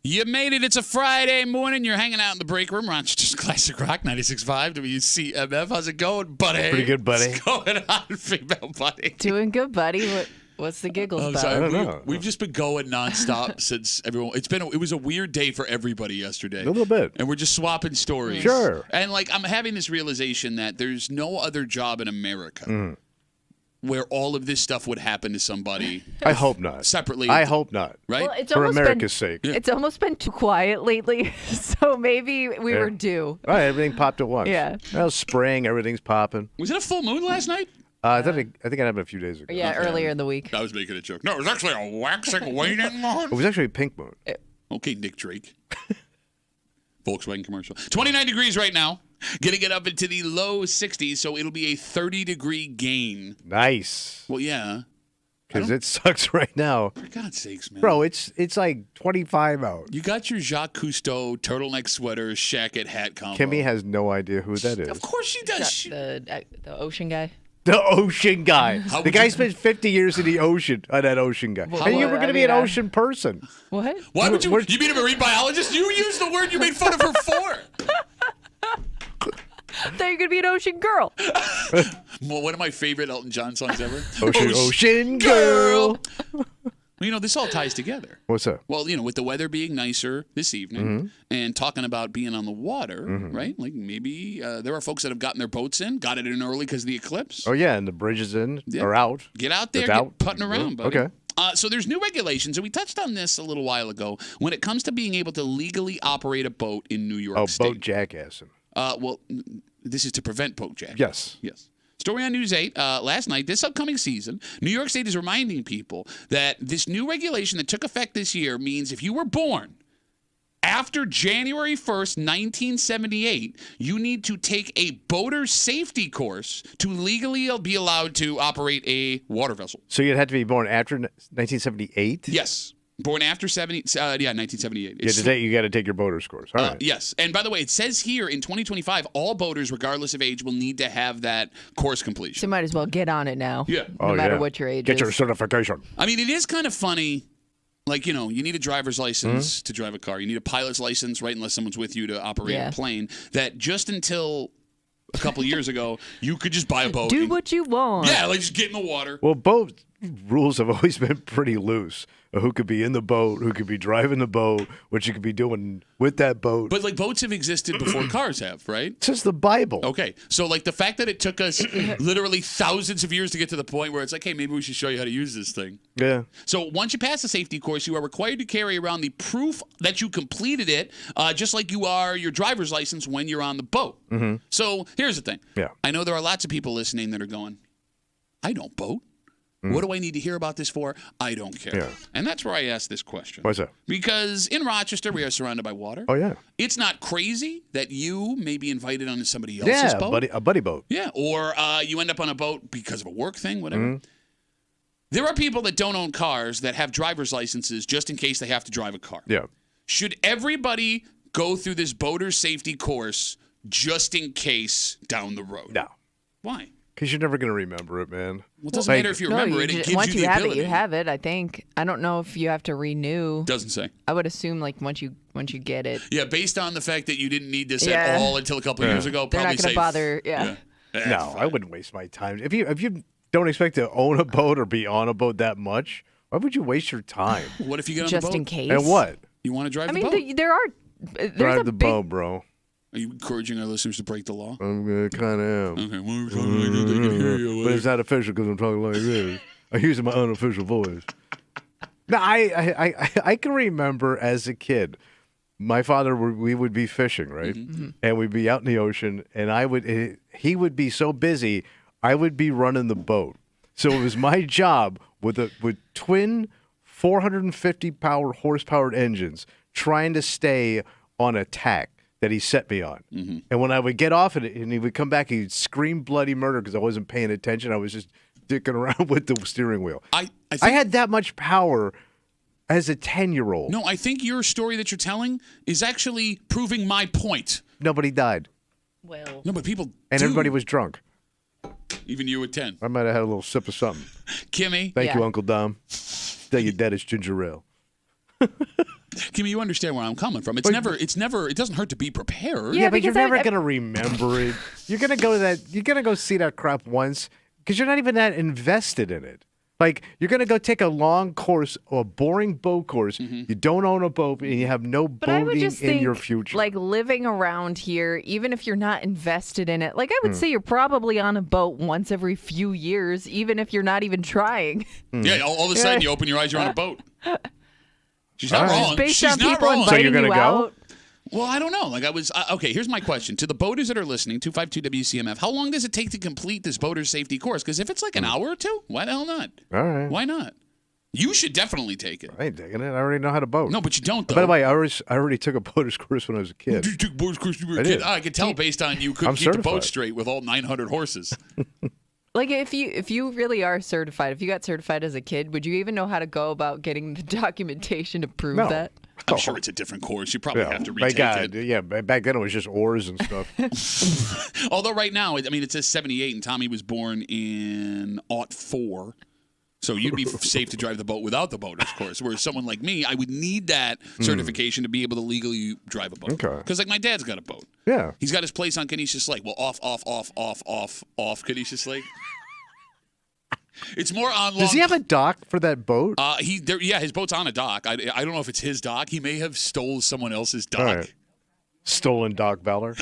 You made it. It's a Friday morning. You're hanging out in the break room. Rochester's Classic Rock 96.5 WCMF. How's it going, buddy? Pretty good, buddy. What's going on, female buddy? Doing good, buddy. What's the giggles about? Sorry, I don't know. We've just been going nonstop since everyone. It was a weird day for everybody yesterday. A little bit. And we're just swapping stories. Sure. And I'm having this realization that there's no other job in America where all of this stuff would happen to somebody. I hope not. Separately. I hope not. Right? Well, it's For almost America's sake. It's almost been too quiet lately, so maybe we were due. All right, everything popped at once. Yeah. Well, spring, everything's popping. Was it a full moon last night? I think it happened a few days ago. Yeah, earlier in the week. I was making a joke. No, it was actually a waxing waning moon. It was actually a pink moon. Okay, Nick Drake. Volkswagen commercial. 29 degrees right now. Gonna get up into the low 60s, so it'll be a 30-degree gain. Nice. Well, yeah. Because it sucks right now. For God's sakes, man. Bro, it's like 25 out. You got your Jacques Cousteau turtleneck sweater, shacket, hat combo. Kimmy has no idea who that is. Of course she does. The ocean guy. The ocean guy. How The would guy you- spent 50 years in the ocean, that ocean guy. And you were going to be an ocean person. What? Why would you? You mean a marine biologist? You used the word you made fun of her for. I thought you were going to be an ocean girl. Well, one of my favorite Elton John songs ever. Ocean girl. Well, this all ties together. What's up? Well, with the weather being nicer this evening and talking about being on the water, right? Like maybe there are folks that have gotten their boats in, got it in early because of the eclipse. Oh, yeah, and the bridges are out. Get out there, It's get out. putting around, buddy. Okay. So there's new regulations, and we touched on this a little while ago, when it comes to being able to legally operate a boat in New York State. Boat jackassing. Well, this is to prevent boat jacking. Yes. Yes. Story on News 8 last night. This upcoming season, New York State is reminding people that this new regulation that took effect this year means if you were born after January 1st, 1978, you need to take a boater safety course to legally be allowed to operate a water vessel. So you'd have to be born after 1978? Yes. Born after 1978. Yeah, today you got to take your boater's course. All right. Yes. And by the way, it says here in 2025, all boaters, regardless of age, will need to have that course completion. So you might as well get on it now. Yeah. No matter what your age Get is. your certification. I mean, it is kind of funny. Like, you need a driver's license to drive a car. You need a pilot's license, right, unless someone's with you to operate a plane. That just until a couple years ago, you could just buy a boat. Do what you want. Yeah, like just get in the water. Well, boat rules have always been pretty loose. Who could be in the boat, who could be driving the boat, what you could be doing with that boat. But, boats have existed before cars have, right? Since the Bible. Okay. So, the fact that it took us literally thousands of years to get to the point where it's like, hey, maybe we should show you how to use this thing. Yeah. So, once you pass the safety course, you are required to carry around the proof that you completed it, just like you are your driver's license when you're on the boat. Mm-hmm. So, here's the thing. Yeah. I know there are lots of people listening that are going, I don't boat. What do I need to hear about this for? I don't care. Yeah. And that's where I ask this question. What's that? Because in Rochester, we are surrounded by water. Oh, yeah. It's not crazy that you may be invited onto somebody else's boat. A buddy boat. Yeah, or you end up on a boat because of a work thing, whatever. There are people that don't own cars that have driver's licenses just in case they have to drive a car. Yeah. Should everybody go through this boater safety course just in case down the road? No. Why? Because you're never going to remember it, man. Well, it doesn't matter if you remember it. It gives once you the have ability. it, you have it. I think. I don't know if you have to renew. Doesn't say. I would assume once you get it. Yeah, based on the fact that you didn't need this at all until a couple of years ago. They're probably not going to bother. Yeah. No, I wouldn't waste my time. If you don't expect to own a boat or be on a boat that much, why would you waste your time? What if you get on Just the boat? in case. And what? You want to drive the I boat? mean, there are. There's Drive the big, boat, bro. Are you encouraging our listeners to break the law? I kind of am. Okay, well, we're talking like this, they can hear you. But it's not official because I'm talking like this. I'm using my unofficial voice. No, I can remember as a kid, my father, we would be fishing, right? Mm-hmm. And we'd be out in the ocean, and he would be so busy, I would be running the boat. So it was my job with twin 450 horsepower engines trying to stay on a tack that he set me on. Mm-hmm. And when I would get off it and he would come back, he'd scream bloody murder because I wasn't paying attention. I was just dicking around with the steering wheel. I had that much power as a 10-year-old. No, I think your story that you're telling is actually proving my point. Nobody died. Well. No, but people And do. everybody was drunk. Even you at 10. I might have had a little sip of something. Kimmy. Thank you, Uncle Dom. Tell you that is ginger ale. Kimmy, you understand where I'm coming from. It's never. It doesn't hurt to be prepared. Yeah, but you're because never going to remember it. You're going to go to that. You're going to go see that crap once because you're not even that invested in it. Like, you're going to go take a long course or a boring boat course. You don't own a boat and you have no But I would boating just in think, your future. like, living around here, even if you're not invested in it, like, I would say you're probably on a boat once every few years, even if you're not even trying. Yeah, all of a sudden you open your eyes, you're on a boat. She's not All right. wrong. Based She's on not people wrong. So you're inviting gonna you go? out. Well, I don't know. Like okay, here's my question. To the boaters that are listening, 252 WCMF, how long does it take to complete this boater's safety course? Because if it's like an hour or two, why the hell not? All right. Why not? You should definitely take it. I ain't taking it. I already know how to boat. No, but you don't, though. By the way, I already took a boater's course when I was a kid. You took boaters course when you were a I kid. did. I could tell based on you couldn't I'm keep the boat certified. straight with all 900 horses. Like, if you really are certified, if you got certified as a kid, would you even know how to go about getting the documentation to prove No. that? I'm sure it's a different course. You probably have to My retake God, it. yeah. Back then it was just oars and stuff. Although right now, I mean, it says 78, and Tommy was born in '04. So you'd be safe to drive the boat without the boater's course. Whereas someone like me, I would need that certification to be able to legally drive a boat. Okay. Because like my dad's got a boat. Yeah. He's got his place on Canisius Lake. Well, off Canisius Lake. It's more on long. Does he have a dock for that boat? His boat's on a dock. I don't know if it's his dock. He may have stole someone else's dock. All right. Stolen dock valor.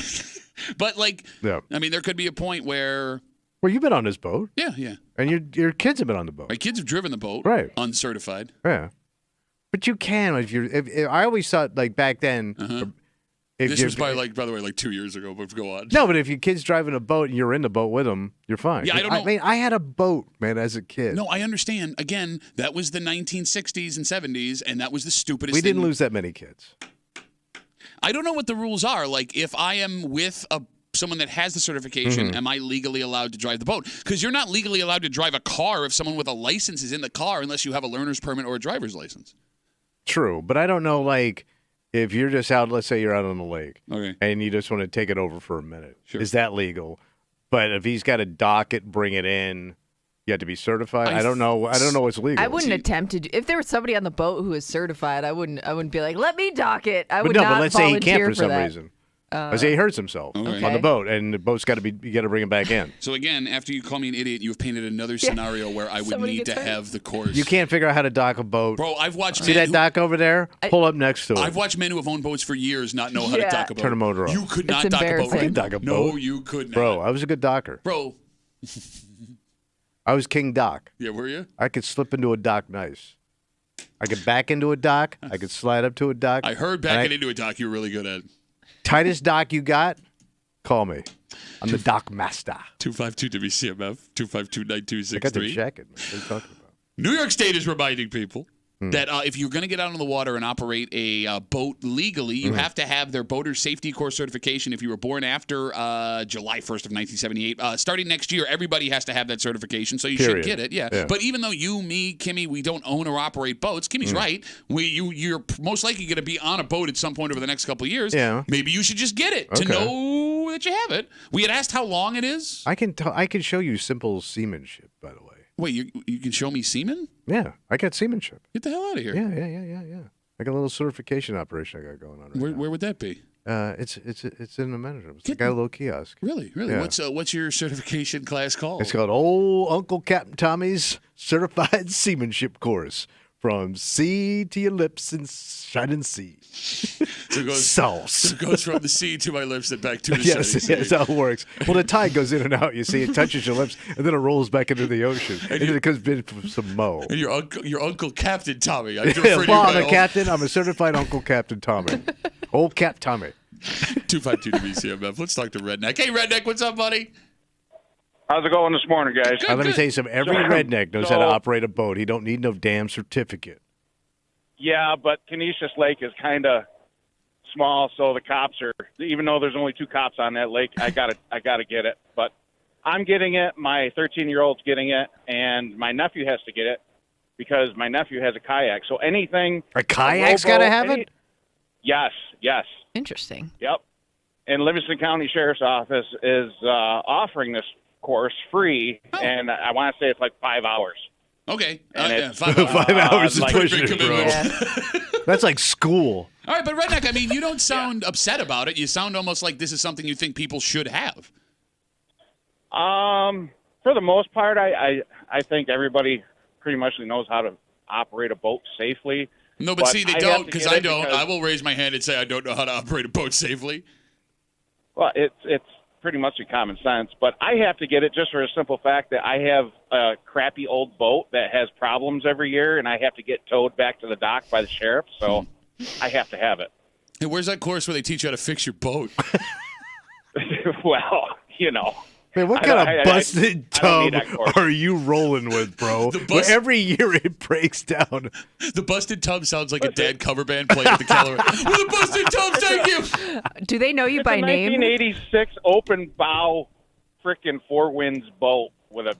But like, Yeah. I mean, there could be a point where, Well, you've been on this boat, yeah. and your kids have been on the boat. My kids have driven the boat, Right. uncertified. Yeah. But you can if I always thought like back then. If This you're- was by the way, like 2 years ago. But go on. No, but if your kid's driving a boat and you're in the boat with them, you're fine. Yeah, I don't know. I mean, I had a boat, man, as a kid. No, I understand. Again, that was the 1960s and 70s, and that was the stupidest we thing. didn't lose that many kids. I don't know what the rules are. Like, if I am with someone that has the certification, am I legally allowed to drive the boat? Because you're not legally allowed to drive a car if someone with a license is in the car unless you have a learner's permit or a driver's license. True, but I don't know, like, if you're just out, let's say you're out on the lake, Okay. and you just want to take it over for a minute. Sure. Is that legal? But if he's got to dock it, bring it in, you have to be certified. I don't know. I don't know what's legal. I wouldn't attempt to do. If there was somebody on the boat who was certified, I wouldn't be like, let me dock it. I But would no, not but let's say he can't volunteer for some that. reason. Let's say he hurts himself on Okay. the boat, and the boat's got to be. You got to bring him back in. So again, after you call me an idiot, you've painted another scenario where I would Somebody need gets to hurt. have the course. You can't figure out how to dock a boat. Bro, I've watched See men that who- dock over there? Pull up next to it. I've watched men who have owned boats for years not know how to Yeah. dock a boat. Turn a motor off. You could not It's dock a boat. embarrassing. I could dock a No, boat. you could not. Bro, I was a good docker. Bro, I was King Doc. yeah, were you? I could slip into a dock nice. I could back into a dock. I could slide up to a dock. I heard And backing into a dock you were really good at. Tightest dock you got? Call me. I'm the dock master. 252 WCMF, 252-9263. I got the jacket. Man. What are you talking about? New York State is reminding people that if you're going to get out on the water and operate a boat legally, you have to have their boater safety course certification. If you were born after July 1st of 1978, starting next year, everybody has to have that certification, so you Period. should get it. Yeah. Yeah. But even though you, me, Kimmy, we don't own or operate boats, Kimmy's right. You're most likely going to be on a boat at some point over the next couple of years. Yeah. Maybe you should just get it to Okay. know that you have it. We had asked how long it is. I can show you simple seamanship, by the way. Wait, you can show me semen? Yeah, I got seamanship. Get the hell out of here. Yeah. I got a little certification operation I got going on right now. Where would that be? It's in the manager. It's got a little kiosk. Really? Yeah. What's your certification class called? It's called Old Uncle Captain Tommy's Certified Seamanship Course. From sea to your lips and shining sea. So it goes, Sauce. it goes from the sea to my lips and back to the Yes, setting that's sea. how it works. Well, the tide goes in and out. You see, it touches your lips, and then it rolls back into the ocean, and then it comes in from some mo. And your uncle Captain Tommy. I Yeah, refer to you well, by I'm a captain. I'm a certified Uncle Captain Tommy. Old Cap Tommy. 252 WCMF. Let's talk to Redneck. Hey, Redneck, what's up, buddy? How's it going this morning, guys? Let me tell you something. Every redneck knows how to So- operate a boat. He don't need no damn certificate. Yeah, but Canisius Lake is kind of small, so the cops are. Even though there's only 2 cops on that lake, I gotta get it. But I'm getting it. My 13-year-old's getting it, and my nephew has to get it because my nephew has a kayak. So anything. A kayak's rowboat, got to have it? Yes. Interesting. Yep. And Livingston County Sheriff's Office is offering this course free, and I want to say it's like 5 hours. Okay. And Yeah, it's- 5 hours. 5 hours is like- pushing Big it, bro. commitment. That's like school. All right, but Redneck, I mean, you don't sound upset about it. You sound almost like this is something you think people should have. For the most part, I think everybody pretty much knows how to operate a boat safely. No, but see, they I don't, have to because get I it don't. because- I will raise my hand and say I don't know how to operate a boat safely. Well, it's pretty much a common sense, but I have to get it just for a simple fact that I have a crappy old boat that has problems every year, and I have to get towed back to the dock by the sheriff, so I have to have it. Hey, where's that course where they teach you how to fix your boat? Well, you know. Man, what I kind don't- of busted I don't tub need that course. are you rolling with, bro? Where every year it breaks down. The busted tub sounds like a dead cover band playing at the Keller. Well, the busted tubs, thank you. Do they know you It's by a name? 1986 open bow frickin' Four Winds boat with a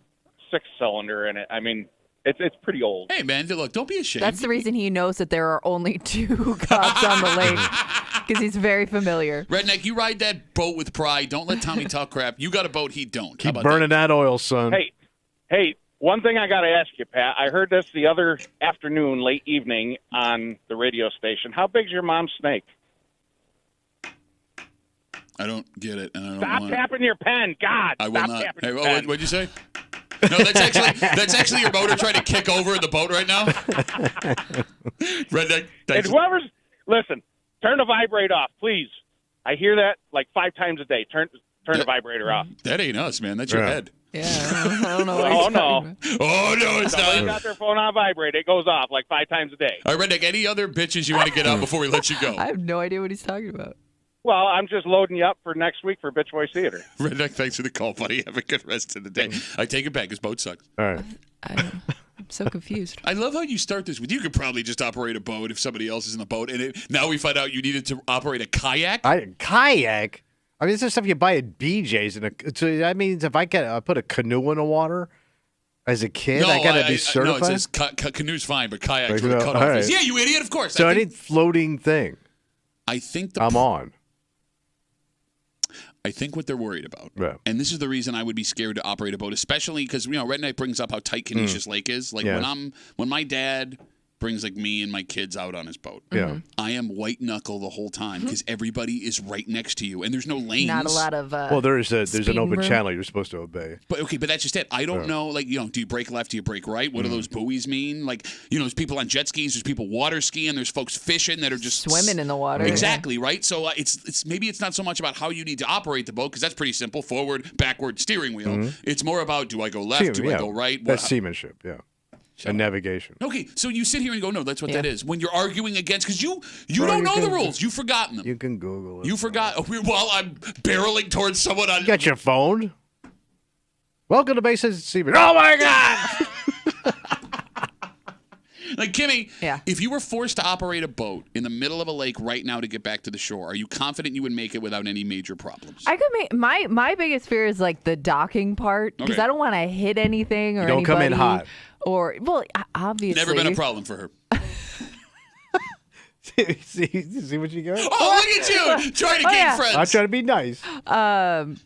6-cylinder in it. I mean, it's pretty old. Hey, man, look, don't be ashamed. That's the reason he knows that there are only 2 cops on the lake, because he's very familiar. Redneck, you ride that boat with pride. Don't let Tommy talk crap. You got a boat, he don't. How Keep about burning that oil, son. Hey, one thing I got to ask you, Pat. I heard this the other afternoon, late evening, on the radio station. How big's your mom's snake? I don't get it, and I don't Stop want tapping your pen. God, I will stop not. tapping Hey, your oh, pen. what'd you say? No, that's actually your motor trying to kick over in the boat right now. Redneck, And thanks. whoever's listen, turn the vibrate off, please. I hear that like 5 times a day. Turn the vibrator off. That ain't us, man. That's your Yeah. head. Yeah, I don't know. What Oh, he's no. talking about. Oh, no, it's Somebody's not. got their phone on vibrate. It goes off like 5 times a day. All right, Redneck, any other bitches you want to get out before we let you go? I have no idea what he's talking about. Well, I'm just loading you up for next week for Bitch Boy Theater. Redneck, thanks for the call, buddy. Have a good rest of the day. I take it back. His boat sucks. All right. I'm so confused. I love how you start this with you could probably just operate a boat if somebody else is in the boat. And now we find out you needed to operate a kayak. Kayak? I mean, this is stuff you buy at BJ's. So that means if I put a canoe in the water as a kid, I got to be certified? No, it says canoe's fine, but kayaks Like, with a no, cutoff all right. is. Yeah, you idiot, of course. So any floating thing I think I'm on. I think what they're worried about, Yeah. and this is the reason I would be scared to operate a boat, especially because Redneck brings up how tight Canisius Lake is. Like Yeah. when my dad brings like me and my kids out on his boat, Yeah. I am white knuckle the whole time because everybody is right next to you, and there's no lanes. Not a lot of. Well, there's an speeding open room. channel you're supposed to obey. But okay, but that's just it. I don't know, like, do you brake left? Do you brake right? What do those buoys mean? Like, there's people on jet skis, there's people water skiing, there's folks fishing that are just Swimming in the water. Exactly, right? So it's maybe it's not so much about how you need to operate the boat because that's pretty simple: forward, backward, steering wheel. It's more about do I go left? Do I go right? That's seamanship, yeah. And navigation. Okay, so you sit here and go, no, that's what that is. When you're arguing against, because you don't know the rules. You've forgotten them. You can Google it. You forgot. While I'm barreling towards someone on. You got your phone? Welcome to Bases Seaman. Oh, my God! Like, Kimmy, Yeah. if you were forced to operate a boat in the middle of a lake right now to get back to the shore, are you confident you would make it without any major problems? I could make my biggest fear is like the docking part because Okay. I don't want to hit anything or You don't come in anybody. hot. Or obviously Never been a problem for her. see what you got? Oh, look at you trying to gain yeah. friends. I'm trying to be nice.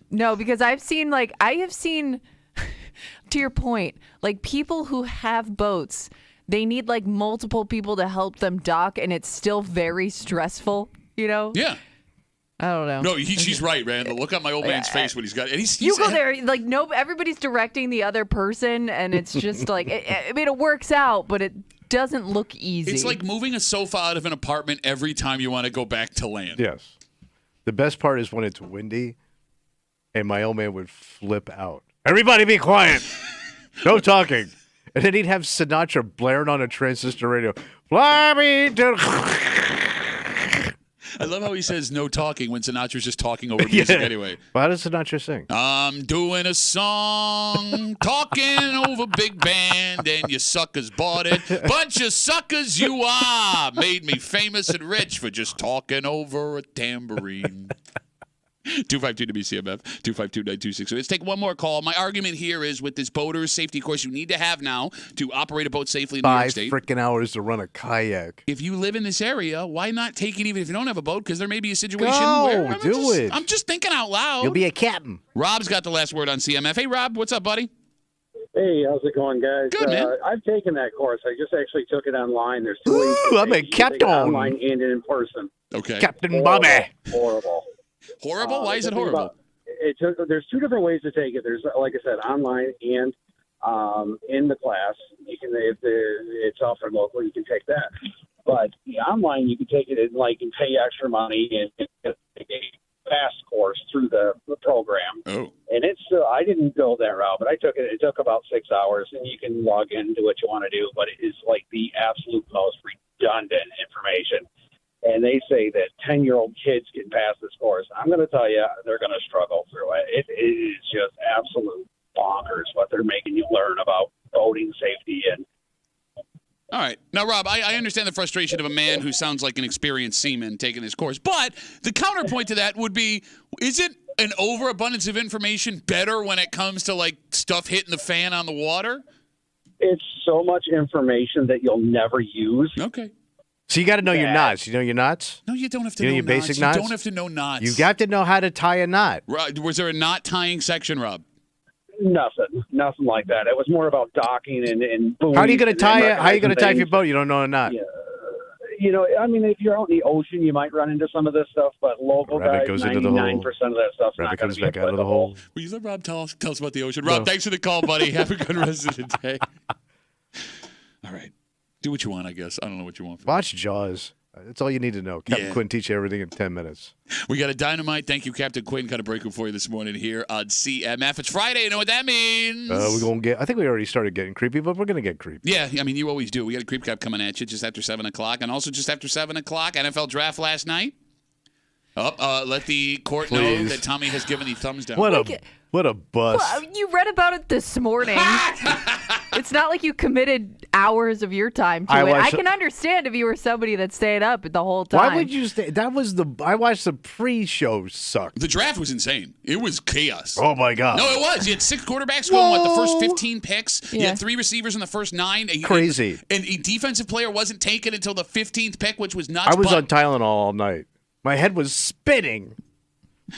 No, because I have seen to your point, like people who have boats, they need like multiple people to help them dock, and it's still very stressful. Yeah. I don't know. No, she's right, man. The look on my old man's face when he's got. And he's You go there, like everybody's directing the other person, and it's just like I mean, it works out, but it doesn't look easy. It's like moving a sofa out of an apartment every time you want to go back to land. Yes. The best part is when it's windy and my old man would flip out. Everybody be quiet. No talking. And then he'd have Sinatra blaring on a transistor radio. Fly me to... I love how he says no talking when Sinatra's just talking over music anyway. Well, how does Sinatra sing? I'm doing a song, talking over big band, and you suckers bought it. Bunch of suckers you are. Made me famous and rich for just talking over a tambourine. 252-WCMF, 252-9260. Let's take one more call. My argument here is with this boater's safety course you need to have now to operate a boat safely in New York 5 State. freaking hours to run a kayak. If you live in this area, why not take it even if you don't have a boat? Because there may be a situation Go, where it. I'm just thinking out loud. You'll be a captain. Rob's got the last word on CMF. Hey, Rob, what's up, buddy? Hey, how's it going, guys? Good, man. I've taken that course. I just actually took it online. There's two ways Ooh, to I'm take a it. You can take it captain. online and in person. Okay. Captain Bobby. Horrible. Horrible? Why is it The thing horrible? there's two different ways to take it. There's, like I said, online and in the class. You can, if it's offered local, you can take that. But online, you can take it and pay extra money and get a fast course through the program. Oh. And it's I didn't go that route, but I took it. It took about 6 hours, and you can log in and do what you want to do. But it is like the absolute most redundant information. And they say that 10-year-old kids can pass this course. I'm going to tell you, they're going to struggle through it. It is just absolute bonkers what they're making you learn about boating safety and. All right. Now, Rob, I understand the frustration of a man who sounds like an experienced seaman taking this course, but the counterpoint to that would be, is it an overabundance of information better when it comes to, like, stuff hitting the fan on the water? It's so much information that you'll never use. Okay. So you got to know your knots. You know your knots? No, you don't have to You know know your knots. basic knots? You don't have to know knots. You got to know how to tie a knot. Rob, was there a knot tying section, Rob? Nothing like that. It was more about docking and boom. How are you going to tie it? How are you going to tie your boat? You don't know a knot. Yeah. You know, I mean, if you're out in the ocean, you might run into some of this stuff, but local Rabbit guys, goes into the 99% hole. of that stuff's Rabbit not going comes to be back out of the applicable. hole. Will you let Rob tell us about the ocean? Rob, thanks for the call, buddy. Have a good rest of the day. All right. Do what you want, I guess. I don't know what you want. Watch Jaws. That's all you need to know. Captain Quinn teach you everything in 10 minutes. We got a dynamite. Thank you, Captain Quinn. Got a break for you this morning here on CMF. It's Friday. You know what that means? We're gonna get. I think we already started getting creepy, but we're gonna get creepy. Yeah, I mean, you always do. We got a creep cap coming at you just after 7 o'clock. And also just after 7 o'clock, NFL draft last night. Let the court know Please. that Tommy has given the thumbs down. What a bust. Well, you read about it this morning. It's not like you committed hours of your time to it. I can understand if you were somebody that stayed up the whole time. Why would you stay? That was I watched the pre-show sucked. The draft was insane. It was chaos. Oh my god. No, it was. You had 6 quarterbacks going, the first 15 picks. You Yeah. had 3 receivers in the first 9. Crazy. And a defensive player wasn't taken until the 15th pick, which was nuts. I was on Tylenol all night. My head was spinning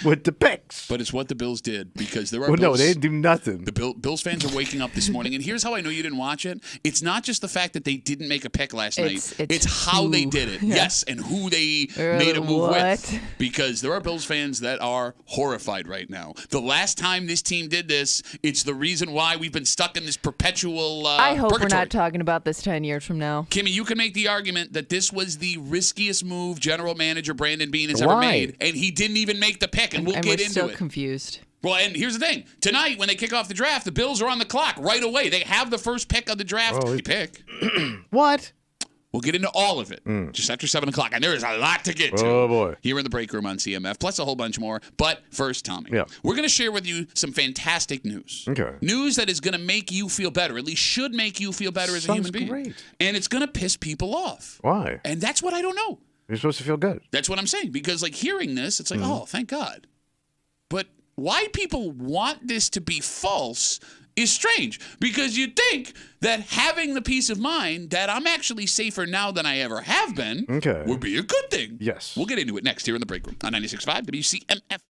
with the picks. But it's what the Bills did because there are Well, no, Bills. they didn't do nothing. The Bills fans are waking up this morning, and here's how I know you didn't watch it. It's not just the fact that they didn't make a pick last night. It's how they did it. Yeah. Yes, and who they made a move what? with. Because there are Bills fans that are horrified right now. The last time this team did this, it's the reason why we've been stuck in this perpetual I hope purgatory. we're not talking about this 10 years from now. Kimmy, you can make the argument that this was the riskiest move general manager Brandon Beane has ever Why? made, and he didn't even make the pick, and we'll and get we're into still it. confused. Well, and here's the thing. Tonight, when they kick off the draft, the Bills are on the clock right away. They have the first pick of the draft. Oh, Pick. What? We'll get into all of it just after 7 o'clock. And there is a lot to get to Oh, boy. here in the break room on CMF, plus a whole bunch more. But first, Tommy, Yeah. we're going to share with you some fantastic news. Okay. News that is going to make you feel better, at least should make you feel better as a Sounds human being. great. And it's going to piss people off. Why? And that's what I don't know. You're supposed to feel good. That's what I'm saying. Because, like, hearing this, it's like, oh, thank God. But why people want this to be false is strange. Because you'd think that having the peace of mind that I'm actually safer now than I ever have been would be a good thing. Yes. We'll get into it next here in the break room on 96.5 WCMF.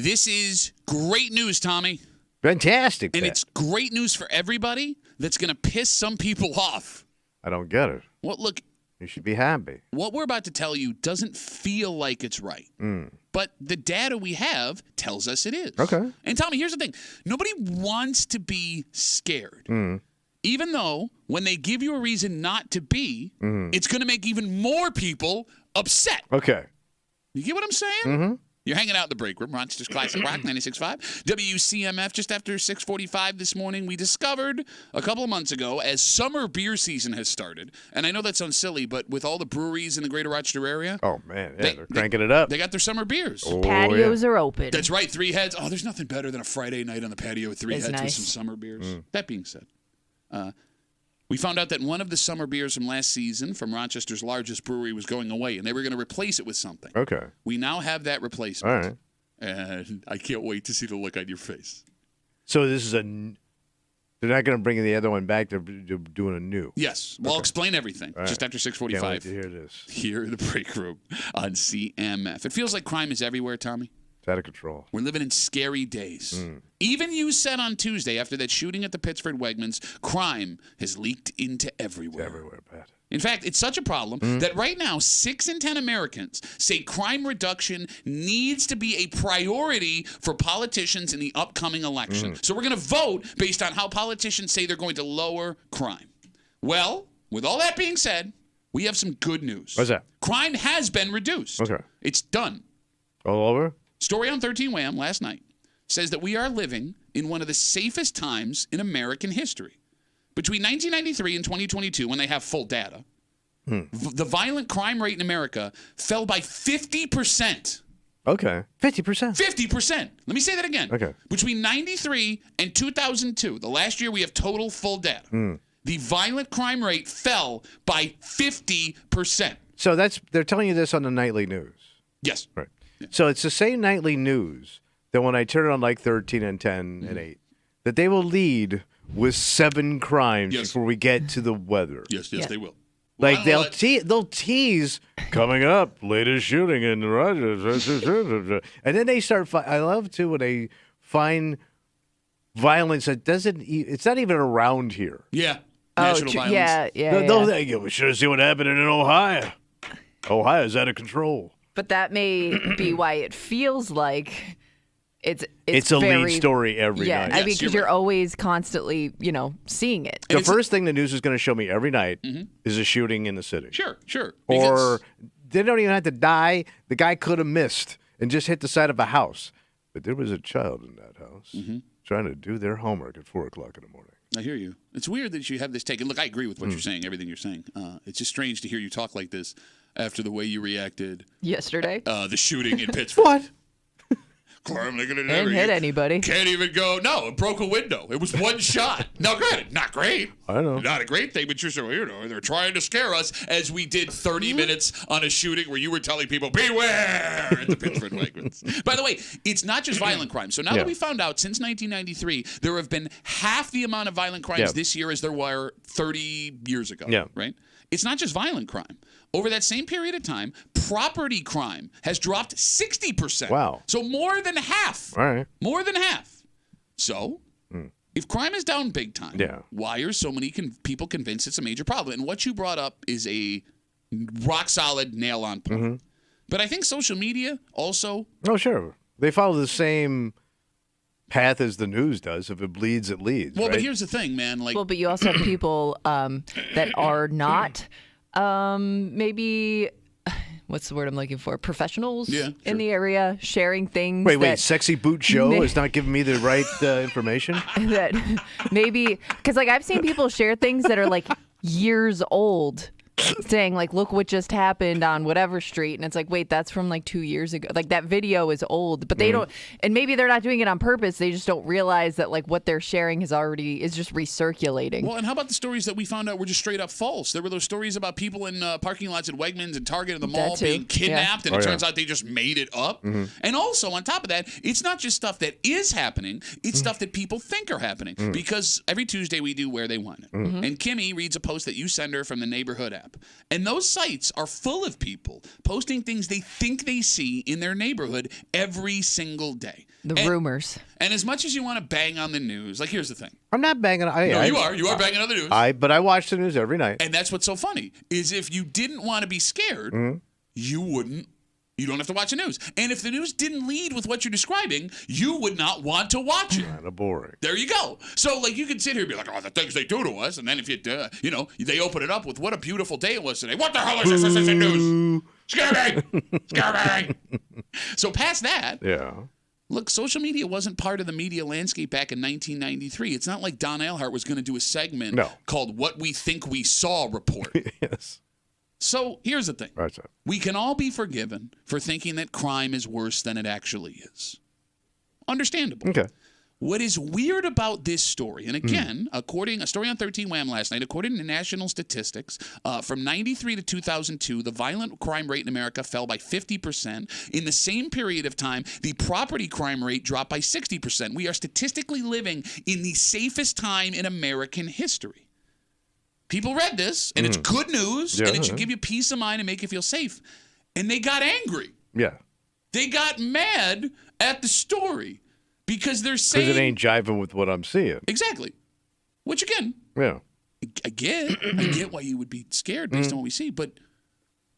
This is great news, Tommy. Fantastic. And Pat. it's great news for everybody that's going to piss some people off. I don't get it. Well, look, You should be happy. what we're about to tell you doesn't feel like it's right. But the data we have tells us it is. Okay. And Tommy, here's the thing. Nobody wants to be scared. Even though when they give you a reason not to be, it's going to make even more people upset. Okay. You get what I'm saying? You're hanging out in the break room. Rochester's Classic Rock 96.5. WCMF, just after 6:45 this morning, we discovered a couple of months ago as summer beer season has started. And I know that sounds silly, but with all the breweries in the greater Rochester area, Oh, man. Yeah, they're cranking it up. they got their summer beers. Oh, Patios are open. That's right, Three Heads. Oh, there's nothing better than a Friday night on the patio with Three It's Heads with nice. some summer beers. That being said, we found out that one of the summer beers from last season from Rochester's largest brewery was going away, and they were going to replace it with something. Okay. We now have that replacement. All right. And I can't wait to see the look on your face. So this is they're not going to bring the other one back. They're doing a new. Yes. Well, I'll explain everything just after Can't wait 6:45 to hear this. here in the break room on CMF. It feels like crime is everywhere, Tommy. It's out of control. We're living in scary days. Even you said on Tuesday after that shooting at the Pittsford Wegmans, crime has leaked into everywhere. Everywhere, Pat. In fact, it's such a problem that right now 6 in 10 Americans say crime reduction needs to be a priority for politicians in the upcoming election. So we're going to vote based on how politicians say they're going to lower crime. Well, with all that being said, we have some good news. What's that? Crime has been reduced. Okay. It's done. All over? Story on 13 Wham last night says that we are living in one of the safest times in American history. Between 1993 and 2022, when they have full data, the violent crime rate in America fell by 50%. Okay. 50%. 50%. Let me say that again. Okay. Between 93 and 2002, the last year we have total full data, the violent crime rate fell by 50%. So they're telling you this on the nightly news. Yes. Right. So it's the same nightly news that when I turn it on like 13 and 10 and 8, that they will lead with 7 crimes Yes. before we get to the weather. Yes, Yeah. they will. Like Well, they'll tease coming up latest shooting in the Rogers, and then they start. I love too when they find violence that doesn't. It's not even around here. Yeah. National violence. Yeah. We should have seen what happened in Ohio. Ohio's out of control. But that may be why it feels like it's It's a very, lead story every yeah, night. I mean, Yes, because you're you're always constantly, seeing it. And The it's- first thing the news is going to show me every night is a shooting in the city. Sure. Or they don't even have to die. The guy could have missed and just hit the side of a house. But there was a child in that house trying to do their homework at 4 o'clock in the morning. I hear you. It's weird that you have this take. And look, I agree with what you're saying, everything you're saying. It's just strange to hear you talk like this after the way you reacted Yesterday. the shooting in Pittsburgh. What? Crime like it Didn't hit anybody. Can't even go. No, it broke a window. It was one shot. Now, granted, not great. I know. Not a great thing, but you're so, they're trying to scare us as we did 30 minutes on a shooting where you were telling people, beware at the Pittsburgh Wegmans. By the way, it's not just violent crime. So now that we found out since 1993, there have been half the amount of violent crimes this year as there were 30 years ago. Yeah. Right? It's not just violent crime. Over that same period of time, property crime has dropped 60%. Wow. So more than half. All right. More than half. So, if crime is down big time, why are so many people convinced it's a major problem? And what you brought up is a rock solid nail on point. But I think social media also. Oh, sure. They follow the same path as the news does. If it bleeds, it leads. Well, right? but here's the thing, man. Like, Well, but you also have people that are not maybe what's the word I'm looking for? Professionals in the area sharing things. Wait, Sexy Boot Show is not giving me the right information? That maybe because I've seen people share things that are like years old. Saying look what just happened on whatever street, and it's like, wait, that's from 2 years ago. That video is old, but they don't, and maybe they're not doing it on purpose. They just don't realize that what they're sharing is just recirculating. well, and how about the stories that we found out were just straight up false? There were those stories about people in parking lots at Wegmans and Target and the mall That too. being kidnapped, and Oh, it yeah. turns out they just made it up. And also, on top of that, it's not just stuff that is happening, it's stuff that people think are happening. Because every Tuesday we do Where They Want It. And Kimmy reads a post that you send her from the neighborhood app. app. And those sites are full of people posting things they think they see in their neighborhood every single day. The rumors. And as much as you want to bang on the news, like here's the thing. I'm not banging. You are banging on the news. But I watch the news every night. And that's what's so funny is if you didn't want to be scared, you don't have to watch the news. And if the news didn't lead with what you're describing, you would not want to watch it. Kind of boring. There you go. So, like, you can sit here and be like, oh, the things they do to us. And then if you, they open it up with what a beautiful day it was today. What the hell is this? This isn't news. Scare me. Scare me. So past that. Yeah. Look, social media wasn't part of the media landscape back in 1993. It's not like Don Eilhart was going to do a segment called What We Think We Saw Report. Yes. So here's the thing. Right. We can all be forgiven for thinking that crime is worse than it actually is. Understandable. Okay. What is weird about this story, and again, according a story on 13 Wham last night, according to national statistics, from 93 to 2002, the violent crime rate in America fell by 50%. In the same period of time, the property crime rate dropped by 60%. We are statistically living in the safest time in American history. People read this, and it's good news, and it should give you peace of mind and make you feel safe. And they got angry. Yeah. They got mad at the story. Because they're saying... Because it ain't jiving with what I'm seeing. Exactly. Which, again, I get why you would be scared based on what we see. But,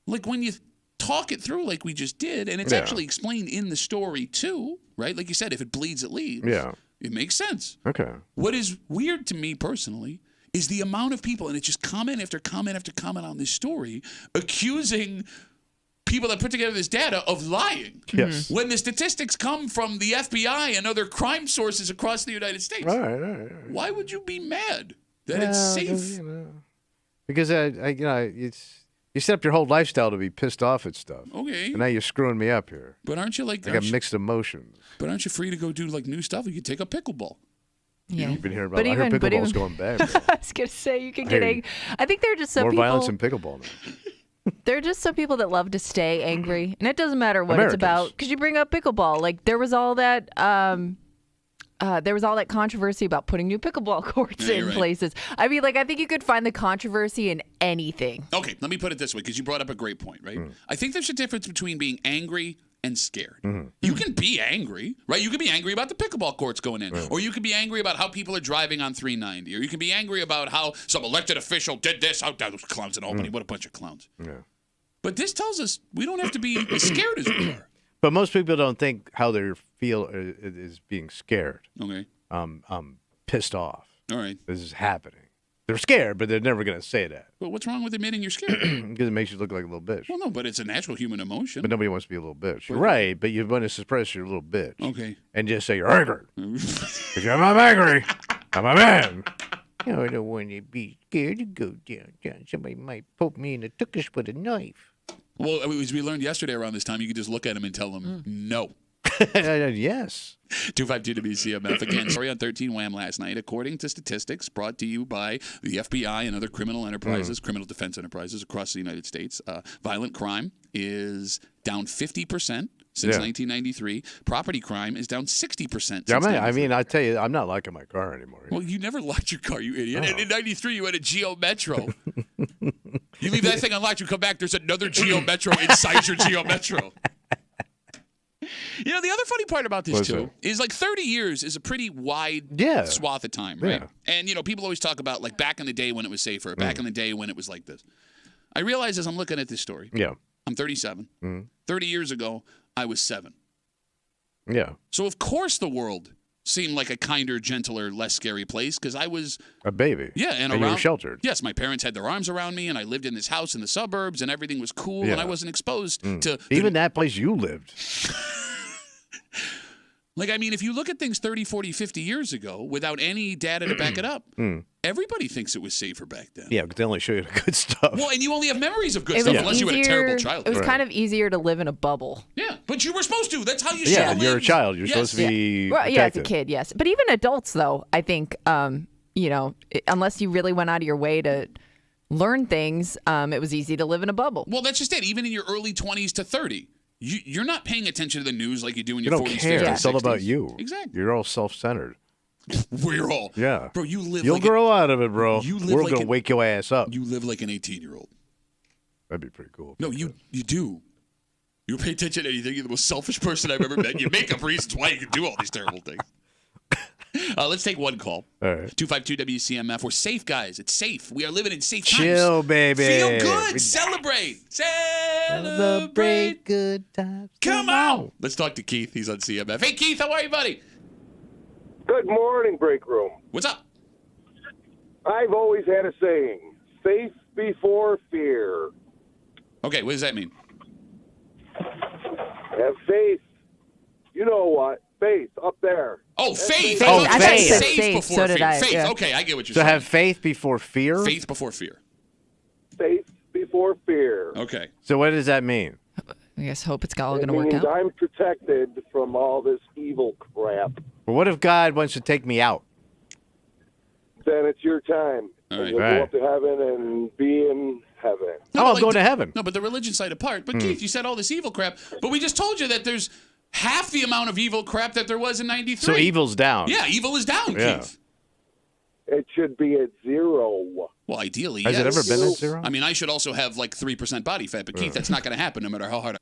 like, when you talk it through like we just did, and it's actually explained in the story, too, right? Like you said, if it bleeds, it leads. Yeah. It makes sense. Okay. What is weird to me personally is the amount of people, and it's just comment after comment after comment on this story, accusing... people that put together this data of lying. Yes. When the statistics come from the FBI and other crime sources across the United States. All right. Why would you be mad that it's safe? Because you set up your whole lifestyle to be pissed off at stuff. Okay. And now you're screwing me up here. But aren't you like... I got mixed emotions. But aren't you free to go do like new stuff? You could take up pickleball. Yeah. You've been hearing about it. I heard pickleball's going bad. Bro. I was going to say, you can get angry. I think there are just some more people... violence in pickleball now. There are just some people that love to stay angry, and it doesn't matter what it's about. Because you bring up pickleball, like there was all that controversy about putting new pickleball courts in places. I mean, like I think you could find the controversy in anything. Okay, let me put it this way, because you brought up a great point, right? I think there's a difference between being angry and scared. You can be angry, right? You can be angry about the pickleball courts going in, or you can be angry about how people are driving on 390, or you can be angry about how some elected official did this. How those clowns in Albany? What a bunch of clowns! Yeah. But this tells us we don't have to be as scared as we are. But most people don't think how they feel is being scared. Okay. Pissed off. All right. This is happening. They're scared, but they're never going to say that. But what's wrong with admitting you're scared? Because it makes you look like a little bitch. Well, no, but it's a natural human emotion. But nobody wants to be a little bitch. Right, but you want to suppress your little bitch. Okay. And just say you're angry. Because I'm not angry. I'm a man. I don't want to be scared to go downtown. Somebody might poke me in the tuchus with a knife. Well, as we learned yesterday around this time, you could just look at him and tell him no. Yes. 252 WCMF. Again, story on 13 Wham last night. According to statistics brought to you by the FBI and other criminal enterprises, criminal defense enterprises across the United States, violent crime is down 50% since 1993. Property crime is down 60% since I mean, I tell you, I'm not liking my car anymore. Well, you never locked your car, you idiot. And in 93, you had a Geo Metro. You leave that thing unlocked, you come back, there's another Geo Metro inside your Geo Metro. You know, the other funny part about this, too, is like 30 years is a pretty wide swath of time, right? Yeah. And, you know, people always talk about, like, back in the day when it was safer, back in the day when it was like this. I realize as I'm looking at this story, I'm 37. 30 years ago, I was 7. Yeah. So, of course, the world seemed like a kinder, gentler, less scary place because I was a baby. Yeah, and you were sheltered. Yes, my parents had their arms around me, and I lived in this house in the suburbs, and everything was cool, and I wasn't exposed to even that place you lived. Like, I mean, if you look at things 30, 40, 50 years ago without any data to back it up, everybody thinks it was safer back then. Yeah, because they only show you the good stuff. Well, and you only have memories of good stuff unless you had a terrible childhood. It was kind of easier to live in a bubble. Yeah, but you were supposed to. That's how you should Yeah, have you're a lived. child. You're supposed to be protected. Yeah, as a kid, yes. But even adults, though, I think, you know, unless you really went out of your way to learn things, it was easy to live in a bubble. Well, that's just it. Even in your early 20s to 30. You're not paying attention to the news like you do in your 40s, 50s, 60s. It's all about you. Exactly. You're all self-centered. We're all. Yeah. Bro, you live You'll like grow out of it, bro. You live We're like going to wake your ass up. You live like an 18-year-old. That'd be pretty cool. No, you do. You pay attention to anything. You're the most selfish person I've ever met. You make up reasons why you can do all these terrible things. Let's take one call. All right. 252 WCMF. We're safe, guys. It's safe. We are living in safe times. Chill, baby. Feel good. Celebrate. Celebrate. Good times. Come on. Let's talk to Keith. He's on CMF. Hey, Keith. How are you, buddy? Good morning, break room. What's up? I've always had a saying, faith before fear. Okay, what does that mean? Have faith. You know what? Faith up there. Oh, faith. Oh, I faith. said Faith. safe before So did fear. I, Faith. yeah. Okay, I get what you're So saying. have faith before fear? Faith before fear. Faith before fear. Okay. So what does that mean? I guess hope it's all It going to work means out. I'm protected from all this evil crap. Well, what if God wants to take me out? Then it's your time. All And right. you'll Right. go up to heaven and be in heaven. Oh, I'm but going to heaven. No, but the religion side apart. But Keith, you said all this evil crap. But we just told you that there's half the amount of evil crap that there was in 93. So evil's down. Yeah, evil is down, Yeah. Keith. It should be at zero. Well, ideally, Has yes. it ever been at zero? I mean, I should also have like 3% body fat, but Keith, that's not going to happen no matter how hard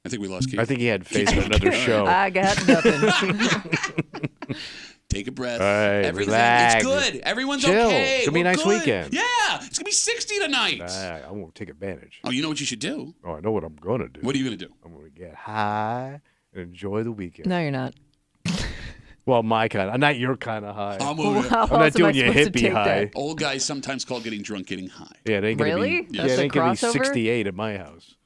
I think we lost Keith. I think he had faith in another show. I got nothing. Take a breath. All right, Everything. relax. It's good. Everyone's Chill. okay. It's gonna be a We're nice good. weekend. Yeah, it's gonna be 60 tonight. I won't take advantage. Oh, you know what you should do? Oh, I know what I'm going to do. What are you gonna do? I'm going to get high and enjoy the weekend. No, you're not. Well, my kind of, not your kind of high. I'm Well, over. how I'm not else am I doing you supposed to hippie take high. that? Old guys sometimes call getting drunk getting high. Yeah, it ain't gonna Really? be. That's Yeah, it a ain't gonna be crossover? 68 at my house.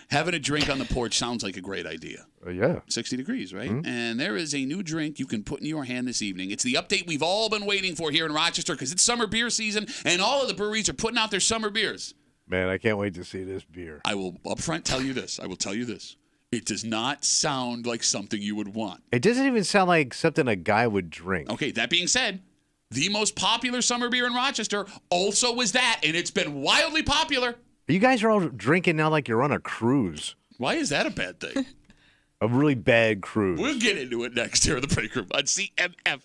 Having a drink on the porch sounds like a great idea. Yeah. 60 degrees, right? Mm-hmm. And there is a new drink you can put in your hand this evening. It's the update we've all been waiting for here in Rochester because it's summer beer season and all of the breweries are putting out their summer beers. Man, I can't wait to see this beer. I will upfront tell you this. I will tell you this. It does not sound like something you would want. It doesn't even sound like something a guy would drink. Okay, that being said, the most popular summer beer in Rochester also was that, and it's been wildly popular. You guys are all drinking now like you're on a cruise. Why is that a bad thing? A really bad cruise. We'll get into it next here in the break room on CMF.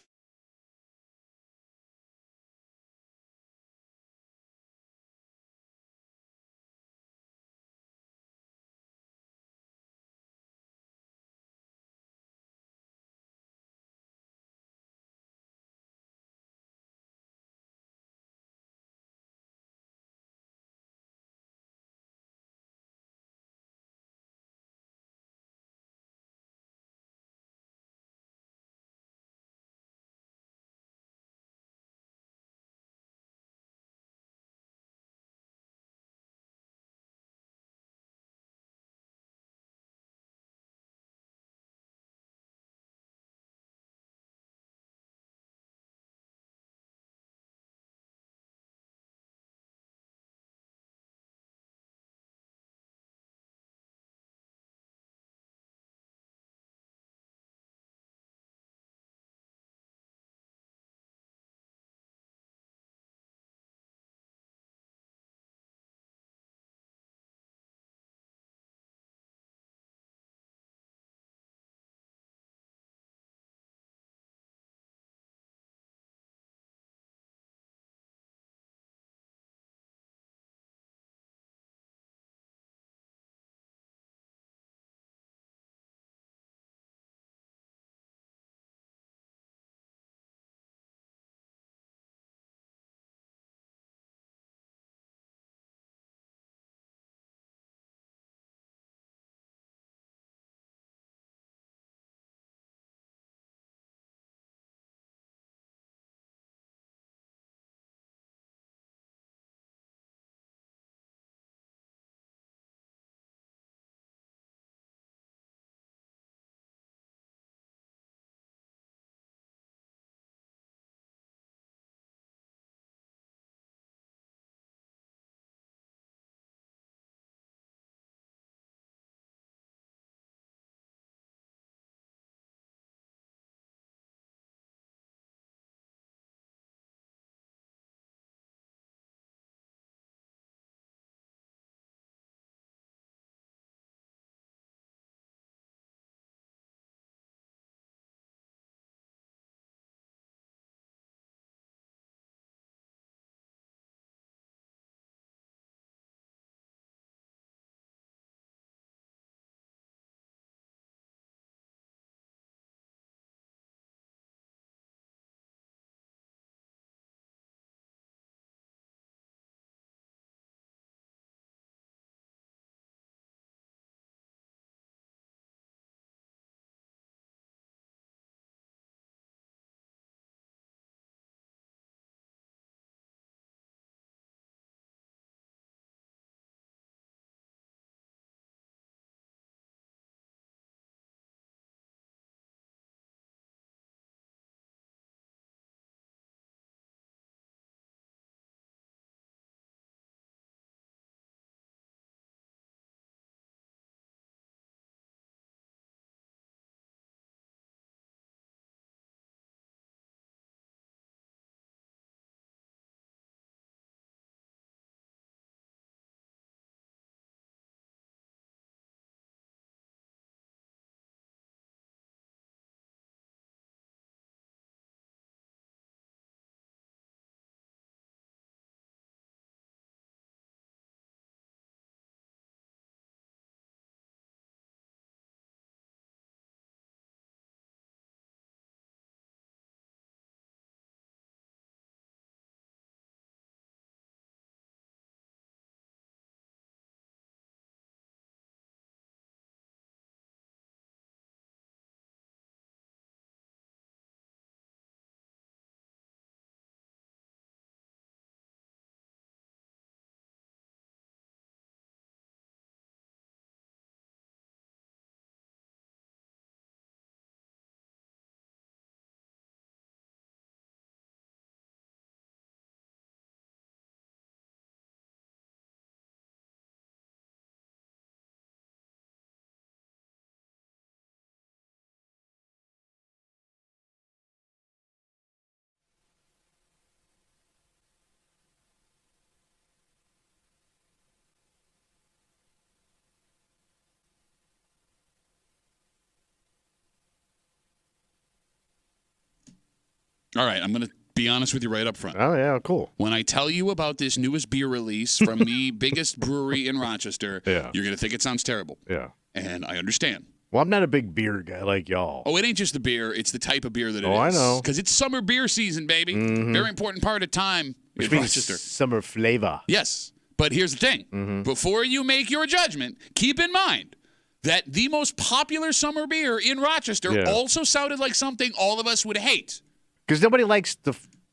All right, I'm going to be honest with you right up front. Oh, yeah, cool. When I tell you about this newest beer release from the biggest brewery in Rochester, Yeah. you're going to think it sounds terrible. Yeah. And I understand. Well, I'm not a big beer guy like y'all. Oh, it ain't just the beer. It's the type of beer that it is. Oh, I know. Because it's summer beer season, baby. Very important part of time Which in means Rochester. summer flavor. Yes. But here's the thing. Before you make your judgment, keep in mind that the most popular summer beer in Rochester also sounded like something all of us would hate. Because nobody likes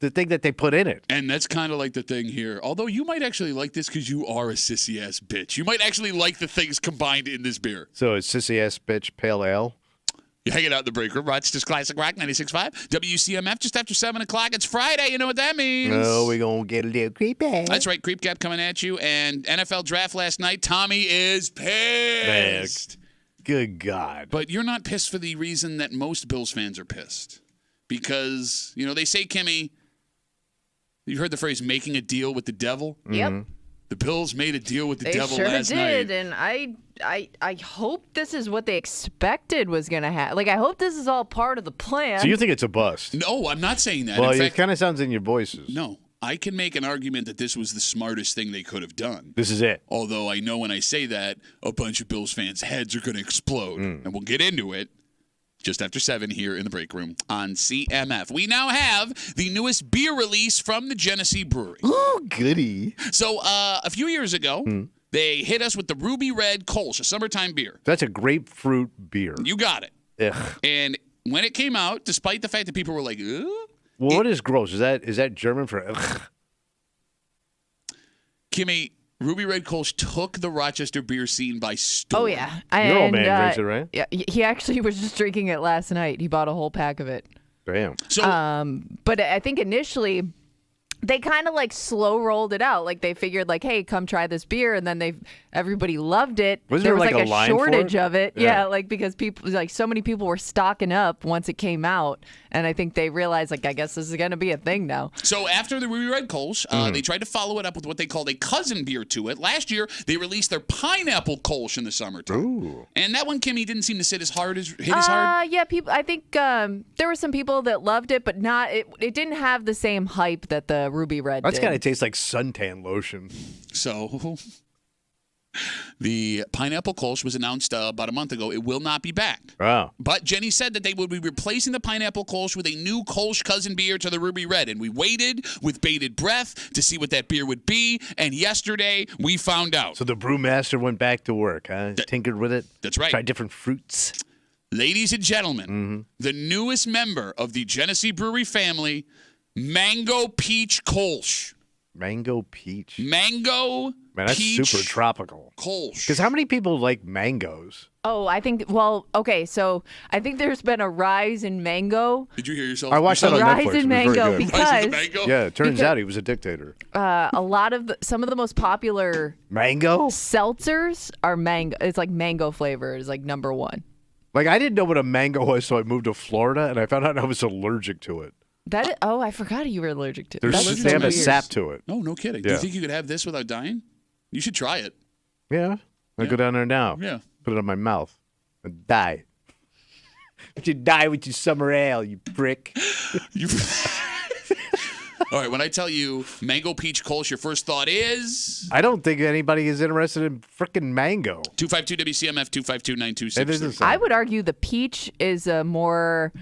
the thing that they put in it. And that's kind of like the thing here. Although you might actually like this because you are a sissy-ass bitch. You might actually like the things combined in this beer. So it's sissy-ass bitch pale ale. You're hanging out in the break room. Rochester's Classic Rock 96.5. WCMF just after 7 o'clock. It's Friday. You know what that means. Oh, we're going to get a little creepy. That's right. Creep Cap coming at you. And NFL draft last night. Tommy is pissed. Good God. But you're not pissed for the reason that most Bills fans are pissed. Because, they say, Kimmy, you heard the phrase making a deal with the devil? Yep. The Bills made a deal with the devil sure last did, night. and I hope this is what they expected was going to happen. Like, I hope this is all part of the plan. So you think it's a bust? No, I'm not saying that. Well, In it fact, kind of sounds in your voices. no. I can make an argument that this was the smartest thing they could have done. This is it. Although I know when I say that, a bunch of Bills fans' heads are going to explode. And we'll get into it just after 7 here in the break room on CMF. We now have the newest beer release from the Genesee Brewery. Oh, goody. So a few years ago, they hit us with the Ruby Red Kolsch, a summertime beer. That's a grapefruit beer. You got it. Ugh. And when it came out, despite the fact that people were like, ugh, Well, what is gross? Is that German for ugh? Kimmy, Ruby Red Kolsch took the Rochester beer scene by storm. Oh, yeah. Your old And, man drinks it, right? Yeah, he actually was just drinking it last night. He bought a whole pack of it. Damn. So But I think initially they kind of like slow rolled it out. Like they figured like, hey, come try this beer, and then everybody loved it. Wasn't there there, was like, like a line for shortage it? of it. Yeah. Yeah, like because people like so many people were stocking up once it came out, and I think they realized like I guess this is gonna be a thing now. So after the Ruby Red Kolsch, they tried to follow it up with what they called a cousin beer to it. Last year, they released their Pineapple Kolsch in the summertime. Ooh. And that one, Kimmy, didn't seem to hit as hard. Yeah, people. I think there were some people that loved it, but not. It didn't have the same hype that the Ruby Red That's did. kind of tastes like suntan lotion. So the Pineapple Kolsch was announced about a month ago. It will not be back. Wow. But Jenny said that they would be replacing the Pineapple Kolsch with a new Kolsch cousin beer to the Ruby Red. And we waited with bated breath to see what that beer would be. And yesterday, we found out. So the brewmaster went back to work, huh? Tinkered with it. That's right. Tried different fruits. Ladies and gentlemen, the newest member of the Genesee Brewery family, Mango Peach Kolsch. Mango peach. Mango Man, that's Peach super tropical. Kolsch. Because how many people like mangoes? Oh, I think. Well, okay. So I think there's been a rise in mango. Did you hear yourself? I watched that on Rise Netflix. in It was mango very good. because- Rise of the Mango? Yeah, it turns Because- out he was a dictator. A lot of some of the most popular Mango? seltzers are mango. It's like mango flavor is like number one. Like, I didn't know what a mango was, so I moved to Florida, and I found out I was allergic to it. Oh, I forgot you were allergic to. They That's have so a weird. sap to it. No kidding. Do Yeah. you think you could have this without dying? You should try it. Yeah. I'll go down there now. Yeah. Put it on my mouth and die. But you die with your summer ale, you prick. You- All right, when I tell you Mango Peach Kolsch, your first thought is I don't think anybody is interested in frickin' mango. 252 WCMF 252-9263. It doesn't sound- I would argue the peach is a more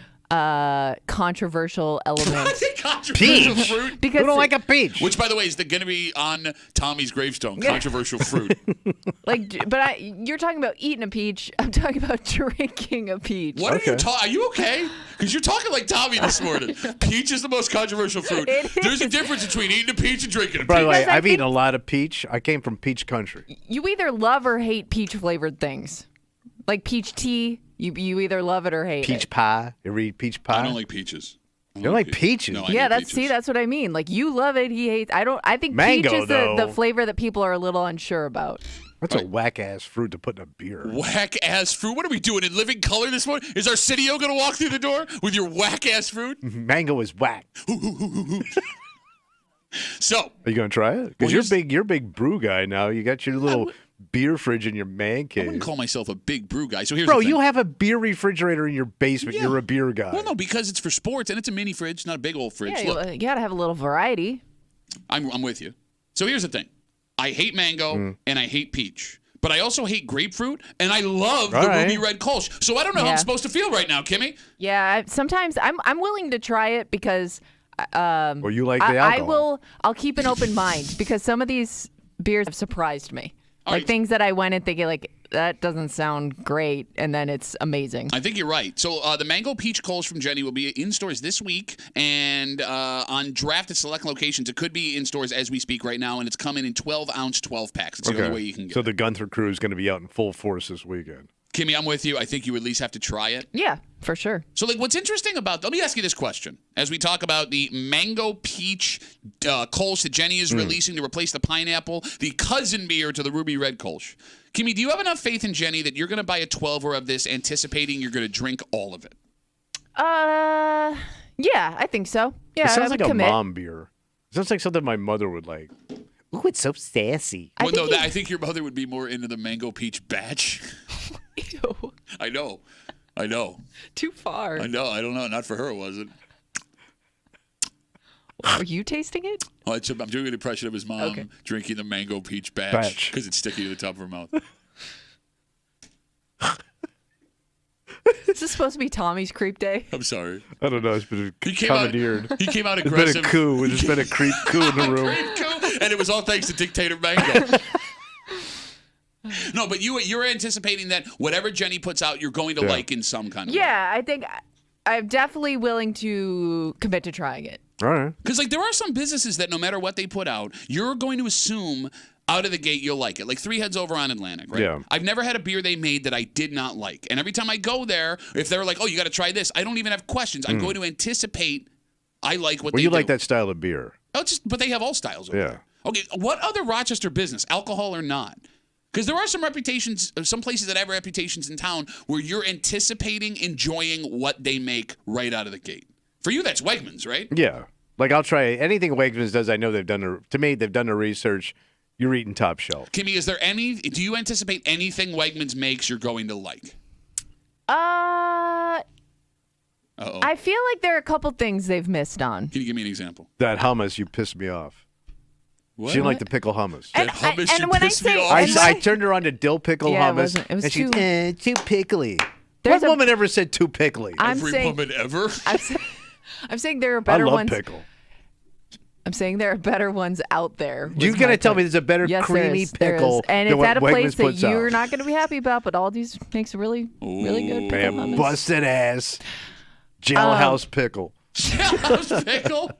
controversial element Controversial Peach? fruit. because Who don't like a peach? Which, by the way, is going to be on Tommy's gravestone. Controversial fruit. but you're talking about eating a peach. I'm talking about drinking a peach. What are you Okay. talking? Are you okay? Because you're talking like Tommy this morning. Peach is the most controversial fruit. It There's a is. difference between eating a peach and drinking a By the peach. way, Because I I've eaten think- a lot of peach. I came from peach country. You either love or hate peach flavored things, like peach tea. You either love it or hate Peach it. pie. You ever eat peach pie? I don't like peaches. I You don't like peaches? No, I Yeah, hate that's peaches. that's what I mean. Like you love it, he hates. I think Mango, peach is though. the flavor that people are a little unsure about. That's a whack-ass fruit to put in a beer. Whack ass fruit. What are we doing in living color this morning? Is Arsenio going to walk through the door with your whack ass fruit? Mango is whack. So, Are you gonna try it? Well, Because here's- you're a big brew guy now. You got your little beer fridge in your man I cave. wouldn't call myself a big brew guy. So here's Bro, the thing. you have a beer refrigerator in your basement. Yeah. You're a beer guy. Well, no, because it's for sports and it's a mini fridge, not a big old fridge. Yeah, Look, you gotta have a little variety. I'm with you. So here's the thing. I hate mango and I hate peach. But I also hate grapefruit, and I love the ruby red Kolsch. So I don't know how I'm supposed to feel right now, Kimmy. Yeah, sometimes I'm willing to try it because Well, you like the alcohol. I'll keep an open mind because some of these beers have surprised me. All Like right. things that I went in thinking like that doesn't sound great, and then it's amazing. I think you're right. So the Mango Peach Kolsch from Jenny will be in stores this week and on draft at select locations. It could be in stores as we speak right now, and it's coming in 12-ounce 12-packs. It's the only way you can get So it. the Gunther crew is going to be out in full force this weekend. Kimmy, I'm with you. I think you at least have to try it. Yeah, for sure. So, like, what's interesting about... Let me ask you this question. As we talk about the Mango Peach Kolsch that Jenny is releasing to replace the pineapple, the cousin beer to the Ruby Red Kolsch. Kimmy, do you have enough faith in Jenny that you're going to buy a 12er of this anticipating you're going to drink all of it? Yeah, I think so. Yeah, It I sounds would like commit. a mom beer. It sounds like something my mother would like. Ooh, it's so sassy. I think I think your mother would be more into the Mango Peach batch. Ew, I know. too far. I know. I don't know. Not for her, was it? Are you tasting it? Oh, I'm doing an impression of his mom drinking the Mango Peach batch because it's sticky to the top of her mouth. Is this supposed to be Tommy's creep day? I'm sorry. I don't know. It's been He came commandeered. out It's aggressive. been a coup. There's been a creep coup in the room. Great coup, and it was all thanks to Dictator Mango. No, but you're anticipating that whatever Jenny puts out, you're going to like in some kind of way. Yeah, I think I'm definitely willing to commit to trying it. All right. Because like there are some businesses that no matter what they put out, you're going to assume out of the gate you'll like it. Like Three Heads over on Atlantic, right? Yeah. I've never had a beer they made that I did not like. And every time I go there, if they're like, oh, you got to try this, I don't even have questions. I'm going to anticipate I like what Well, they you do. like that style of beer. Oh, but they have all styles over there. Okay, what other Rochester business, alcohol or not? Because there are some places that have reputations in town where you're anticipating enjoying what they make right out of the gate. For you, that's Wegmans, right? Yeah. Like I'll try anything Wegmans does. I know they've done their research. You're eating top shelf. Kimmy, do you anticipate anything Wegmans makes you're going to like? I feel like there are a couple things they've missed on. Can you give me an example? That hummus, you pissed me off. What? She didn't like the pickle hummus. That hummus and you when I pissed me say- off. I turned her on to dill pickle Yeah, it hummus, was and she's too- too pickly. There's What a- woman ever said too pickly? Every woman ever? I'm saying there are I better love ones. pickle. I'm saying there are better ones out there. You're was gonna my tell me point. there's a better Yes, there creamy is, there is. pickle and than it's what at a place Wegmans that puts you're out. not going to be happy about. But Aldi's makes a really good pickle Man, hummus. busted ass, jailhouse pickle. Jailhouse pickle?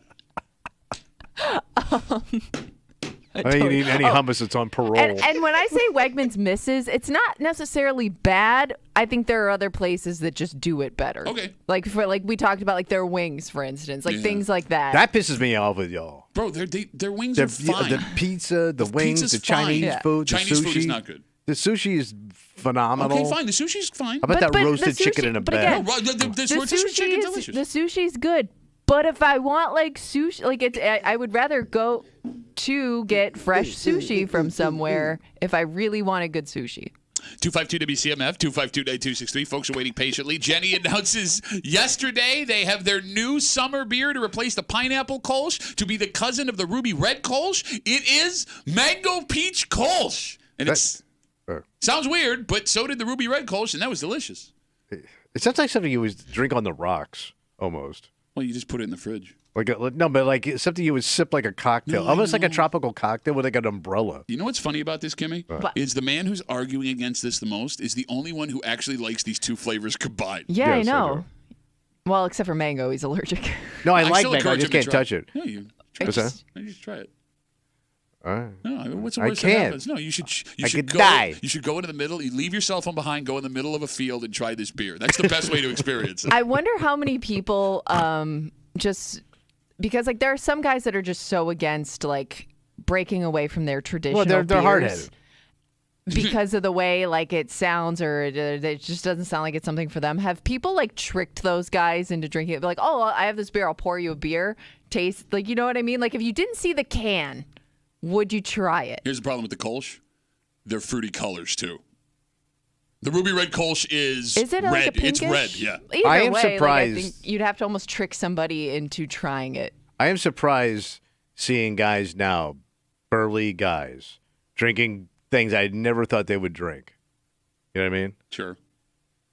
I ain't eating any hummus that's on parole. And when I say Wegmans misses, it's not necessarily bad. I think there are other places that just do it better. Okay. Like we talked about, like their wings, for instance, like things like that. That pisses me off with y'all. Bro, their wings are fine. The pizza, the wings, pizza's the fine. Chinese Yeah. food, the Chinese sushi. food is not good. The sushi is phenomenal. Okay, fine. The sushi's fine. How about But that the roasted chicken sushi- in a but bag? again, No, the the rotisserie chicken sushi delicious. the sushi's good, but if I want like sushi, like I would rather go to get fresh sushi from somewhere if I really wanted good sushi. 252-WCMF, 252-9263. Folks are waiting patiently. Jenny announces yesterday they have their new summer beer to replace the pineapple Kolsch to be the cousin of the Ruby Red Kolsch. It is Mango Peach Kolsch. And it's sounds weird, but so did the Ruby Red Kolsch, and that was delicious. It sounds like something you would drink on the rocks, almost. Well, you just put it in the fridge. Like something you would sip like a cocktail, almost like a tropical cocktail with like an umbrella. You know what's funny about this, Kimmy? Is the man who's arguing against this the most is the only one who actually likes these two flavors combined. Yeah, Yes, I I know. Well, except for mango, he's allergic. No, I like still mango. I encourage just him can't to try touch it. Yeah, you What's that? maybe just try it. All right. No, I mean, what's the I worst that can't. happens? No, you should could go. die. You should go into the middle. You leave your cell phone behind. Go in the middle of a field and try this beer. That's the best way to experience it. I wonder how many people just because like there are some guys that are just so against like breaking away from their traditional Well, they're beers hard-headed. because of the way like it sounds or it just doesn't sound like it's something for them. Have people like tricked those guys into drinking it? Like, oh, I have this beer. I'll pour you a beer. Taste like, you know what I mean? Like if you didn't see the can, would you try it? Here's the problem with the Kolsch. their fruity colors too. The ruby red Kolsch is Is it red. like a pinkish? It's red, yeah. Either I am way, surprised. I think you'd have to almost trick somebody into trying it. I am surprised seeing guys now, burly guys, drinking things I never thought they would drink. You know what I mean? Sure.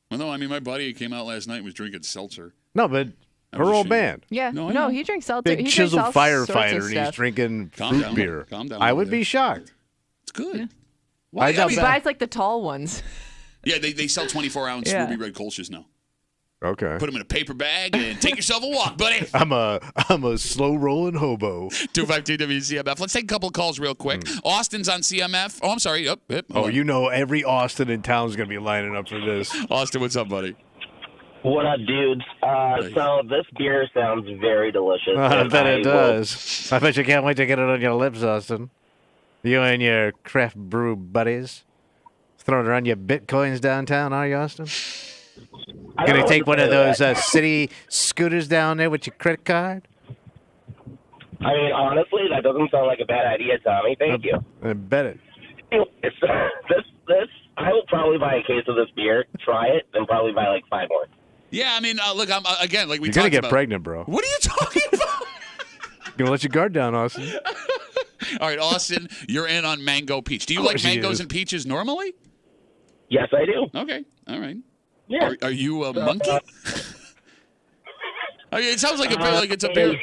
Well, no, I mean, my buddy who came out last night was drinking seltzer. No, but her was old ashamed. man. Yeah. No, I know. he drinks seltzer. Big he drinks chiseled all sorts of firefighter, and he's stuff. drinking Calm fruit down. beer. Calm down I over would there. be shocked. It's good. Yeah. Why? I doubt He that. buys like the tall ones. Yeah, they sell 24-ounce Yeah. ruby red Kolsch's now. Okay. Put them in a paper bag and take yourself a walk, buddy. I'm a slow rolling hobo. 252 WCMF. Let's take a couple of calls real quick. Austin's on CMF. Oh, I'm sorry. Hold Oh, on. you know every Austin in town is going to be lining up for this. Austin, what's up, buddy? What up, dudes? So this beer sounds very delicious. I and bet it will- does. I bet you can't wait to get it on your lips, Austin. You and your craft brew buddies. Throwing around your bitcoins downtown, are you, Austin? I don't Gonna know take what one to of say to those city scooters down there with your credit card? that. I mean, honestly, that doesn't sound like a bad idea, Tommy. Thank you. I bet it. It's, this. I will probably buy a case of this beer, try it, then probably buy like 5 more. Yeah, I mean, look, I'm again, like we You're talked gonna get about. pregnant, bro. What are you talking about? Gonna let your guard down, Austin. All right, Austin, you're in on mango peach. Do you Of like course he mangoes is. and peaches normally? Yes, I do. Okay, all right. Yeah. Are you a monkey? I mean, it sounds like it's a bear.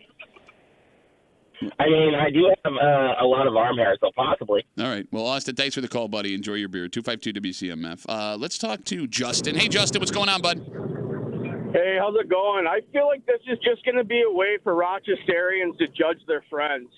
I mean, I do have a lot of arm hair, so possibly. All right. Well, Austin, thanks for the call, buddy. Enjoy your beer. 252 WCMF. Let's talk to Justin. Hey, Justin, what's going on, bud? Hey, how's it going? I feel like this is just going to be a way for Rochesterians to judge their friends.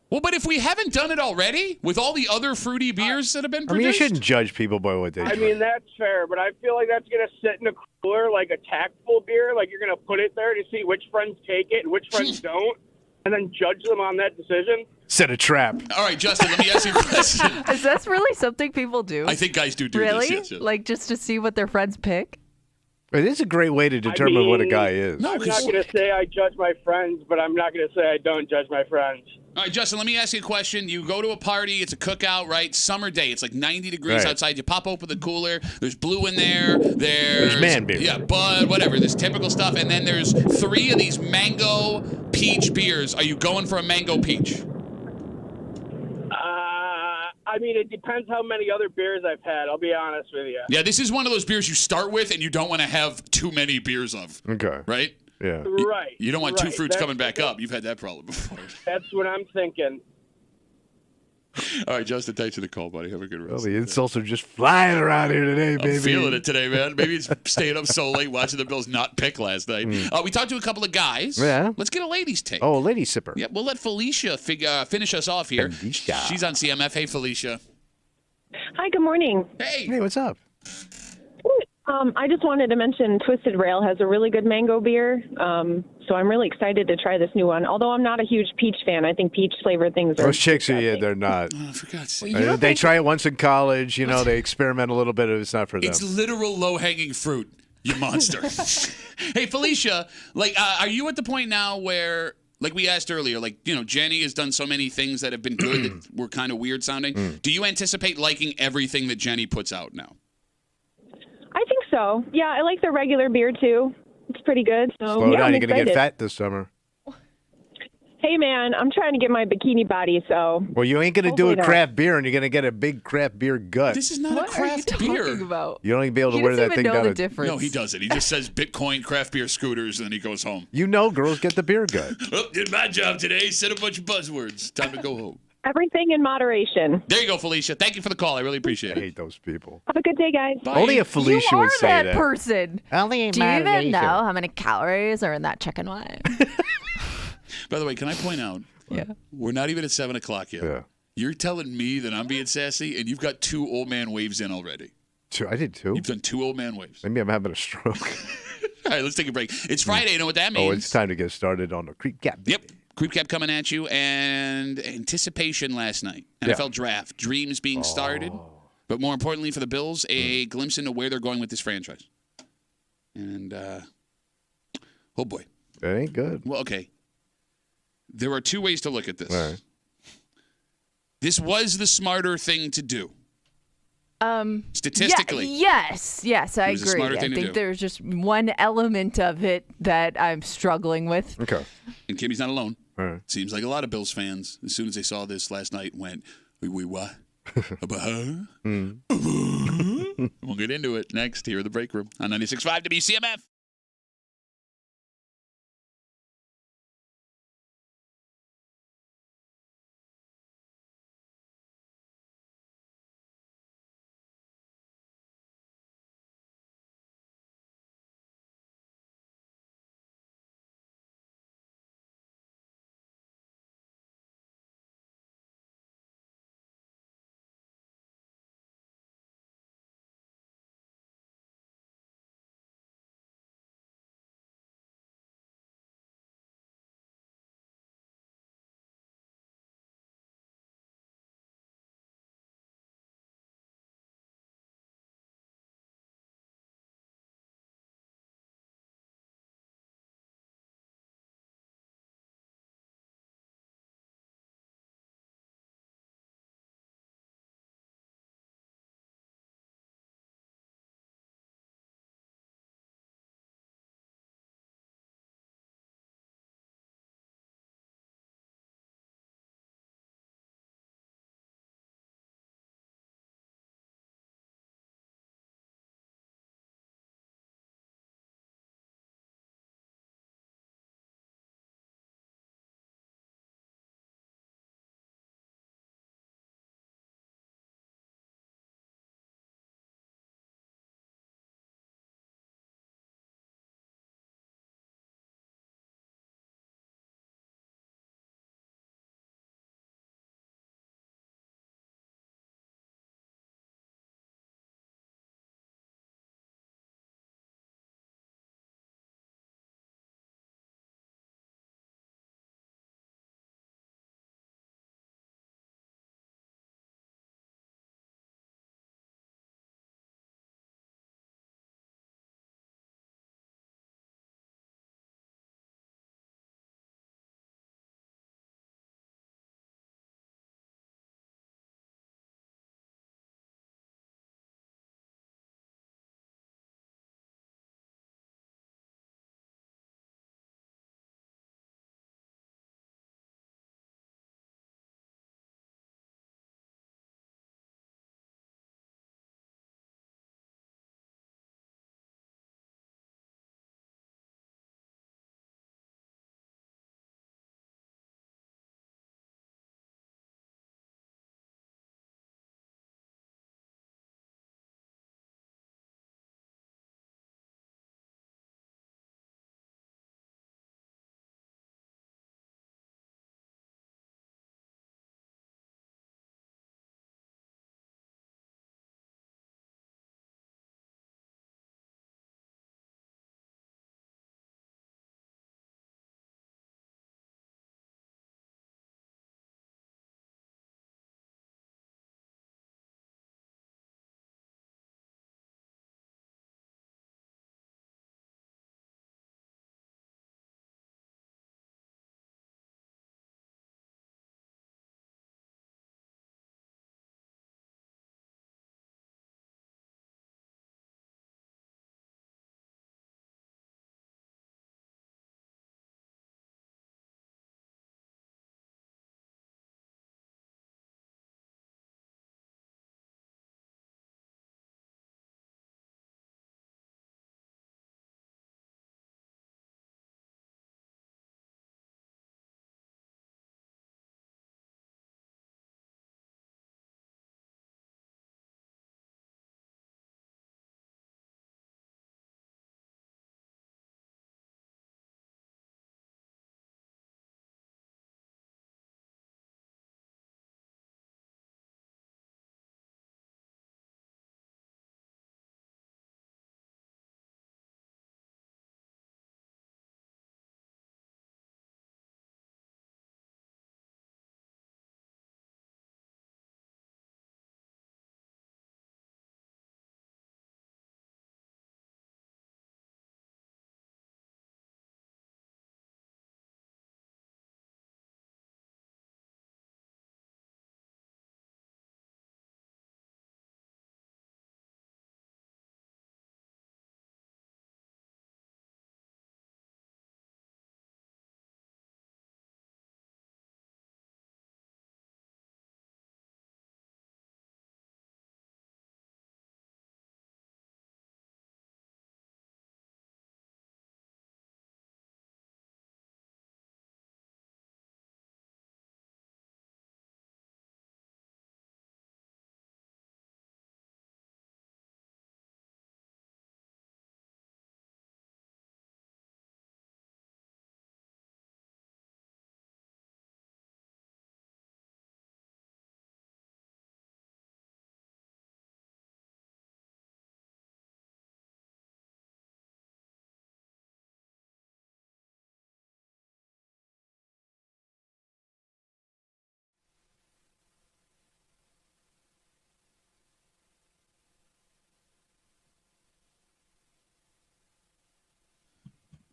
Well, but if we haven't done it already with all the other fruity beers that have been I mean, you produced, shouldn't judge people by what they I drink. mean, that's fair, but I feel like that's going to sit in a cooler like a tactful beer. Like you're going to put it there to see which friends take it and which friends don't, and then judge them on that decision. Set a trap. all right, Justin, let me ask you a question. Is this really something people do? I think guys do really? this. Yes. Like just to see what their friends pick? It is a great way to determine what a guy is. No, I'm not 'cause- going to say I judge my friends, but I'm not going to say I don't judge my friends. All right, Justin, let me ask you a question. You go to a party, it's a cookout, right? Summer day, it's like 90 degrees Right. outside. You pop open the cooler, there's blue in there, there's man beer. Yeah, Bud, whatever, there's typical stuff, and then there's 3 of these mango peach beers. Are you going for a mango peach? I mean, it depends how many other beers I've had. I'll be honest with you. Yeah, this is one of those beers you start with and you don't want to have too many beers of, Okay. right? Yeah. Right. You don't want two right. fruits That's- coming back up. You've had that problem before. That's what I'm thinking. All right, Justin, thanks for the call, buddy. Have a good Well, rest. the insults are just flying around here today, baby. I'm feeling it today, man. Maybe it's staying up so late watching the Bills not pick last night. We talked to a couple of guys. Yeah. Let's get a ladies' take. Oh, lady sipper. Yeah, we'll let Felicia finish us off here. Felicia. She's on CMF. Hey, Felicia. Hi, good morning. Hey. Hey, what's up? I just wanted to mention Twisted Rail has a really good mango beer, so I'm really excited to try this new one. Although I'm not a huge peach fan, I think peach flavored things are. Those chicks are, yeah, disgusting. they're not. Oh, for God's sake. They try it once in college, they experiment a little bit. It's not for them. It's literal low-hanging fruit, you monster. Hey, Felicia, are you at the point now where, like we asked earlier, Jenny has done so many things that have been good that were kind of weird sounding. Do you anticipate liking everything that Jenny puts out now? I think so. Yeah, I like the regular beer too. It's pretty good. So Slow yeah, down. I'm You're going to get excited. fat this summer. Hey man, I'm trying to get my bikini body, so. Well, you ain't going to do Hopefully a not. craft beer, and you're going to get a big craft beer gut. This is not What a craft are you beer. talking about? You don't even be able to He wear doesn't that even thing know down. the difference. No, he doesn't. He just says Bitcoin, craft beer, scooters, and then he goes home. Girls get the beer gut. Oh, did my job today. Said a bunch of buzzwords. Time to go home. Everything in moderation. There you go, Felicia. Thank you for the call. I really appreciate I it. hate those people. Have a good day, guys. Bye. Only a Felicia you are would say that person. Only Do you even know how many calories are in that chicken wing? By the way, can I point out, Yeah. we're not even at 7 o'clock yet. Yeah. You're telling me that I'm being sassy, and you've got 2 old man waves in already. I did too. You've done 2 old man waves. Maybe I'm having a stroke. All right, let's take a break. It's Friday. You know what that means? Oh, it's time to get started on the creep cap. Yep. Creep Cap coming at you, and anticipation last night. Yeah. NFL draft. Dreams being started. But more importantly for the Bills, a glimpse into where they're going with this franchise. And, oh boy. It ain't good. Well, okay. There are 2 ways to look at this. All right. This was the smarter thing to do. Statistically. Yes, I was a agree. smarter I thing to think do. there's just one element of it that I'm struggling with. Okay. And Kimmy's not alone. All right. Seems like a lot of Bills fans, as soon as they saw this last night, went, we what? About her? We'll get into it next here in the break room on 96.5 WCMF.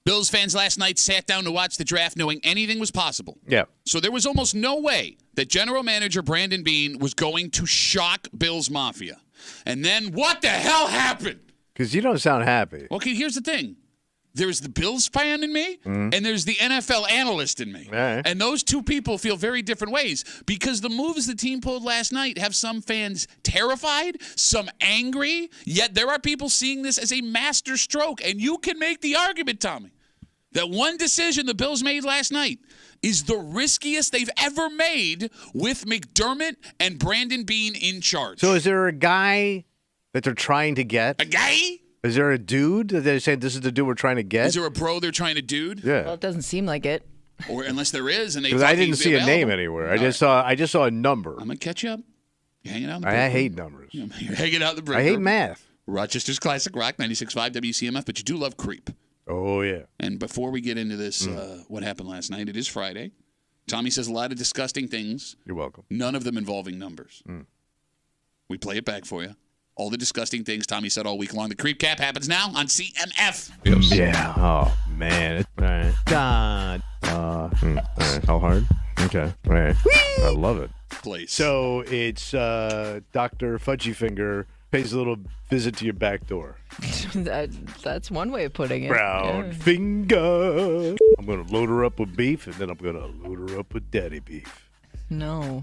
Bills fans last night sat down to watch the draft knowing anything was possible. Yeah. So there was almost no way that general manager Brandon Beane was going to shock Bills Mafia. And then what the hell happened? Because you don't sound happy. Okay, here's the thing. There's the Bills fan in me, and there's the NFL analyst in me. Right. And those two people feel very different ways because the moves the team pulled last night have some fans terrified, some angry, yet there are people seeing this as a master stroke. And you can make the argument, Tommy, that one decision the Bills made last night is the riskiest they've ever made with McDermott and Brandon Beane in charge. So is there a guy that they're trying to get? A guy? Is there a dude that they're saying this is the dude we're trying to get? Is there a bro they're trying to dude? Yeah. Well, it doesn't seem like it. Or unless there is, and they Because thought I didn't he'd be see a name available. anywhere. All I just saw a number. I'm gonna catch you up. You're hanging out in the I break hate room. numbers. You're hanging out in the break I hate room. math. Rochester's Classic Rock 96.5 WCMF, but you do love Creep. Oh yeah. And before we get into this, what happened last night? It is Friday. Tommy says a lot of disgusting things. You're welcome. None of them involving numbers. We play it back for you. All the disgusting things Tommy said all week long. The Creep Cap happens now on CMF. Yeah. Oh man. All right. God. All right. How hard? Okay. All right. I love it. Please. So it's Dr. Fudgy Finger pays a little visit to your back door. That's one way of putting it. Brown Yeah. finger. I'm gonna load her up with beef, and then I'm gonna load her up with daddy beef. No.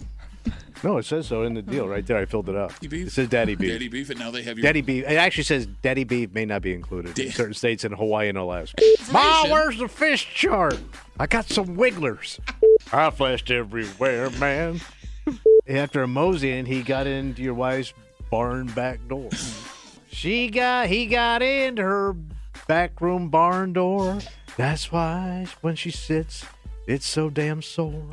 No, it says so in the deal right there. I filled it out. Beef? It says daddy beef. Daddy beef, and now they have your Daddy beef. It actually says daddy beef may not be included in certain states in Hawaii and Alaska. Ma, information. where's the fish chart? I got some wigglers. I flashed everywhere, man. After a moseying, he got into your wife's barn back door. He got into her back room barn door. That's why when she sits, it's so damn sore.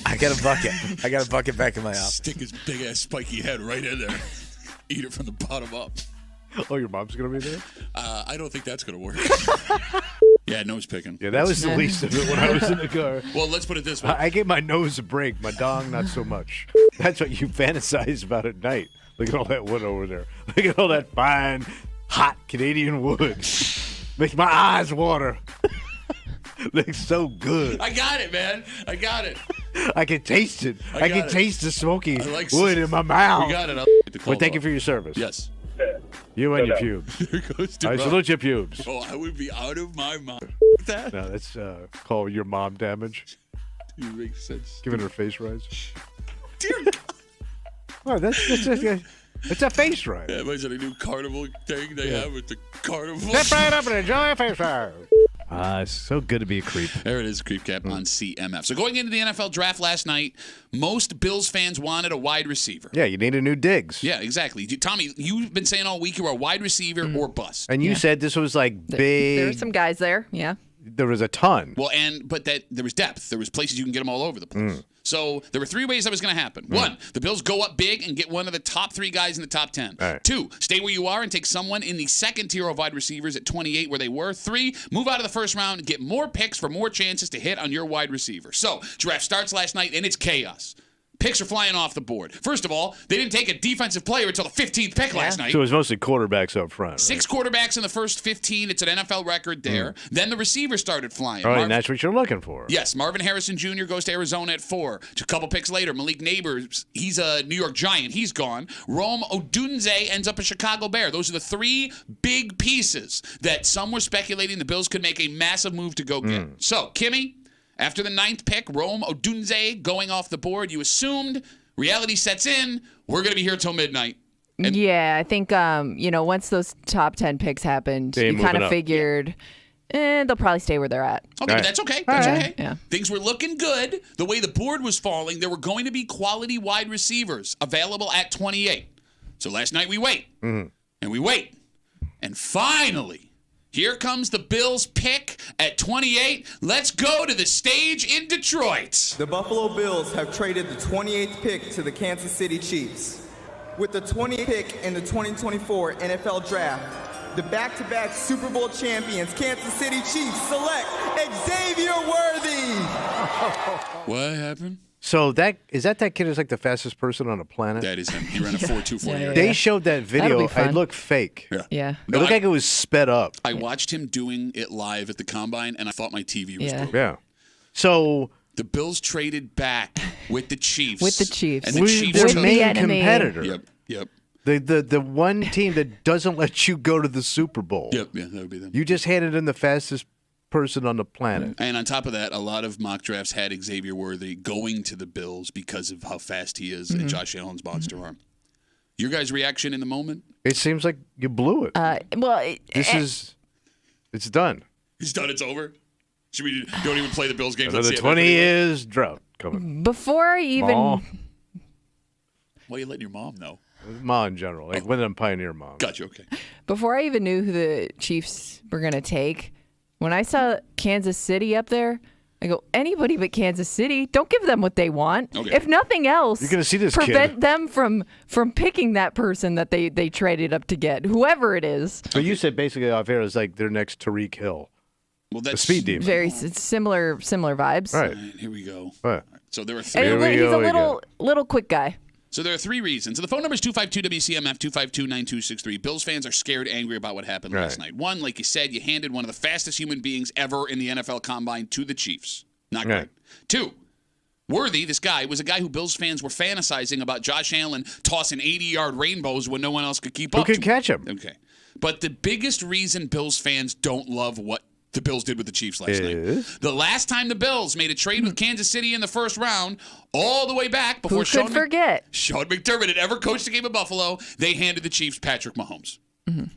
I got a bucket. I got a bucket back in my office. Stick his big ass spiky head right in there. Eat it from the bottom up. Oh, your mom's gonna be there? I don't think that's gonna work. Yeah, nose picking. Yeah, that was the least of it when I was in the car. Well, let's put it this way. I gave my nose a break, my dong not so much. That's what you fantasize about at night. Look at all that wood over there. Look at all that fine, hot Canadian wood. Makes my eyes water. Looks so good. I got it, man. I got it. I can taste it. I I got can it. taste the smoky like wood in my mouth. We got it. Well, thank you for your service. Yes. You and your pubes. There goes to I Rob. salute your pubes. Oh, I would be out of my mind. That No, that's called your mom damage. makes sense. Giving her face rise. Dear God. Oh, it's a face rise. Yeah, imagine a new carnival thing they have with the carnival. Step right up and enjoy a face rise. It's so good to be a creep. There it is, Creep Cap on CMF. So going into the NFL draft last night, most Bills fans wanted a wide receiver. Yeah, you need a new Diggs. Yeah, exactly. Tommy, you've been saying all week you were a wide receiver or bust. And you said this was like big. There were some guys there. Yeah. There was a ton. Well, but that there was depth. There was places you can get them all over the place. So there were three ways that was going to happen. One, the Bills go up big and get one of the top three guys in the top 10. Right. Two, stay where you are and take someone in the second tier of wide receivers at 28 where they were. Three, move out of the first round and get more picks for more chances to hit on your wide receiver. So draft starts last night and it's chaos. Picks are flying off the board. First of all, they didn't take a defensive player until the 15th pick last night. So it was mostly quarterbacks up front. Right? 6 quarterbacks in the first 15. It's an NFL record there. Then the receivers started flying. Oh, and that's what you're looking for. Yes, Marvin Harrison Jr. goes to Arizona at 4. A couple picks later, Malik Neighbors, he's a New York Giant. He's gone. Rome Odunze ends up a Chicago Bear. Those are the 3 big pieces that some were speculating the Bills could make a massive move to go get. So, Kimmy, after the 9th pick, Rome Odunze going off the board, you assumed reality sets in. We're going to be here till midnight. Yeah, I think once those top 10 picks happened, They you moving kind of up. figured they'll probably stay where they're at. Okay, Right. that's okay. That's okay. Yeah. Things were looking good. The way the board was falling, there were going to be quality wide receivers available at 28. So last night we wait. And we wait. And finally, here comes the Bills pick at 28. Let's go to the stage in Detroit. The Buffalo Bills have traded the 28th pick to the Kansas City Chiefs. With the 20th pick in the 2024 NFL Draft, the back-to-back Super Bowl champions Kansas City Chiefs select Xavier Worthy. What happened? So that kid is like the fastest person on the planet? That is him. He ran a 4.24. They showed that video. It looked fake. Yeah. It looked like it was sped up. I watched him doing it live at the Combine, and I thought my TV was broken. Yeah. So the Bills traded back with the Chiefs. With the Chiefs. And the Chiefs their took main competitor. Yep. The one team that doesn't let you go to the Super Bowl. Yep, that would be them. You just handed in the fastest person on the planet. And on top of that, a lot of mock drafts had Xavier Worthy going to the Bills because of how fast he is and Josh Allen's monster arm. Your guys' reaction in the moment? It seems like you blew it. It's done. It's done. It's over. Should we don't even play the Bills game? Another 20 years drought coming. Before I even... Why are you letting your mom know? Ma in general, like one of them pioneer moms. Gotcha, okay. Before I even knew who the Chiefs were going to take, when I saw Kansas City up there, I go, anybody but Kansas City, don't give them what they want. Okay. If nothing else, you're going to see this prevent kid. them from picking that person that they traded up to get, whoever it is. So you said basically off air is like their next Tariq Hill. Well, that's a speed demon. Very similar vibes. Right. Here we go. Right. So there are three. He's a little quick guy. So there are three reasons. So the phone number is 252-WCMF, 252-9263. Bills fans are scared, angry about what happened last night. One, like you said, you handed one of the fastest human beings ever in the NFL Combine to the Chiefs. Not great. Right. Two, Worthy, this guy, was a guy who Bills fans were fantasizing about Josh Allen tossing 80-yard rainbows when no one else could keep up. Who could catch him? Okay. But the biggest reason Bills fans don't love what the Bills did with the Chiefs last night. The last time the Bills made a trade with Kansas City in the first round, all the way back before Sean McDermott had ever coached the game of Buffalo, they handed the Chiefs Patrick Mahomes.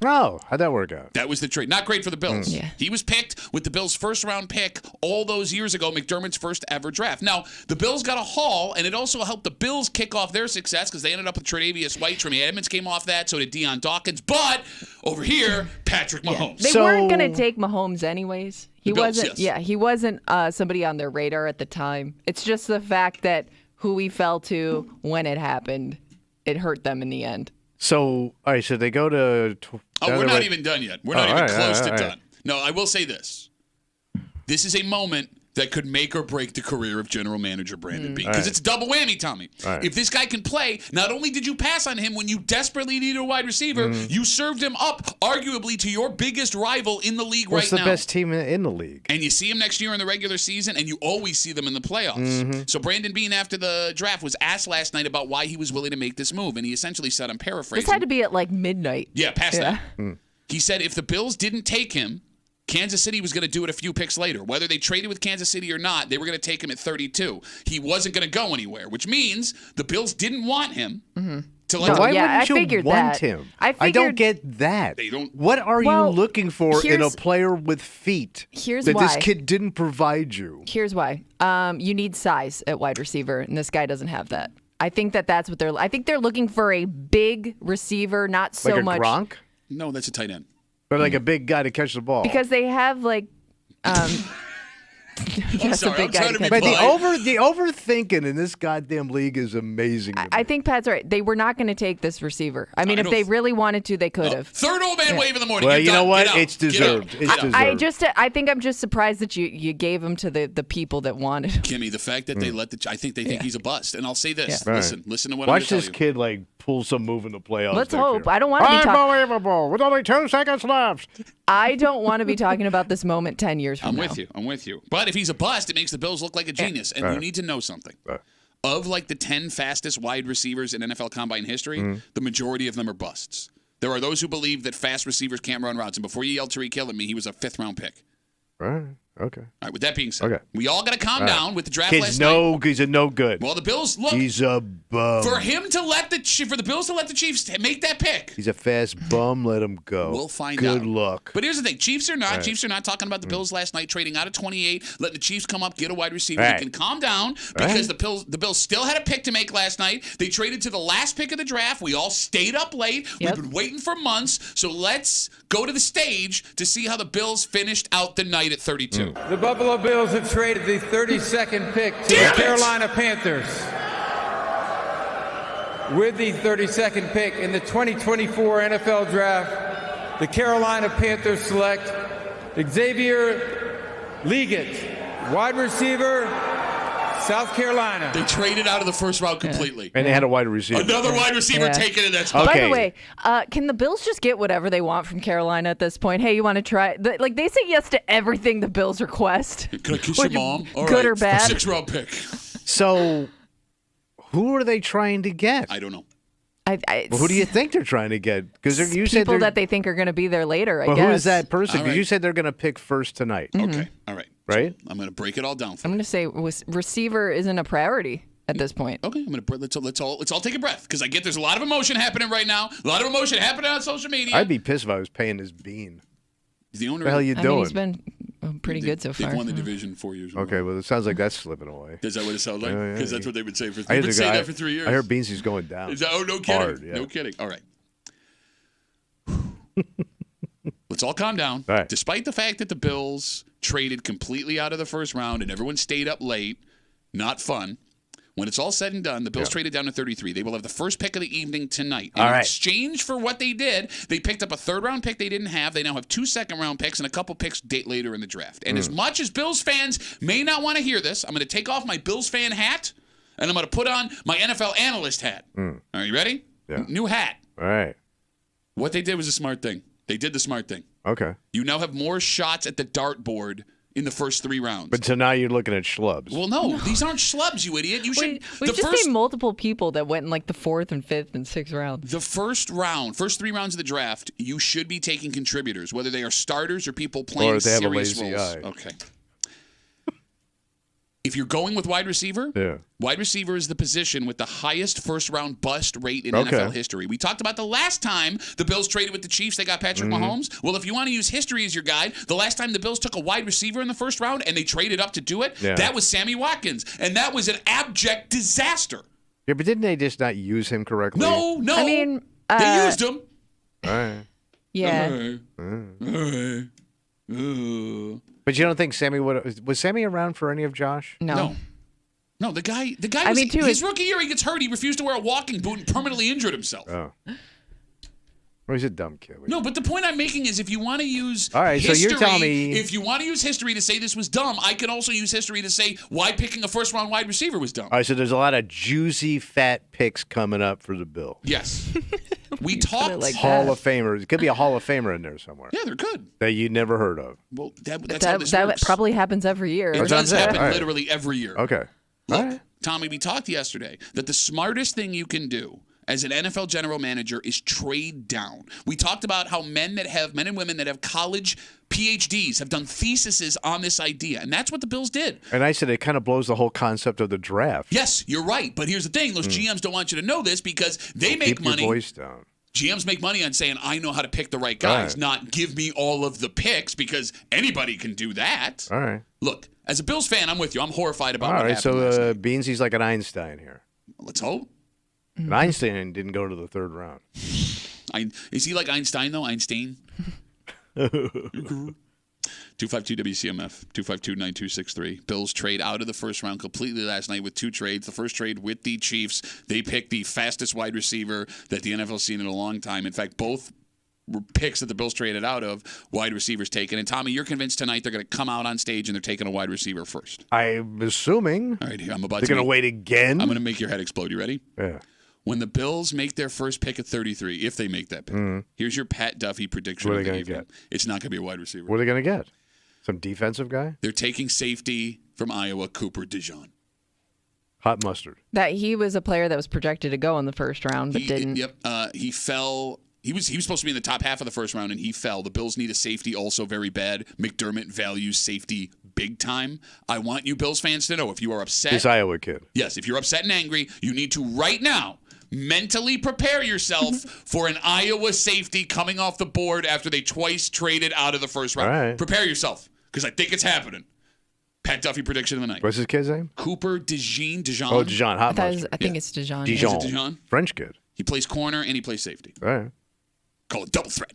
Oh, how'd that work out? That was the trade. Not great for the Bills. Yeah. He was picked with the Bills' first-round pick all those years ago, McDermott's first ever draft. Now, the Bills got a haul, and it also helped the Bills kick off their success because they ended up with Tre'Davious White. Tremaine Edmonds came off that, so did Deion Dawkins. But over here, Patrick Mahomes. They weren't going to take Mahomes anyways. He Bills, wasn't. yes. Yeah, he wasn't somebody on their radar at the time. It's just the fact that who he fell to when it happened, it hurt them in the end. So, all right, so they go to... we're not even done yet. We're not even close to done. No, I will say this. This is a moment that could make or break the career of general manager Brandon Beane. Because it's double whammy, Tommy. If this guy can play, not only did you pass on him when you desperately needed a wide receiver, you served him up, arguably, to your biggest rival in the league What's right now. the best team in the league? And you see him next year in the regular season, and you always see them in the playoffs. So Brandon Beane, after the draft, was asked last night about why he was willing to make this move, and he essentially said, I'm paraphrasing. This had to be at like midnight. Yeah, past that. He said if the Bills didn't take him, Kansas City was going to do it a few picks later. Whether they traded with Kansas City or not, they were going to take him at 32. He wasn't going to go anywhere, which means the Bills didn't want him. To let Why I wouldn't you figured want that. him? I don't get that. They don't. What are you looking for in a here's- player with feet Here's that why. this kid didn't provide you? Here's why. You need size at wide receiver, and this guy doesn't have that. I think that's what they're. I think they're looking for a big receiver, not so Like a much. Gronk? No, that's a tight end. But like a big guy to catch the ball. Because they have like. Yes, sorry, a big I'm guy trying to be catch But polite. the overthinking in this goddamn league is amazing. to I me. think Pat's right. They were not going to take this receiver. I mean, I if don't- they really wanted to, they could have. Third old man wave in the morning. Well, You're you know done. what? Get out. It's Get out. deserved. Get It's out. deserved. I think I'm just surprised that you gave him to the people that wanted him. Kimmy, the fact that they I think they think he's a bust. And I'll say this. Right. Listen to what Watch I'm going this to tell you. kid like pull some move in the playoffs. Let's next hope. year. I don't want to be talking. Unbelievable! With only 2 seconds left. I don't want to be talking about this moment 10 years from now. I'm with you. But if he's a bust, it makes the Bills look like a genius. And you need to know something. Of like the 10 fastest wide receivers in NFL Combine history, the majority of them are busts. There are those who believe that fast receivers can't run routes. And before you yelled Tariq Hill at me, he was a 5th-round pick. Right. Okay. All right, with that being said, Okay. we all got to calm down with the draft He's last night. He's a no good. Well, the Bills, look, He's a bum. for the Bills to let the Chiefs make that pick. He's a fast bum. Let him go. We'll find out. Good luck. But here's the thing. Chiefs are not. Right. Chiefs are not talking about the Bills last night trading out of 28, letting the Chiefs come up, get a wide receiver. Right. You can calm down because the Bills still had a pick to make last night. They traded to the last pick of the draft. We all stayed up late. Yep. We've been waiting for months. So let's go to the stage to see how the Bills finished out the night at 32. The Buffalo Bills have traded the 32nd pick to Damn the it! Carolina Panthers. With the 32nd pick in the 2024 NFL Draft, the Carolina Panthers select Xavier Leggett, wide receiver, South Carolina. They traded out of the first round completely. And they had a wide receiver. Another wide receiver taken in that spot. Okay. By the way, can the Bills just get whatever they want from Carolina at this point? Hey, you want to try? Like they say yes to everything the Bills request. Can I kiss your mom? All good right. or bad? 6th-round pick. So, who are they trying to get? I don't know. Well, who do you think they're trying to get? Because you said people that they think are going to be there later. I But guess. who is that person? All Because right. you said they're going to pick first tonight. Okay. All right. Right? I'm going to break it all down for I'm you. going to say receiver isn't a priority at this point. Okay, I'm gonna let's all take a breath because I get there's a lot of emotion happening right now. A lot of emotion happening on social media. I'd be pissed if I was paying this bean. The owner. What the hell are you I doing? mean, he's been pretty good so far. They've won the division 4 years. Okay, well, it sounds like that's slipping away. Is that what it sounds like? Yeah, Because that's what they've been saying for. I They've heard been saying that for 3 years. I heard Beansy's going down. Is that, oh, no kidding. Hard, yeah. No kidding. All right. Let's all calm down. All right. Despite the fact that the Bills traded completely out of the first round and everyone stayed up late, not fun. When it's all said and done, the Bills traded down to 33. They will have the first pick of the evening tonight. In exchange for what they did, they picked up a 3rd-round pick they didn't have. They now have 2 second-round picks and a couple picks later in the draft. And as much as Bills fans may not want to hear this, I'm going to take off my Bills fan hat and I'm going to put on my NFL analyst hat. Are you ready? Yeah. New hat. All right. What they did was a smart thing. They did the smart thing. Okay. You now have more shots at the dartboard in the first 3 rounds. But so now you're looking at schlubs. Well, no, these aren't schlubs, you idiot. You should. We've just seen multiple people that went in like the 4th and 5th and 6th round. The first 3 rounds of the draft, you should be taking contributors, whether they are starters or people playing Or if they have a serious lazy roles. eye. Okay. If you're going with wide receiver, wide receiver is the position with the highest first-round bust rate in NFL history. We talked about the last time the Bills traded with the Chiefs, they got Patrick Mahomes. Well, if you want to use history as your guide, the last time the Bills took a wide receiver in the first round and they traded up to do it, that was Sammy Watkins, and that was an abject disaster. Yeah, but didn't they just not use him correctly? No. I mean, they used him. All right. Yeah. But you don't think Sammy was Sammy around for any of Josh? No, the guy. I Was, mean, too, his rookie year, he gets hurt. He refused to wear a walking boot and permanently injured himself. Oh. Well, he's a dumb kid. No, but the point I'm making is if you want to use All right, history, so you're telling me if you want to use history to say this was dumb, I can also use history to say why picking a first-round wide receiver was dumb. All right, so there's a lot of juicy, fat picks coming up for the Bill. Yes. We talked like Hall of Famers. It could be a Hall of Famer in there somewhere. Yeah, they're good. That you never heard of. Well, that's how this that works. probably happens every year. It does happen All right. literally every year. Okay. Look, All right. Tommy, we talked yesterday that the smartest thing you can do as an NFL general manager is trade down. We talked about how men and women that have college PhDs have done theses on this idea, and that's what the Bills did. And I said it kind of blows the whole concept of the draft. Yes, you're right, but here's the thing. Those GMs don't want you to know this because they make Keep money. your voice down. GMs make money on saying, I know how to pick the right guys, not give me all of the picks because anybody can do that. All right. Look, as a Bills fan, I'm with you. I'm horrified about All what right, happened last so night. Beansy's like an Einstein here. Let's hope. And Einstein didn't go to the 3rd round. Is he like Einstein, though? Einstein? 252 WCMF, 252-9263. Bills trade out of the first round completely last night with 2 trades. The first trade with the Chiefs. They picked the fastest wide receiver that the NFL's seen in a long time. In fact, both picks that the Bills traded out of, wide receivers taken. And Tommy, you're convinced tonight they're going to come out on stage and they're taking a wide receiver first. I'm assuming. All right, here, I'm about They're to. going to wait again? I'm going to make your head explode. You ready? Yeah. When the Bills make their first pick at 33, if they make that pick, here's your Pat Duffy prediction. What are of they the gonna evening. get? It's not going to be a wide receiver. What are they going to get? Some defensive guy? They're taking safety from Iowa, Cooper DeJean. Hot mustard. That he was a player that was projected to go in the first round, but didn't. Yep. He fell. He was supposed to be in the top half of the first round, and he fell. The Bills need a safety also very bad. McDermott values safety big time. I want you Bills fans to know if you are upset. This Iowa kid. Yes, if you're upset and angry, you need to right now mentally prepare yourself for an Iowa safety coming off the board after they twice traded out of the first round. All right. Prepare yourself because I think it's happening. Pat Duffy prediction of the night. What's his kid's name? Cooper DeJean. Oh, DeJean. Hot mustard. I think it's DeJean. Dijon. Is it DeJean? French kid. He plays corner and he plays safety. All right. Call it double threat.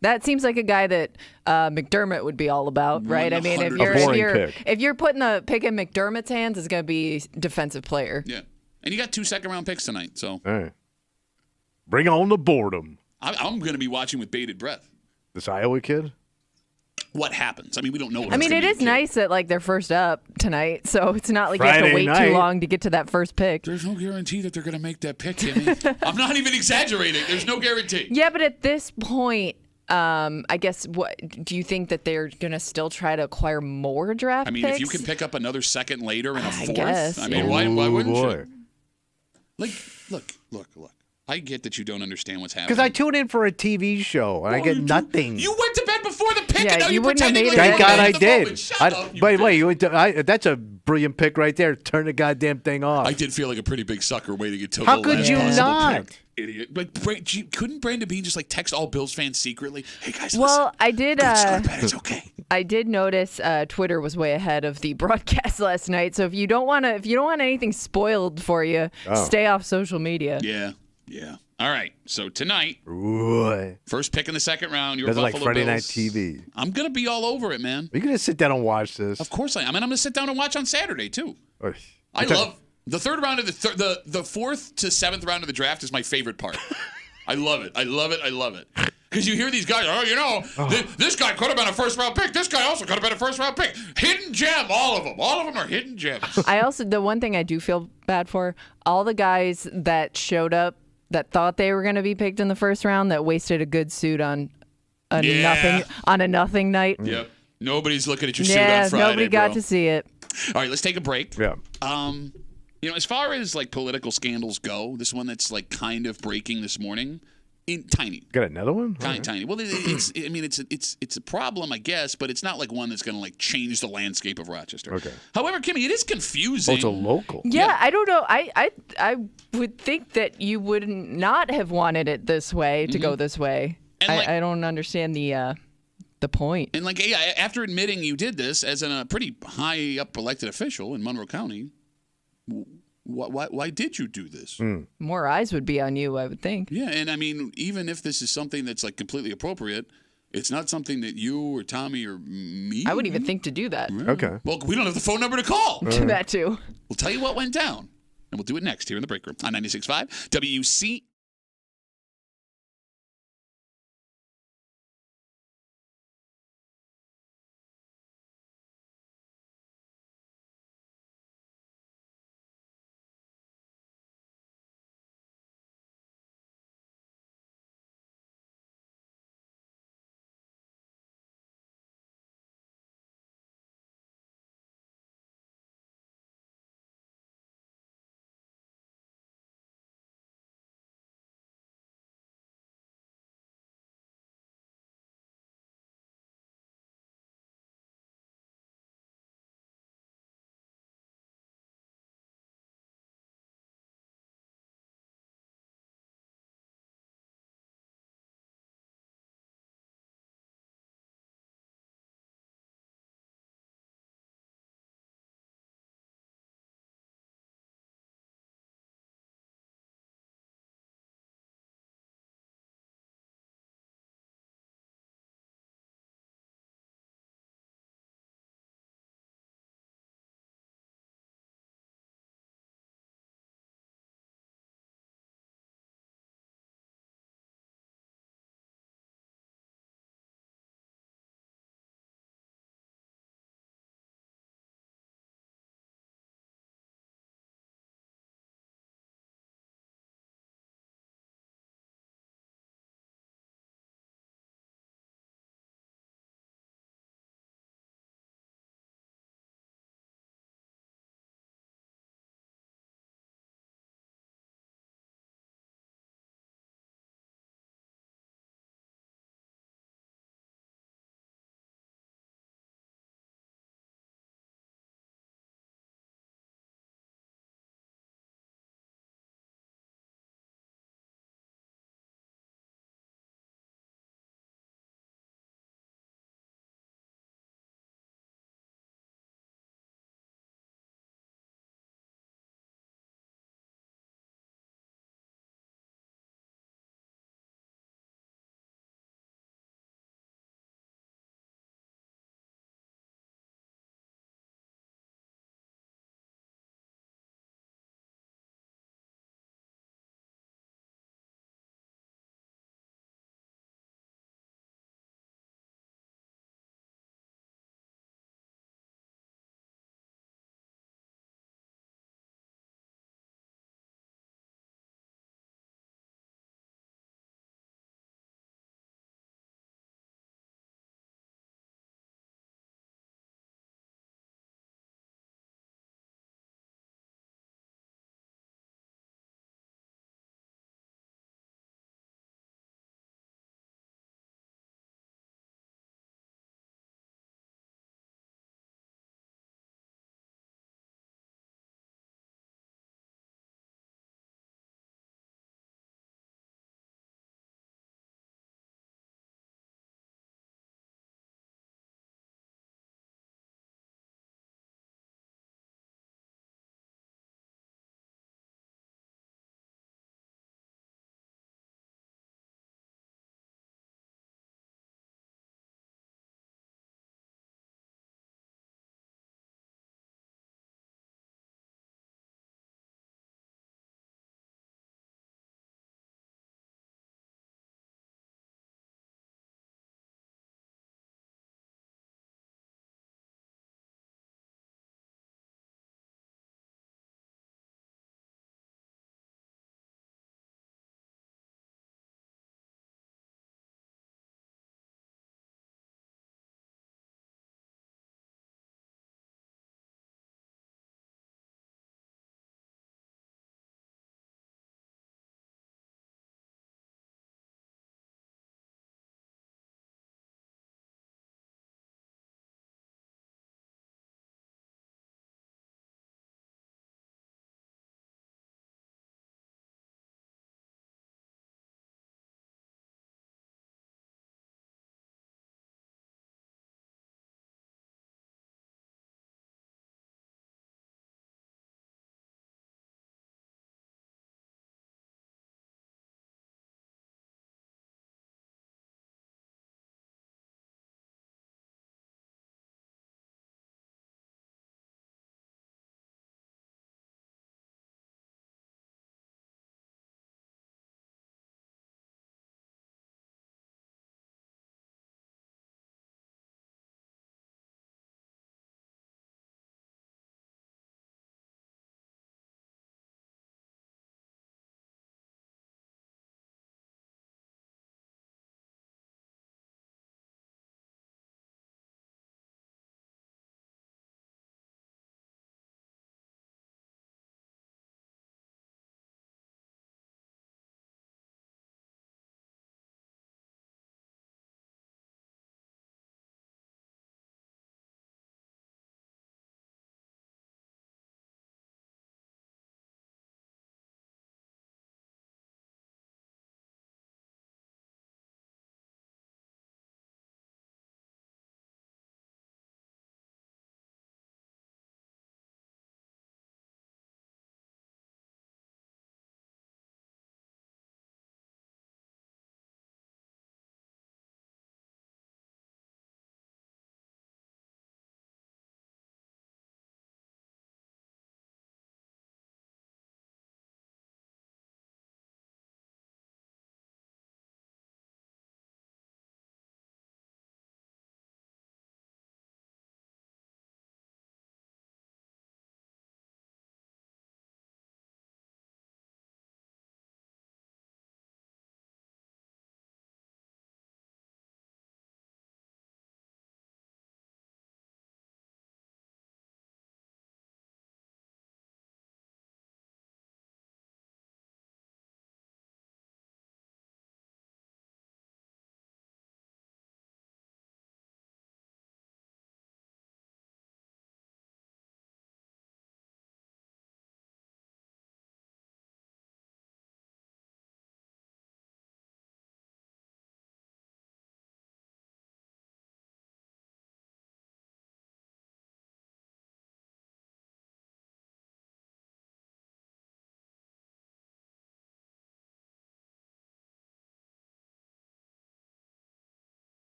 That seems like a guy that McDermott would be all about, right? I mean, if 100%. you're putting the pick in McDermott's hands, it's going to be defensive player. Yeah. And you got 2 second-round picks tonight, so. All right. Bring on the boredom. I'm going to be watching with bated breath. This Iowa kid? what happens. I mean, we don't know. I mean, it is nice that like they're first up tonight, so it's not like you have to Friday wait night. too long to get to that first pick. There's no guarantee that they're going to make that pick, Kimmy. I'm not even exaggerating. There's no guarantee. Yeah, but at this point, I guess, what do you think that they're going to still try to acquire more draft I mean, picks? if you can pick up another second later and a fourth, guess, I mean, yeah. why wouldn't boy. you? Like, look. I get that you don't understand what's happening. Because I tune in for a TV show and I get nothing. You went to bed before the pick, Yeah, and now you you're wouldn't have pretending made like it you Thank God were I in the did. moment. Shut up, you Wait, idiot. that's a brilliant pick right there. Turn the goddamn thing off. I did feel like a pretty big sucker waiting until How the could last you possible not? pick. Idiot. But couldn't Brandon Bean just like text all Bills fans secretly? Hey guys, Well, listen. I did. Go to bed. It's okay. I did notice Twitter was way ahead of the broadcast last night. So if you don't want anything spoiled for you, stay off social media. Yeah. All right. So tonight, Boy. first pick in the second round. Your That's like Buffalo Friday Night Bills. TV. I'm gonna be all over it, man. Are you going to sit down and watch this? Of course I am. I mean, I'm gonna sit down and watch on Saturday too. Oy. I love the third round of the fourth to seventh round of the draft is my favorite part. I love it. Because you hear these guys, this guy could have been a first round pick. This guy also could have been a first round pick. Hidden gem, all of them. All of them are hidden gems. The one thing I do feel bad for, all the guys that showed up that thought they were going to be picked in the first round that wasted a good suit on a nothing night. Yep. Nobody's looking at your suit on Friday, nobody got bro. to see it. All right, let's take a break. Yeah. As far as like political scandals go, this one that's like kind of breaking this morning, tiny. Got another one? Tiny. Well, it's a problem, I guess, but it's not like one that's going to like change the landscape of Rochester. Okay. However, Kimmy, it is confusing. Oh, it's a local. Yeah, I don't know. I would think that you would not have wanted it this way to go this way. And I don't understand the point. And like, yeah, after admitting you did this as a pretty high up elected official in Monroe County, why did you do this? More eyes would be on you, I would think. Yeah, and I mean, even if this is something that's like completely appropriate, it's not something that you or Tommy or me. I wouldn't even think to do that. Okay. Well, we don't have the phone number to call. That too. We'll tell you what went down, and we'll do it next here in the break room on 96.5 WC.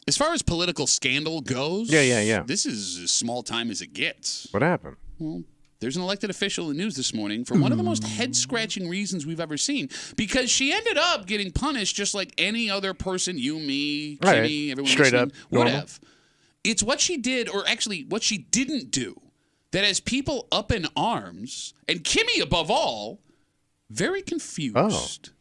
As far as political scandal goes, Yeah. this is as small time as it gets. What happened? Well, there's an elected official in the news this morning for one of the most head-scratching reasons we've ever seen, because she ended up getting punished just like any other person, you, me, Kimmy, everyone Straight listening, up, would normal. have. It's what she did, or actually what she didn't do, that has people up in arms, and Kimmy above all, very confused. Oh.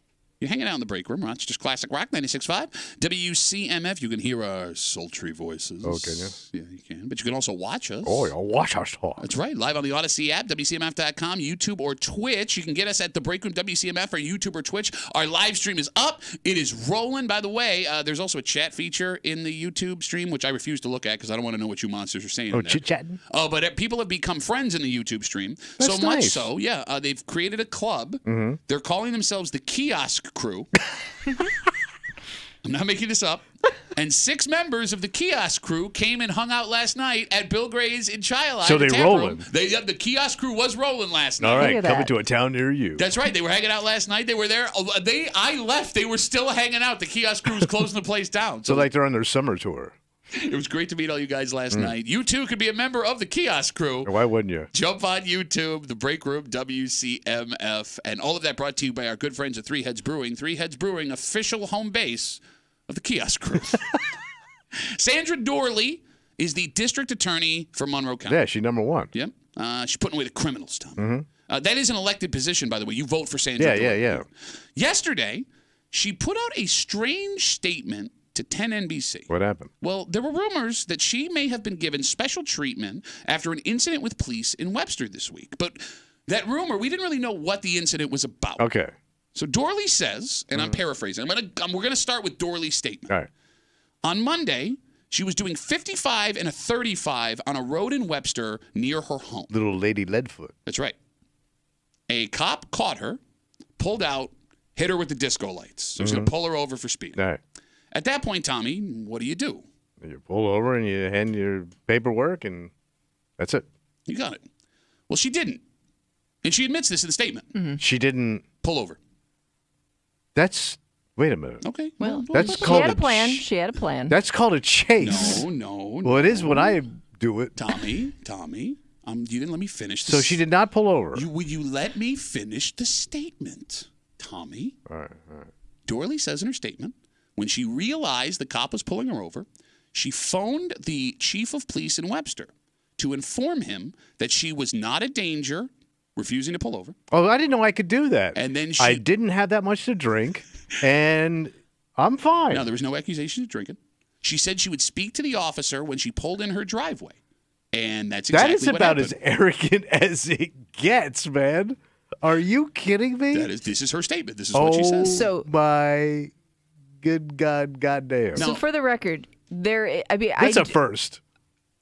You're hanging out in the break room. Rochester's Classic Rock 96.5. WCMF. You can hear our sultry voices. Oh, can you? Yeah, you can. But you can also watch us. Oh, yeah, watch us talk. That's right. Live on the Odyssey app, WCMF.com, YouTube, or Twitch. You can get us at the Break Room, WCMF, or YouTube or Twitch. Our live stream is up. It is rolling. By the way, there's also a chat feature in the YouTube stream, which I refuse to look at because I don't want to know what you monsters are saying. Oh, in there. chit-chatting? Oh, but people have become friends in the YouTube stream. That's so much nice. so, yeah, they've created a club. Mm-hmm. They're calling themselves the Kiosk Crew. I'm not making this up. And 6 members of the Kiosk Crew came and hung out last night at Bill Gray's in Chi-Li. So the they tap rolling. room. The Kiosk Crew was rolling last night. All right, coming to a town near you. That's right. They were hanging out last night. They were there. I left. They were still hanging out. The Kiosk Crew was closing the place down. So like they're on their summer tour. It was great to meet all you guys last night. You too could be a member of the Kiosk Crew. Why wouldn't you? Jump on YouTube, The Break Room, WCMF, and all of that brought to you by our good friends at Three Heads Brewing. Three Heads Brewing, official home base of the Kiosk Crew. Sandra Dorley is the district attorney for Monroe County. Yeah, she's number 1. Yep. She's putting away the criminals, Tom. Mm-hmm. That is an elected position, by the way. You vote for Sandra Dorley. Yeah. Yesterday, she put out a strange statement to 10 NBC. What happened? Well, there were rumors that she may have been given special treatment after an incident with police in Webster this week. But that rumor, we didn't really know what the incident was about. Okay. So Dorley says, and I'm paraphrasing, we're going to start with Dorley's statement. All right. On Monday, she was doing 55 and a 35 on a road in Webster near her home. Little Lady Leadfoot. That's right. A cop caught her, pulled out, hit her with the disco lights. So he's going to pull her over for speeding. All right. At that point, Tommy, what do? You pull over and you hand your paperwork, and that's it. You got it. Well, she didn't. And she admits this in the statement. She didn't pull over. Wait a minute. Okay. Well, that's she called had a plan. She had a plan. That's called a chase. No. Well, it is when I do it. Tommy, you didn't let me finish this. So she did not pull over. Will you let me finish the statement, Tommy? All right. Dorley says in her statement, when she realized the cop was pulling her over, she phoned the chief of police in Webster to inform him that she was not a danger, refusing to pull over. Oh, I didn't know I could do that. And then I didn't have that much to drink, and I'm fine. No, there was no accusation of drinking. She said she would speak to the officer when she pulled in her driveway. And that's exactly That is what about happened. as arrogant as it gets, man. Are you kidding me? This is her statement. This is what she says. So my good God, goddamn. So for the record, That's a first.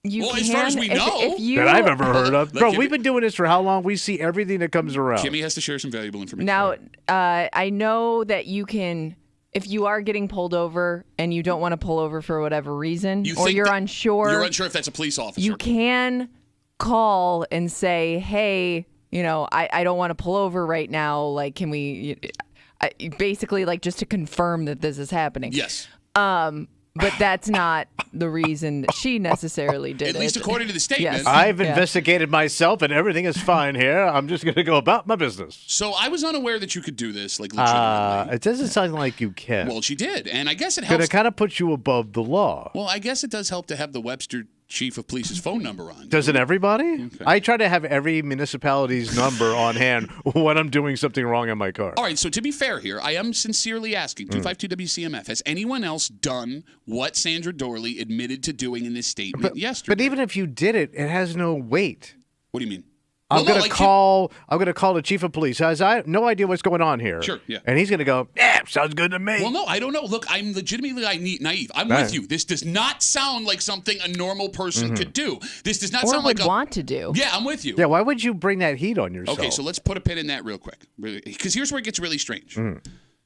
You as far as we know. if you, that I've ever heard of. Bro, Kimmy- we've been doing this for how long? We see everything that comes around. Kimmy has to share some valuable information. Now, I know that you can, if you are getting pulled over and you don't want to pull over for whatever reason, or you're unsure. You're unsure if that's a police officer. You can call and say, hey, I don't want to pull over right now. Like, can we, basically, like, just to confirm that this is happening. Yes. But that's not the reason she necessarily did it. At least according to the statement. Yes. I've investigated myself, and everything is fine here. I'm just going to go about my business. So I was unaware that you could do this, like, legitimately. It doesn't sound like you can. Well, she did, and I guess it But helps. it kind of puts you above the law. Well, I guess it does help to have the Webster chief of police's phone number on. Doesn't everybody? Okay. I try to have every municipality's number on hand when I'm doing something wrong in my car. All right, so to be fair here, I am sincerely asking, 252-WCMF, has anyone else done what Sandra Dorley admitted to doing in this statement yesterday? But even if you did it, it has no weight. What do you mean? I'm going to call the chief of police. I have no idea what's going on here. Sure, yeah. And he's going to go, yeah, sounds good to me. Well, no, I don't know. Look, I'm legitimately naive. I'm with you. This does not sound like something a normal person could do. This does not sound like want to do. Yeah, I'm with you. Yeah, why would you bring that heat on yourself? Okay, so let's put a pin in that real quick. Because here's where it gets really strange.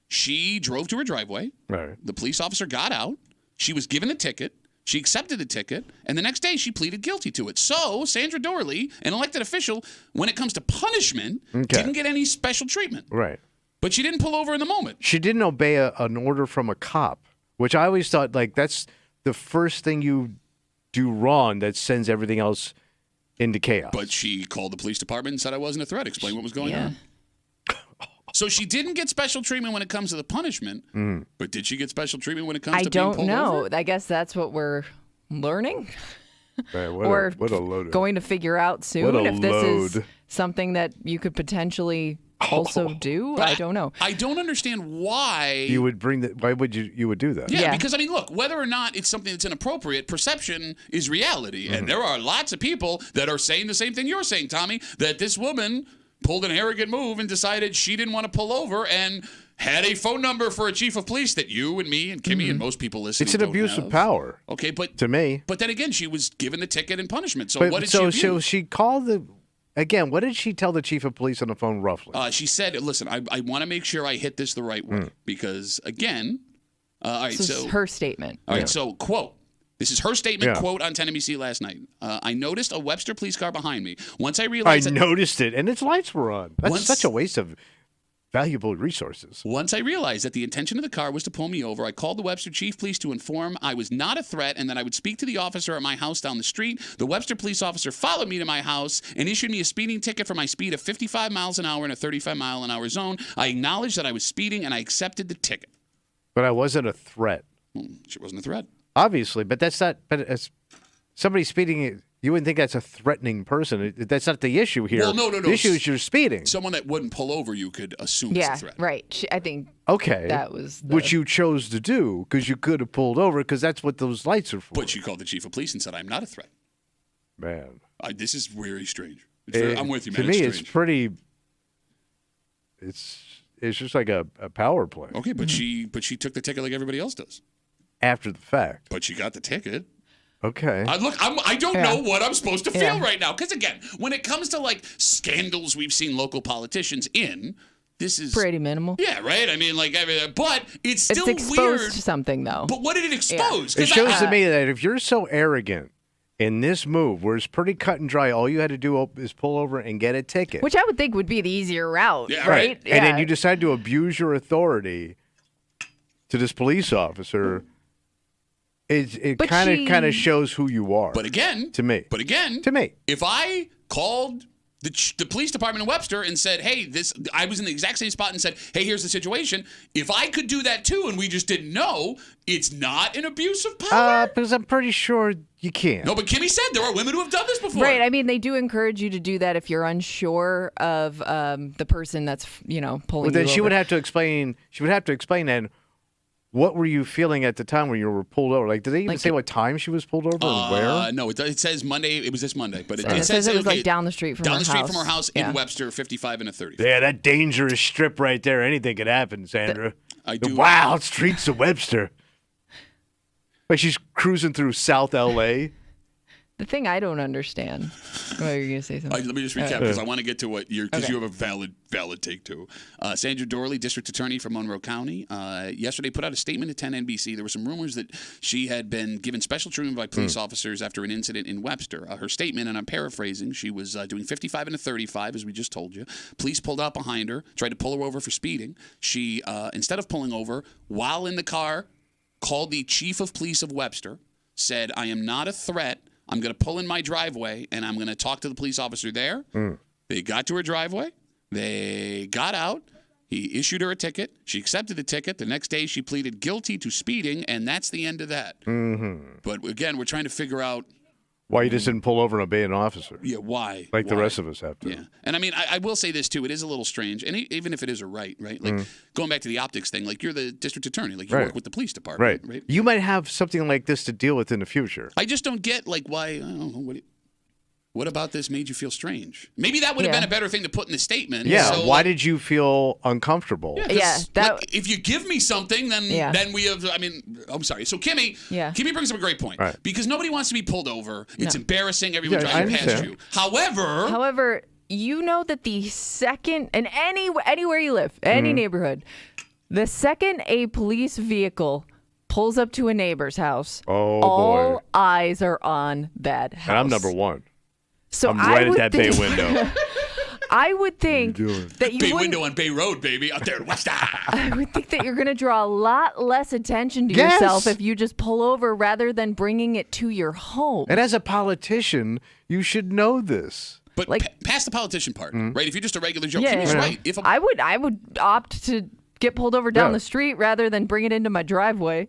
She drove to her driveway. Right. The police officer got out. She was given a ticket. She accepted the ticket, and the next day she pleaded guilty to it. So Sandra Dorley, an elected official, when it comes to punishment, didn't get any special treatment. Right. But she didn't pull over in the moment. She didn't obey an order from a cop, which I always thought, like, that's the first thing you do wrong that sends everything else into chaos. But she called the police department and said I wasn't a threat. Explain what was going on. So she didn't get special treatment when it comes to the punishment, but did she get special treatment when it comes to being pulled over? I don't know. I guess that's what we're learning. Man, or what a load. Going to figure out soon if this is something that you could potentially also do. I don't know. I don't understand why you would why would you would do that? Yeah, because I mean, look, whether or not it's something that's inappropriate, perception is reality, and there are lots of people that are saying the same thing you're saying, Tommy. That this woman pulled an arrogant move and decided she didn't want to pull over and had a phone number for a chief of police that you and me and Kimmy and most people listening. It's an abuse of power. Okay, but to me. But then again, she was given the ticket and punishment. So what did she do? So she called again, what did she tell the chief of police on the phone roughly? She said, listen, I want to make sure I hit this the right way because, again, all right, so her statement. All right, so quote. This is her statement, quote, on 10 NBC last night. I noticed a Webster police car behind me. Once I realized noticed it, and its lights were on. That's such a waste of valuable resources. Once I realized that the intention of the car was to pull me over, I called the Webster Chief Police to inform I was not a threat and that I would speak to the officer at my house down the street. The Webster police officer followed me to my house and issued me a speeding ticket for my speed of 55 miles an hour in a 35-mile-an-hour zone. I acknowledged that I was speeding and I accepted the ticket. But I wasn't a threat. She wasn't a threat. Obviously, but that's not. But as somebody speeding, you wouldn't think that's a threatening person. That's not the issue here. Well, no. The issue is you're speeding. Someone that wouldn't pull over you could assume it's a threat. Right. I think. Okay. That was which you chose to do because you could have pulled over because that's what those lights are for. But she called the chief of police and said, "I'm not a threat." Man, this is very strange. I'm with you, man. To me, it's pretty. It's just like a power play. Okay, but she took the ticket like everybody else does. After the fact. But she got the ticket. Okay. I don't know what I'm supposed to feel right now. Because, again, when it comes to, like, scandals we've seen local politicians in, this is... pretty minimal. Yeah, right? I mean, like, but it's still weird. It's exposed to something, though. But what did it expose? It shows to me that if you're so arrogant in this move, where it's pretty cut and dry, all you had to do is pull over and get a ticket. Which I would think would be the easier route, yeah, right? And then you decide to abuse your authority to this police officer... It kind of shows who you are. But again, to me, if I called the police department in Webster and said, "Hey, I was in the exact same spot," and said, "Hey, here's the situation." If I could do that too, and we just didn't know, it's not an abuse of power. Because I'm pretty sure you can't. No, but Kimmy said there are women who have done this before. Right. I mean, they do encourage you to do that if you're unsure of the person that's pulling you over. Then she would have to explain. She would have to explain then. What were you feeling at the time when you were pulled over? Like, did they even say what time she was pulled over and where? No, it says Monday. It was this Monday, but it says it was like down the street from her house. Down the street from her house in Webster, 55 and a 30. Yeah, that dangerous strip right there. Anything could happen, Sandra. The wild streets of Webster. Like she's cruising through South L.A. The thing I don't understand. Oh, you're going to say something. Let me just recap because I want to get to what you have a valid take too. Sandra Dorley, district attorney from Monroe County, yesterday put out a statement to 10 NBC. There were some rumors that she had been given special treatment by police officers after an incident in Webster. Her statement, and I'm paraphrasing, she was doing 55 and a 35, as we just told you. Police pulled out behind her, tried to pull her over for speeding. She, instead of pulling over, while in the car, called the chief of police of Webster, said, "I am not a threat. I'm going to pull in my driveway, and I'm going to talk to the police officer there." They got to her driveway. They got out. He issued her a ticket. She accepted the ticket. The next day, she pleaded guilty to speeding, and that's the end of that. But, again, we're trying to figure out why you just didn't pull over and obey an officer. Yeah, why? Like the rest of us have to. Yeah. And, I mean, I will say this, too. It is a little strange, and even if it is right? Like, going back to the optics thing, like, you're the district attorney. Like, you work with the police department. Right. You might have something like this to deal with in the future. I just don't get, like, why, I don't know, what about this made you feel strange? Maybe that would have been a better thing to put in the statement. Yeah, so, why did you feel uncomfortable? If you give me something, then we have, I mean, I'm sorry. So Kimmy brings up a great point. Because nobody wants to be pulled over. It's embarrassing. Everyone driving past you. However, you know that the second, and anywhere you live, any neighborhood, the second a police vehicle pulls up to a neighbor's house, all eyes are on that house. And I'm number one. So I'm right at that bay window. I would think that you Bay wouldn't. window on Bay Road, baby, out there in West. I would think that you're going to draw a lot less attention to Yes. yourself if you just pull over rather than bringing it to your home. And as a politician, you should know this. But Like- past the politician part, Mm-hmm. right? If you're just a regular Joe, Yeah, Kimmy's yeah. right. If a, I would opt to get pulled over down Yeah. the street rather than bring it into my driveway.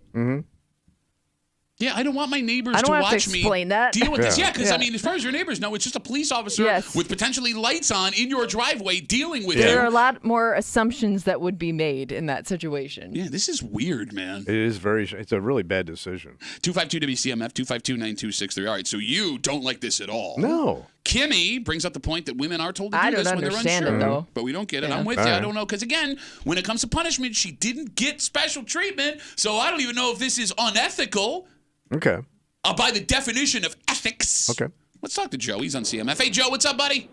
yeah, I don't want my neighbors I don't to have to watch me explain that. deal with this. Yeah. Yeah, because I Yeah. mean, as far as your neighbors know, it's just a police officer Yes. with potentially lights on in your driveway dealing with There are a you. lot more assumptions that would be made in that situation. Yeah, this is weird, man. It is it's a really bad decision. 252 WCMF 252-9263. All right, so you don't like this at all. No. Kimmy brings up the point that women are told to do I don't this when they're understand unsure. it, though. But we don't get it. Yeah. I'm with All you. I right. don't know. Because, again, when it comes to punishment, she didn't get special treatment. So I don't even know if this is unethical Okay. by the definition of ethics. Okay. Let's talk to Joe. He's on CMF. Hey, Joe, what's up, buddy?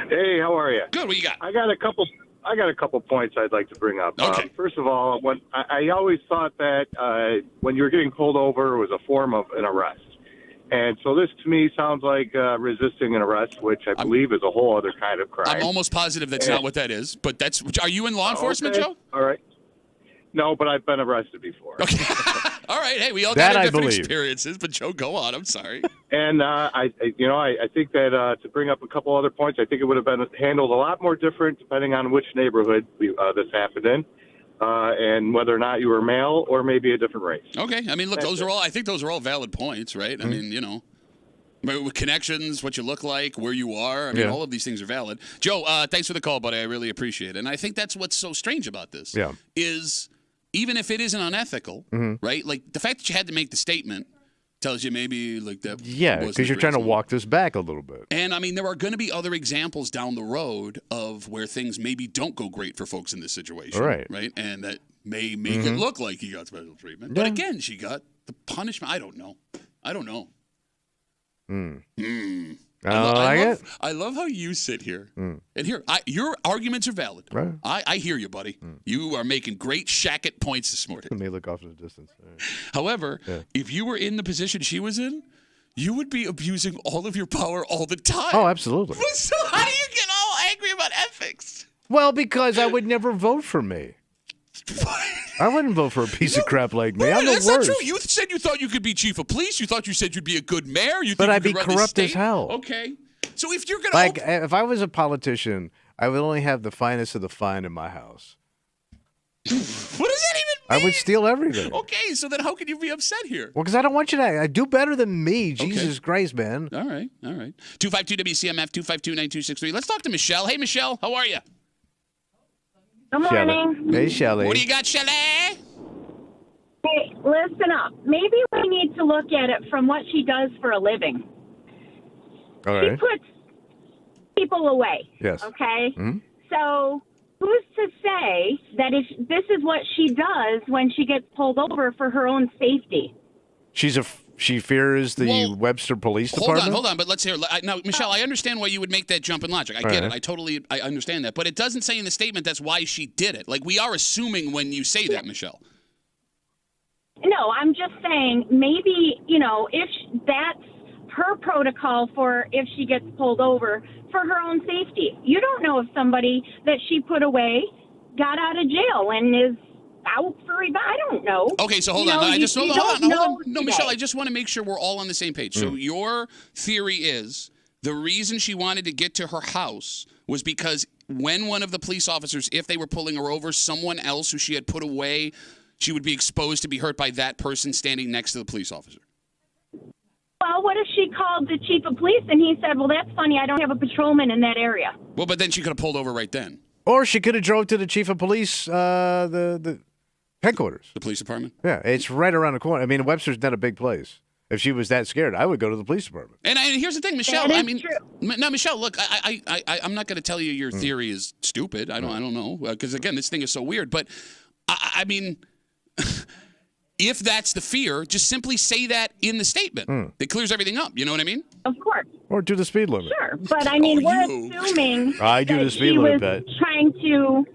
Hey, how are you? Good. What you got? I got a couple points I'd like to bring up. Okay. First of all, when I always thought that when you were getting pulled over, it was a form of an arrest. And so this, to me, sounds like resisting an arrest, which I believe is a whole other kind of crime. I'm almost positive that's not what that is. But that's. Are you in law enforcement, Okay. Joe? All right. No, but I've been arrested before. Okay. All right. Hey, we all That got our I different believe. experiences. But, Joe, go on. I'm sorry. And I think that to bring up a couple other points, I think it would have been handled a lot more different depending on which neighborhood this happened in, and whether or not you were male or maybe a different race. Okay. I mean, look, I think those are all valid points, right? I mean, you know. With connections, what you look like, where you are. I mean, Yeah. all of these things are valid. Joe, thanks for the call, buddy. I really appreciate it. And I think that's what's so strange about this. Yeah. Is even if it isn't unethical, right? Like the fact that you had to make the statement tells you maybe like that. Yeah, wasn't because a you're great trying to decision. walk this back a little bit. And I mean, there are going to be other examples down the road of where things maybe don't go great for folks in this situation. Right. Right. And that may make it look like he got special treatment. But again, she got the punishment. I don't know. I love how you sit here. And here, your arguments are valid. Right. I hear you, buddy. You are making great shacket points this morning. Let me look off in the distance. All right. However, if you were in the position she was in, you would be abusing all of your power all the time. Oh, absolutely. So how do you get all angry about ethics? Well, because I would never vote for me. I wouldn't vote for a piece of crap like me. I'm the That's worst. not true. You said you thought you could be chief of police. You thought you said you'd be a good mayor. You But think I'd you be could run corrupt the as state? hell. Okay. So if you're gonna Like, if I was a politician, I would only have the finest of the fine in my house. what does that even mean? I would steal everything. Okay, so then how can you be upset here? Well, because I don't want you to. I do better than me. Jesus Christ, man. All right. 252 WCMF 252-9263. Let's talk to Michelle. Hey, Michelle, how are you? Good morning. Hey, Shelley. What do you got, Shelley? Hey, listen up. Maybe we need to look at it from what she does for a living. All She right. puts people away. Yes. Okay? Mhm. So who's to say that if this is what she does when she gets pulled over for her own safety? She fears the Well, Webster Police Department. Hold on. But let's hear. Now, Michelle, I understand why you would make that jump in logic. I get it. I understand that. But it doesn't say in the statement that's why she did it. Like, we are assuming when you say that, Michelle. No, I'm just saying maybe, if that's her protocol for if she gets pulled over for her own safety. You don't know if somebody that she put away got out of jail and is out for I don't know. Okay, so hold You on. know, I you- just you hold don't on. know No, today. Michelle, I just want to make sure we're all on the same page. So your theory is the reason she wanted to get to her house was because when one of the police officers, if they were pulling her over, someone else who she had put away, she would be exposed to be hurt by that person standing next to the police officer. Well, what if she called the chief of police and he said, well, that's funny, I don't have a patrolman in that area. Well, but then she could have pulled over right then. Or she could have drove to the chief of police, the headquarters. The police department? Yeah, it's right around the corner. I mean, Webster's not a big place. If she was that scared, I would go to the police department. And here's the thing, Michelle. That is I mean, true. no, Michelle. Look, I'm not going to tell you your theory is stupid. I don't know because again, this thing is so weird. But I mean, if that's the fear, just simply say that in the statement. It clears everything up. You know what I mean? Of course. Or do the speed limit. Sure. But I mean, we're you. assuming I do that the speed she limit, was Pat. trying to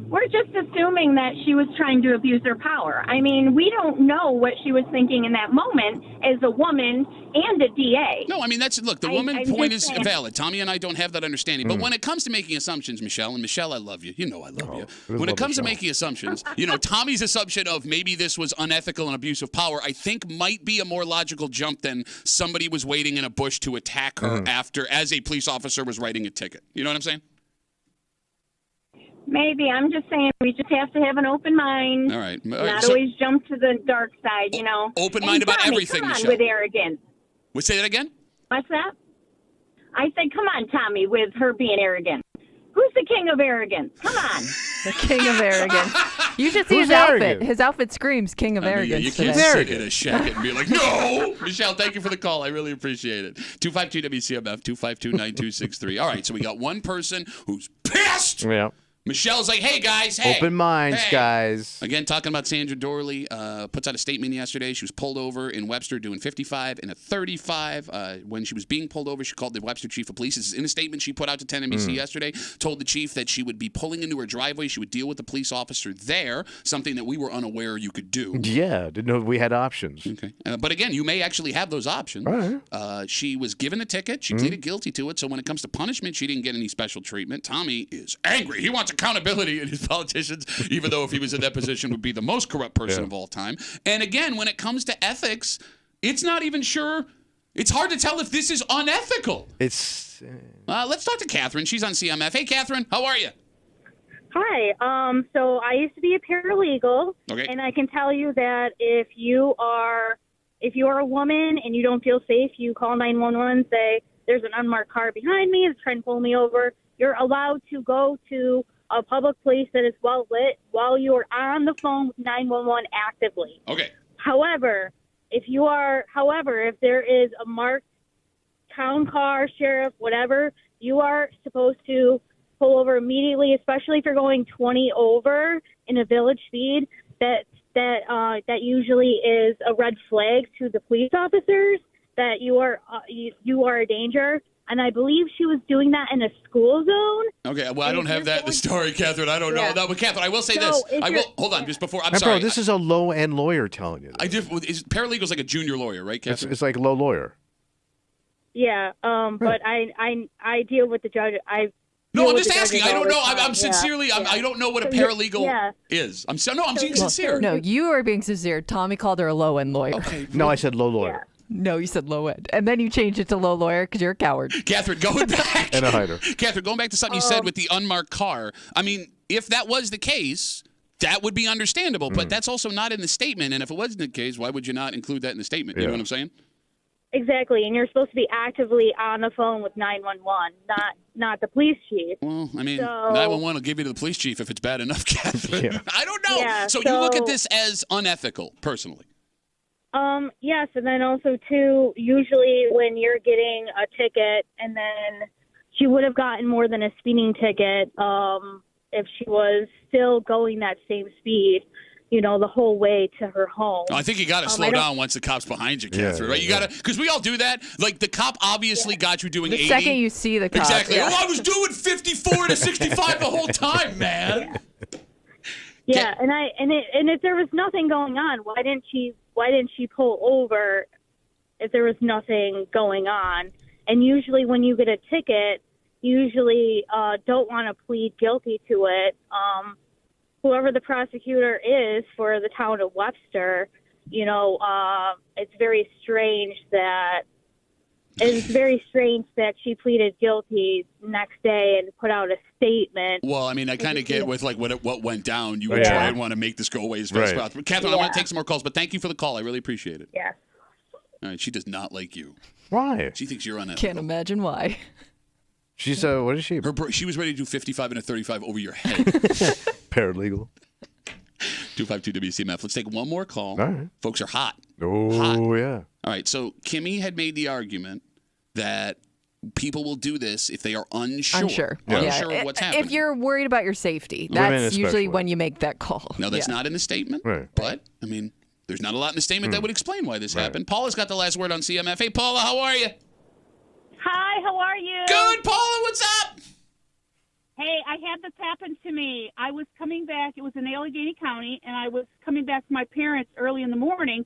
we're just assuming that she was trying to abuse her power. I mean, we don't know what she was thinking in that moment as a woman and a DA. No, I mean, look, the woman I'm point just is saying. valid. Tommy and I don't have that understanding. But when it comes to making assumptions, Michelle, and Michelle, I love you. You know I love you. When it comes to making assumptions, Tommy's assumption of maybe this was unethical and abuse of power, I think might be a more logical jump than somebody was waiting in a bush to attack her as a police officer was writing a ticket. You know what I'm saying? Maybe. I'm just saying we just have to have an open mind. All right. Not always jump to the dark side, Open mind about Tommy, everything, come on Michelle. with arrogance. Would say that again? What's that? I said, come on, Tommy, with her being arrogant. Who's the king of arrogance? Come on. The king of arrogance. You should see Who's his outfit. arrogant? His outfit screams king of arrogance You today. can't sit in a shack and be like, no! Michelle, thank you for the call. I really appreciate it. 252-WCMF, 252-9263. All right, so we got one person who's pissed. Yeah. Michelle's like, hey, guys, hey. Open minds, hey. guys. Again, talking about Sandra Dorley, puts out a statement yesterday. She was pulled over in Webster doing 55 and a 35. When she was being pulled over, she called the Webster chief of police. This is in a statement she put out to 10 NBC yesterday, told the chief that she would be pulling into her driveway. She would deal with the police officer there, something that we were unaware you could do. Yeah, didn't know we had options. Okay. But again, you may actually have those options. All right. She was given a ticket. She pleaded guilty to it. So when it comes to punishment, she didn't get any special treatment. Tommy is angry. He wants accountability in his politicians, even though if he was in that position would be the most corrupt person of all time. And again, when it comes to ethics, it's not even sure. It's hard to tell if this is unethical. It's. Let's talk to Catherine. She's on CMF. Hey, Catherine, how are you? Hi. So I used to be a paralegal, and I can tell you that if you are a woman and you don't feel safe, you call 911 and say, there's an unmarked car behind me that's trying to pull me over. You're allowed to go to a public place that is well lit while you are on the phone with 911 actively. Okay. However, if there is a marked town car, sheriff, whatever, you are supposed to pull over immediately, especially if you're going 20 over in a village speed. That usually is a red flag to the police officers that you are a danger. And I believe she was doing that in a school zone. Okay, well, I don't have that in the story, Catherine. I don't know. No, but Catherine, I will say this. Hold on, just before. I'm Hey, sorry. bro, this is a low-end lawyer telling you this. Paralegal's like a junior lawyer, right, Catherine? It's like a low lawyer. Yeah, but I deal with the judge. No, I'm just asking. I don't know. I'm sincerely. I don't know what a paralegal is. I'm being sincere. No, you are being sincere. Tommy called her a low-end lawyer. Okay. No, I said low lawyer. No, you said low end. And then you changed it to low lawyer because you're a coward. Catherine, going back. And a hider. Catherine, going back to something you said with the unmarked car. I mean, if that was the case, that would be understandable. But that's also not in the statement. And if it wasn't the case, why would you not include that in the statement? You know what I'm saying? Exactly, and you're supposed to be actively on the phone with 911, not the police chief. Well, I mean, 911 will give you to the police chief if it's bad enough, Catherine. Yeah. I don't know. Yeah, so you look at this as unethical, personally. Yes, and then also, too, usually when you're getting a ticket, and then she would have gotten more than a speeding ticket if she was still going that same speed, the whole way to her home. I think you got to slow down once the cop's behind you, Catherine, right? You got to, because we all do that. Like, the cop obviously got you doing 80. The second you see the cop. Exactly. Yeah. Oh, I was doing 54 to 65 the whole time, man. Yeah, and if there was nothing going on, why didn't she pull over if there was nothing going on? And usually when you get a ticket, you usually don't want to plead guilty to it. Whoever the prosecutor is for the town of Webster, it's very strange that she pleaded guilty next day and put out a statement. Well, I mean, I kind of get with like what went down. You would try and want to make this go away as fast as possible. Catherine, I want to take some more calls, but thank you for the call. I really appreciate it. Yeah. All right, she does not like you. Why? She thinks you're unethical. Can't imagine why. She's what is she? She was ready to do 55 and a 35 over your head. Paralegal. 252-WCMF. Let's take one more call. All right. Folks are hot. Oh, hot. Yeah. All right, so Kimmy had made the argument that people will do this if they are unsure. Unsure of what's happening. If you're worried about your safety, Women that's usually especially. when you make that call. No, that's not in the statement. Right. But, I mean, there's not a lot in the statement that would explain why this happened. Paula's got the last word on CMF. Hey, Paula, how are you? Hi, how are you? Good, Paula, what's up? Hey, I had this happen to me. I was coming back. It was in Allegheny County, and I was coming back to my parents early in the morning,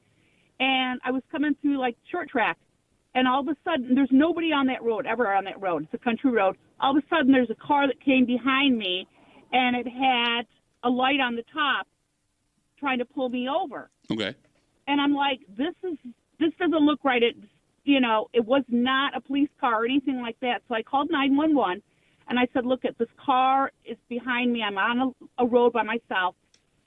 and I was coming through, like, short track. And all of a sudden, there's nobody on that road, ever on that road. It's a country road. All of a sudden, there's a car that came behind me, and it had a light on the top trying to pull me over. Okay. And I'm like, this doesn't look right. It was not a police car or anything like that. So I called 911, and I said, look, this car is behind me. I'm on a road by myself,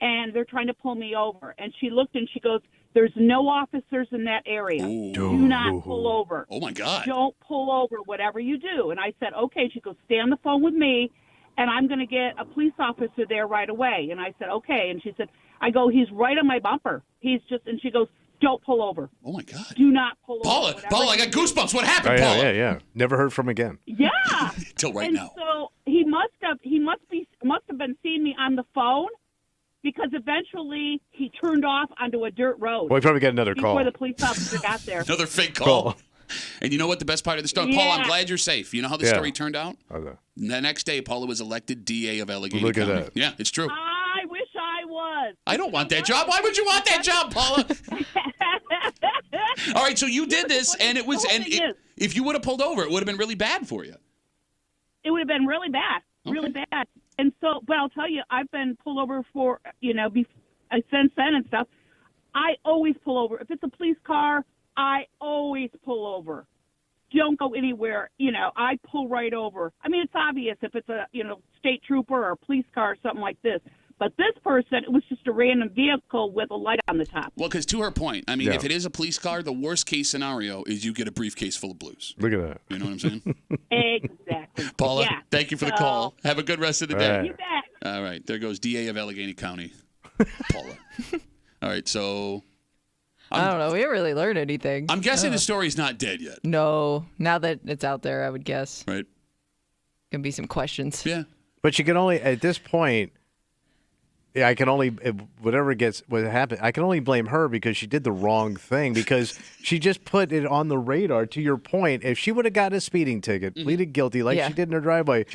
and they're trying to pull me over. And she looked, and she goes, there's no officers in that area. Ooh. Do not pull over. Oh, my God. Don't pull over, whatever you do. And I said, okay. She goes, stay on the phone with me, and I'm going to get a police officer there right away. And I said, okay. And she said, he's right on my bumper. And she goes, don't pull over. Oh, my God. Do not pull over. Paula, I got goosebumps. What happened, Paula? Yeah. Never heard from again. Yeah. Till right now. So he must have been seeing me on the phone, because eventually he turned off onto a dirt road. Well, we probably got another call. Before the police officer got there. Another fake call. And you know what the best part of the story? Yeah. Paula, I'm glad you're safe. You know how the story turned out? Okay. The next day, Paula was elected DA of Allegheny Look at County. that. Yeah, it's true. I wish I was. I don't want that job. Why would you want that job, Paula? All right, so you did this, and it was, if you would have pulled over, it would have been really bad for you. It would have been really bad, really bad. And so, but I'll tell you, I've been pulled over for, since then and stuff. I always pull over. If it's a police car, I always pull over. Don't go anywhere. I pull right over. I mean, it's obvious if it's a, state trooper or a police car or something like this. But this person, it was just a random vehicle with a light on the top. Well, because to her point, I mean, if it is a police car, the worst case scenario is you get a briefcase full of blues. Look at that. You know what I'm saying? Exactly. Paula, thank you for the call. Have a good rest of the day. Right. You bet. All right, there goes DA of Allegheny County, Paula. All right, so I don't know. We didn't really learn anything. I'm guessing the story's not dead yet. No. Now that it's out there, I would guess. Right. Gonna be some questions. Yeah. But you can only, at this point, I can only, what happens, I can only blame her because she did the wrong thing, because she just put it on the radar. To your point, if she would have gotten a speeding ticket, pleaded guilty like she did in her driveway,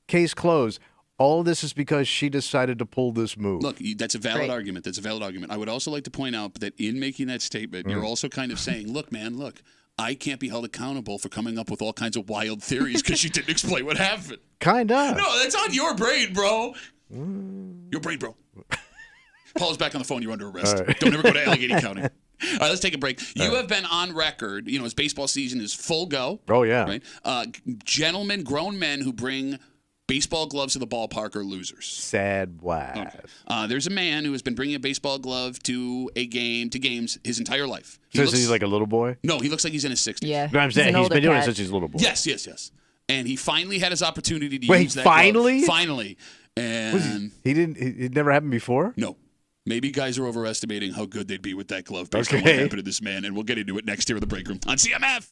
case closed. All of this is because she decided to pull this move. Look, that's a valid argument. That's a valid argument. I would also like to point out that in making that statement, you're also kind of saying, look, man, I can't be held accountable for coming up with all kinds of wild theories because you didn't explain what happened. Kinda. No, that's on your brain, bro. Your brain, bro. Paul's back on the phone. You're under arrest. Right. Don't ever go to Allegheny County. All right, let's take a break. You have been on record, as baseball season is full go. Oh, yeah. Right? Gentlemen, grown men who bring baseball gloves to the ballpark are losers. Sad wives. Okay. There's a man who has been bringing a baseball glove to games his entire life. He's like a little boy? No, he looks like he's in his 60s. Yeah. But I'm saying he's been doing it since he's a little boy. Yes. And he finally had his opportunity to Wait, use that finally? glove. Finally. And it never happened before? No. Maybe guys are overestimating how good they'd be with that glove based on what happened to this man. And we'll get into it next year in the break room on CMF.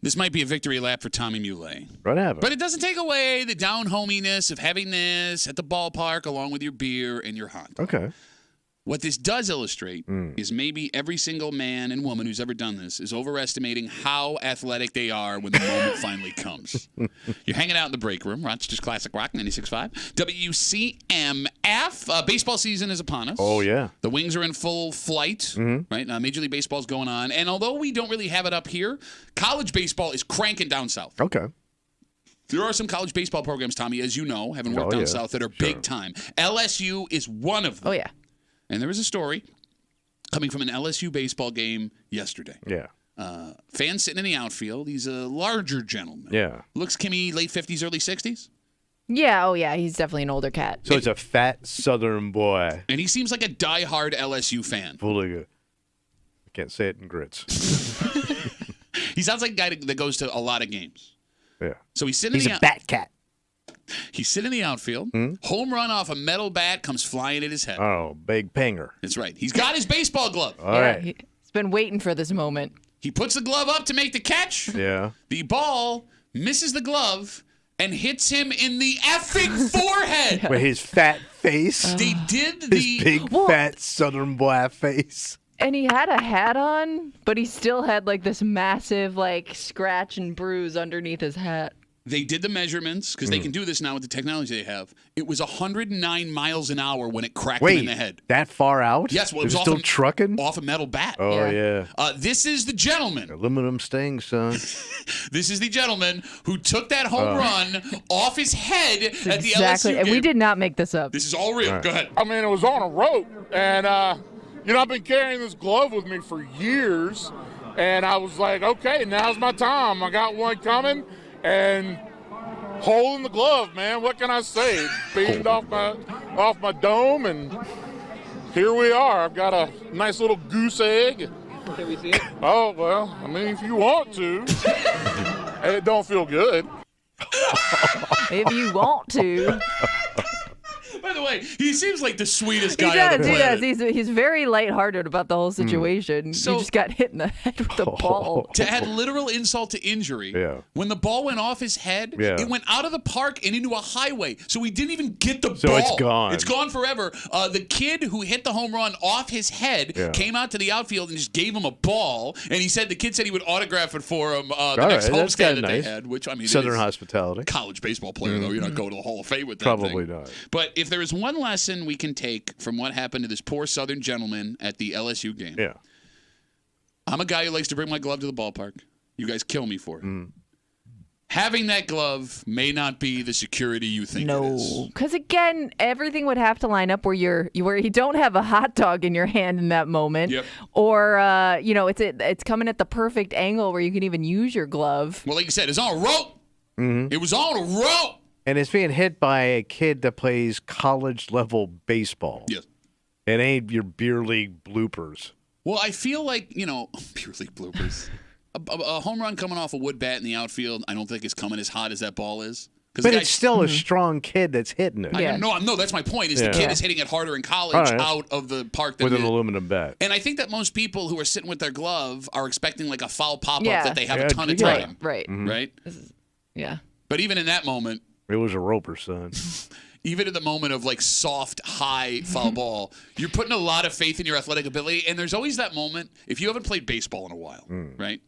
This might be a victory lap for Tommy Muley. Right happened. But it doesn't take away the down-hominess of having this at the ballpark along with your beer and your hot dog. Okay. What this does illustrate is maybe every single man and woman who's ever done this is overestimating how athletic they are when the moment finally comes. You're hanging out in the break room, Rochester's Classic Rock 96.5. WCMF. Baseball season is upon us. Oh, yeah. The Wings are in full flight, right? Major League Baseball's going on. And although we don't really have it up here, college baseball is cranking down south. Okay. There are some college baseball programs, Tommy, as you know, having worked down south, that are big time. LSU is one of them. Oh, yeah. And there was a story coming from an LSU baseball game yesterday. Yeah. Fan sitting in the outfield. He's a larger gentleman. Yeah. Looks, Kimmy, late 50s, early 60s. Yeah, oh yeah, he's definitely an older cat. So it's a fat Southern boy. And he seems like a diehard LSU fan. Fully good. I can't say it in grits. He sounds like a guy that goes to a lot of games. Yeah. So he's sitting He's a bat cat. He's sitting in the outfield. Home run off a metal bat comes flying at his head. Oh, big panger. That's right. He's got his baseball glove. All right. He's been waiting for this moment. He puts the glove up to make the catch. Yeah. The ball misses the glove and hits him in the effing forehead. With his fat face. They did His big, fat Southern boy face. And he had a hat on, but he still had like this massive like scratch and bruise underneath his hat. They did the measurements because they can do this now with the technology they have. It was 109 miles an hour when it cracked him in the head. That far out? Yes, well, it was was still off trucking? off a metal bat. Oh, yeah. This is the gentleman. Aluminum sting, son. This is the gentleman who took that home run off his head at the Exactly, LSU and game. we did not make this up. This is all real. Go ahead. I mean, it was on a rope, and I've been carrying this glove with me for years, and I was like, okay, now's my time. I got one coming, and hole in the glove, man. What can I say? Beamed off my dome, and here we are. I've got a nice little goose egg. Can we see it? Oh, well, I mean, if you want to. It don't feel good. If you want to. By the way, he seems like the sweetest guy He on the does, planet. He's very lighthearted about the whole situation. So- you just got hit in the head with a ball. To add literal insult to injury, when the ball went off his head, it went out of the park and into a highway. So he didn't even get the ball. So it's gone. It's gone forever. The kid who hit the home run off his head came out to the outfield and just gave him a ball. And he said the kid said he would autograph it for him the next that's homestand kinda that they nice. had. Which I mean, Southern it is hospitality. college baseball player though. You're not going to the Hall of Fame with that. Probably thing. not. But if there is one lesson we can take from what happened to this poor Southern gentleman at the LSU game. Yeah. I'm a guy who likes to bring my glove to the ballpark. You guys kill me for it. Having that glove may not be the security you think it is. No, because again, everything would have to line up where you don't have a hot dog in your hand in that moment, or it's coming at the perfect angle where you can even use your glove. Well, like you said, it's on a rope. It was on a rope. And it's being hit by a kid that plays college-level baseball. Yes. It ain't your beer league bloopers. Well, I feel like, pure league bloopers. a home run coming off a wood bat in the outfield, I don't think it's coming as hot as that ball is. But it's still a strong kid that's hitting it. No, that's my point, is the kid is hitting it harder in college out of the park than with an aluminum bat. And I think that most people who are sitting with their glove are expecting like a foul pop-up Yeah. that they have a ton of time. Right. Right? Yeah. But even in that moment, it was a roper, son. even in the moment of like soft, high foul ball, you're putting a lot of faith in your athletic ability. And there's always that moment, if you haven't played baseball in a while, right?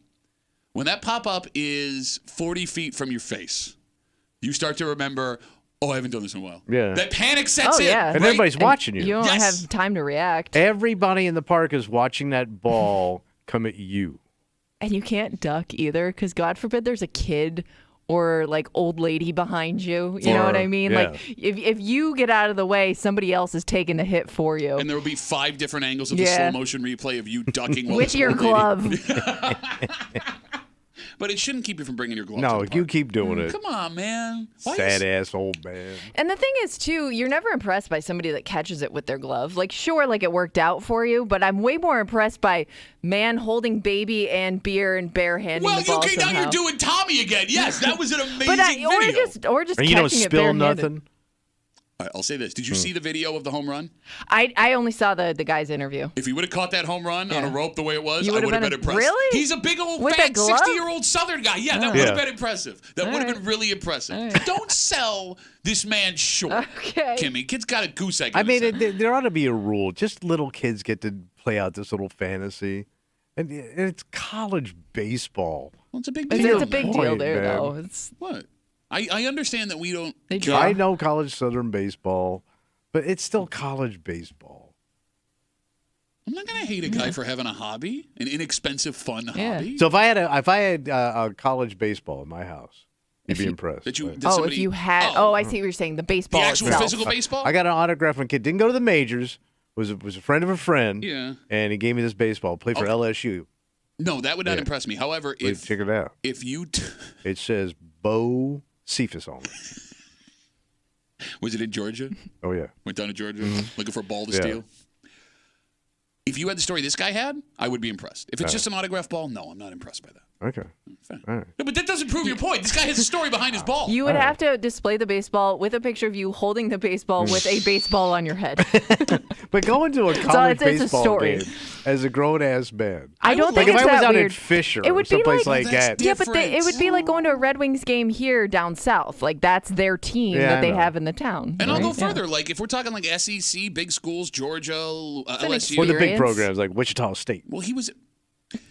When that pop-up is 40 feet from your face, you start to remember, oh, I haven't done this in a while. Yeah. That panic sets in. And everybody's watching you. You don't have time to react. Everybody in the park is watching that ball come at you. And you can't duck either, because God forbid there's a kid or like old lady behind you. You know what I mean? Like if you get out of the way, somebody else is taking the hit for you. And there will be 5 different angles of the slow motion replay of you ducking while with this your old lady- glove. But it shouldn't keep you from bringing your glove. No, you keep doing it. Come on, man. Why Sad is- ass old man. And the thing is, too, you're never impressed by somebody that catches it with their glove. Like, sure, like it worked out for you, but I'm way more impressed by man holding baby and beer and barehanding Well, the ball okay, now somehow. you're doing Tommy again. Yes, that was an amazing video. Or just And you don't catching it spill barehanded. nothing. All right, I'll say this. Did you see the video of the home run? I only saw the guy's interview. If he would have caught that home run on a rope the way it was, You I would've would have been impressed. Really? He's a big old, With fat, a glove? 60-year-old Southern guy. Yeah, that would have been impressive. That would have right. been really impressive. Don't sell this man short. Okay. Kimmy, kid's got a goose egg. I in his mean, head. there ought to be a rule. Just little kids get to play out this little fantasy. And it's college baseball. Well, it's a big It's deal. a big deal there, man. though. It's What? I understand that we don't. I know college Southern baseball, but it's still college baseball. I'm not gonna hate a guy for having a hobby, an inexpensive, fun hobby. So if I had a college baseball in my house, you'd be impressed. That you, right? that somebody, if you had. Oh, I see what you're saying. The baseball the actual itself. physical baseball. I got an autograph from a kid. Didn't go to the majors. Was a friend of a friend. Yeah. And he gave me this baseball. Played for LSU. No, that would not impress me. However, Wait, check it out. if you It says Bo Cephas on it. was it in Georgia? Oh yeah. Went down to Georgia looking for a ball to Yeah. steal. If you had the story this guy had, I would be impressed. If it's just an autograph ball, no, I'm not impressed by that. Okay. All right. No, but that doesn't prove your point. This guy has a story behind his ball. You would have to display the baseball with a picture of you holding the baseball with a baseball on your head. But going to a college it's a baseball story. game as a grown ass man. I don't like think if it's I was that out weird. at Fisher It or would be someplace like, like that. yeah, but it would be like going to a Red Wings game here down south. Like that's their team Yeah, that I they know. have in the town. And I'll go right? Yeah. further. Like if we're talking like SEC, big schools, Georgia, LSU, Or the big programs like Wichita State. Well, he was.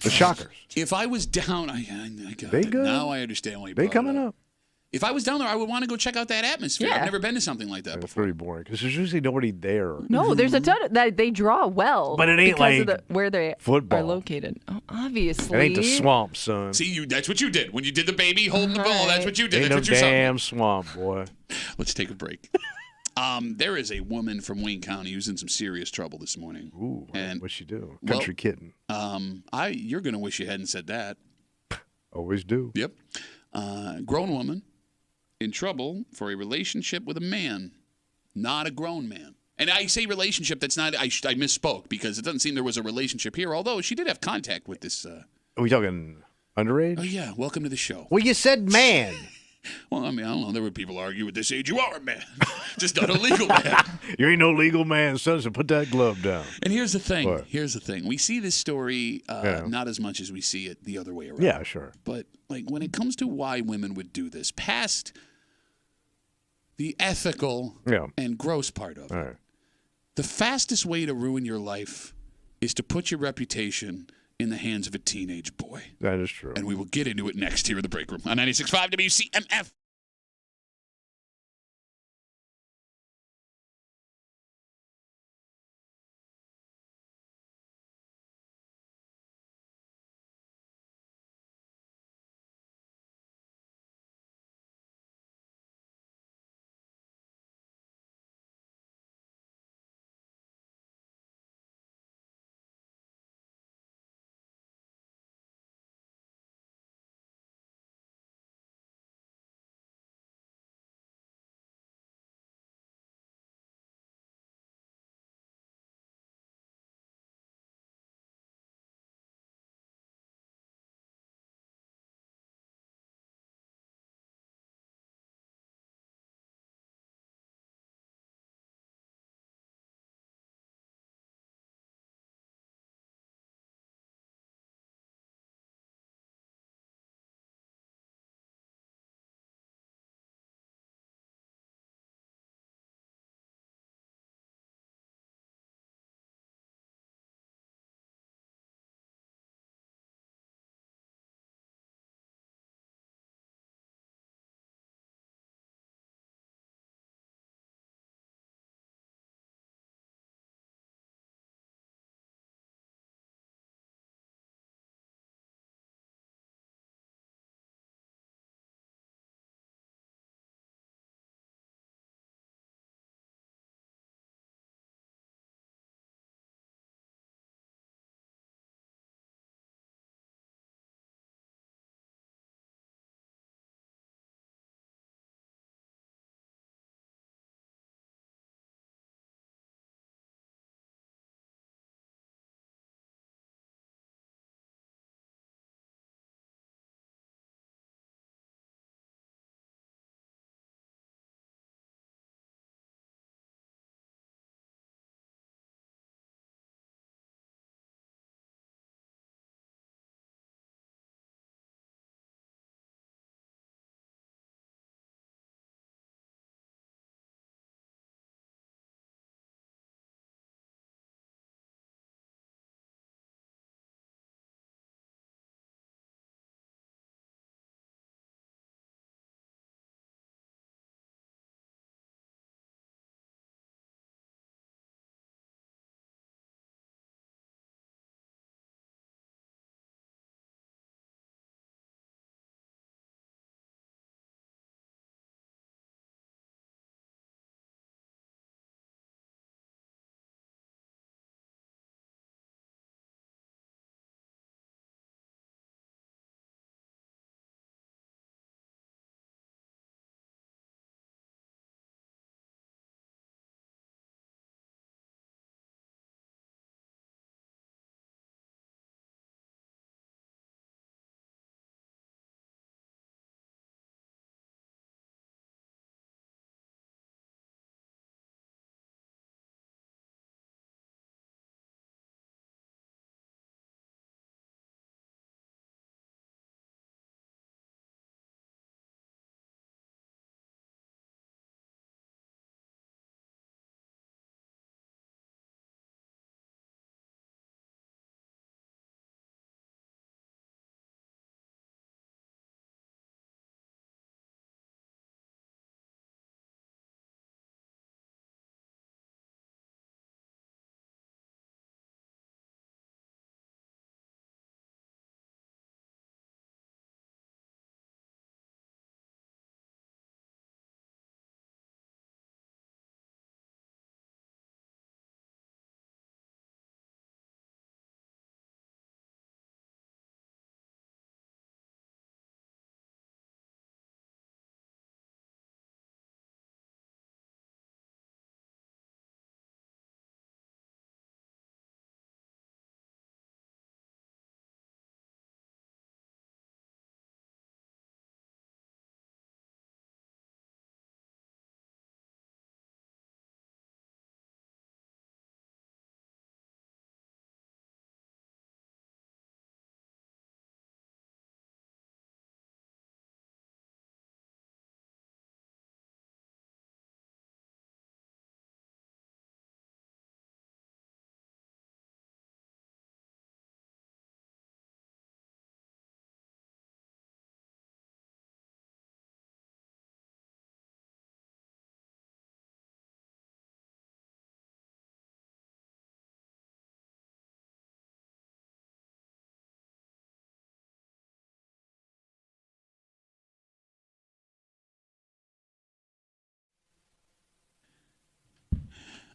The Shockers. If I was down, I got They it. good. Now I understand why you They brought it coming up. up. If I was down there, I would want to go check out that atmosphere. Yeah. I've never been to something like that It's before. pretty boring because there's usually nobody there. No, there's a ton of, that they draw well. But it ain't because of like where they football. are located. Oh, obviously. It ain't the swamp, son. See, that's what you did when you did the baby holding the ball. That's what you did. Ain't That's no what you damn swamp, boy. Let's take a break. There is a woman from Wayne County who's in some serious trouble this morning. Ooh, and what'd she do? well, Country kitten. You're gonna wish you hadn't said that. Always do. Yep. Grown woman in trouble for a relationship with a man, not a grown man. And I say relationship. That's not. I misspoke because it doesn't seem there was a relationship here. Although she did have contact with this. Are we talking underage? Oh yeah. Welcome to the show. Well, you said man. Well, I mean, I don't know. There were people argue at this age. You are a man, just not a legal man. You ain't no legal man, son, so put that glove down. And here's the thing. What? Here's the thing. We see this story Yeah. not as much as we see it the other way around. Yeah, sure. But like when it comes to why women would do this, past the ethical and gross part of it, All right. the fastest way to ruin your life is to put your reputation in the hands of a teenage boy. That is true. And we will get into it next here in the break room on 96.5 WCMF.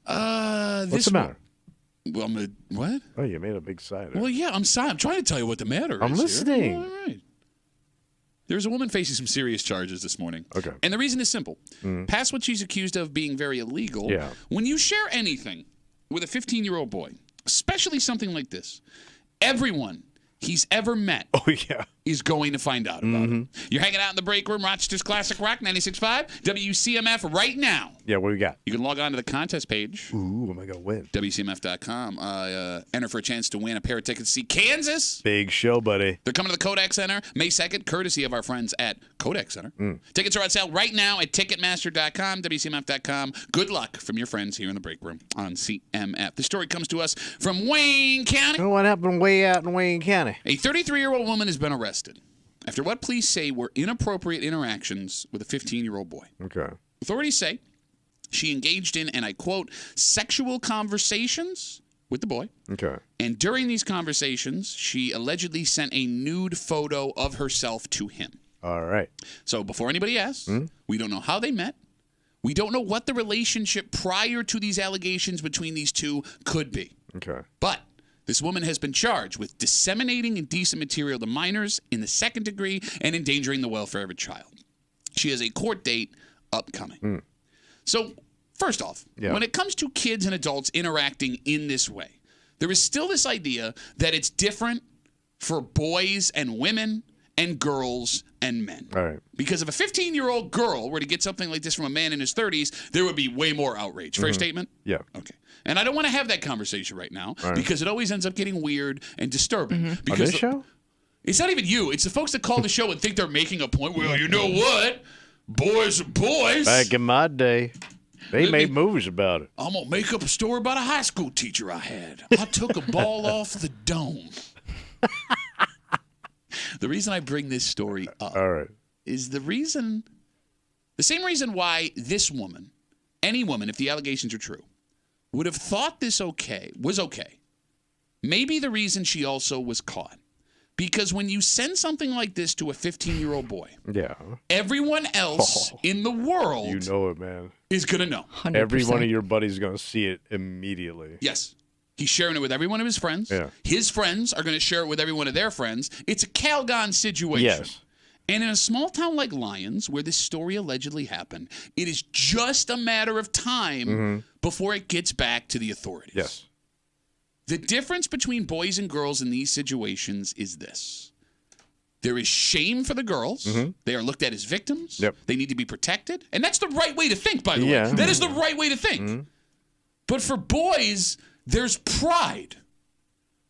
What's the matter? Well, what? Oh, you made a big sign. Well, yeah, I'm sorry. I'm trying to tell you what the matter is. I'm listening. All right. There's a woman facing some serious charges this morning. Okay. And the reason is simple. Past what she's accused of being very illegal, Yeah. when you share anything with a 15-year-old boy, especially something like this, everyone he's ever met is going to find out about it. You're hanging out in the break room, Rochester's Classic Rock, 96.5, WCMF right now. Yeah, what do we got? You can log on to the contest page. Ooh, am I going to win? WCMF.com. Enter for a chance to win a pair of tickets to see Kansas. Big show, buddy. They're coming to the Kodak Center May 2nd, courtesy of our friends at Kodak Center. Tickets are on sale right now at Ticketmaster.com, WCMF.com. Good luck from your friends here in the break room on CMF. The story comes to us from Wayne County. What happened way out in Wayne County? A 33-year-old woman has been arrested after what police say were inappropriate interactions with a 15-year-old boy. Okay. Authorities say she engaged in, and I quote, sexual conversations with the boy. Okay. And during these conversations, she allegedly sent a nude photo of herself to him. All right. So before anybody asks, we don't know how they met. We don't know what the relationship prior to these allegations between these two could be. Okay. But this woman has been charged with disseminating indecent material to minors in the second degree and endangering the welfare of a child. She has a court date upcoming. So, first off, when it comes to kids and adults interacting in this way, there is still this idea that it's different for boys and women and girls and men. All right. Because if a 15-year-old girl were to get something like this from a man in his 30s, there would be way more outrage. Fair statement? Yeah. Okay. And I don't want to have that conversation right now All right. because it always ends up getting weird and disturbing. On this show? It's not even you. It's the folks that call the show and think they're making a point. Well, you know what? Boys are boys. Back in my day, they made movies about it. I'm going to make up a story about a high school teacher I had. I took a ball off the dome. The reason I bring this story up is the same reason why this woman, any woman, if the allegations are true, would have thought this was okay. Maybe the reason she also was caught. Because when you send something like this to a 15-year-old boy, everyone else in the world You know it, man. is going to know. 100%. Every one of your buddies is going to see it immediately. Yes. He's sharing it with every one of his friends. Yeah. His friends are going to share it with every one of their friends. It's a Calgon situation. Yes. And in a small town like Lyons, where this story allegedly happened, it is just a matter of time before it gets back to the authorities. Yes. The difference between boys and girls in these situations is this. There is shame for the girls. They are looked at as victims. Yep. They need to be protected. And that's the right way to think, by the way. Yeah. That is the right way to think. But for boys, there's pride.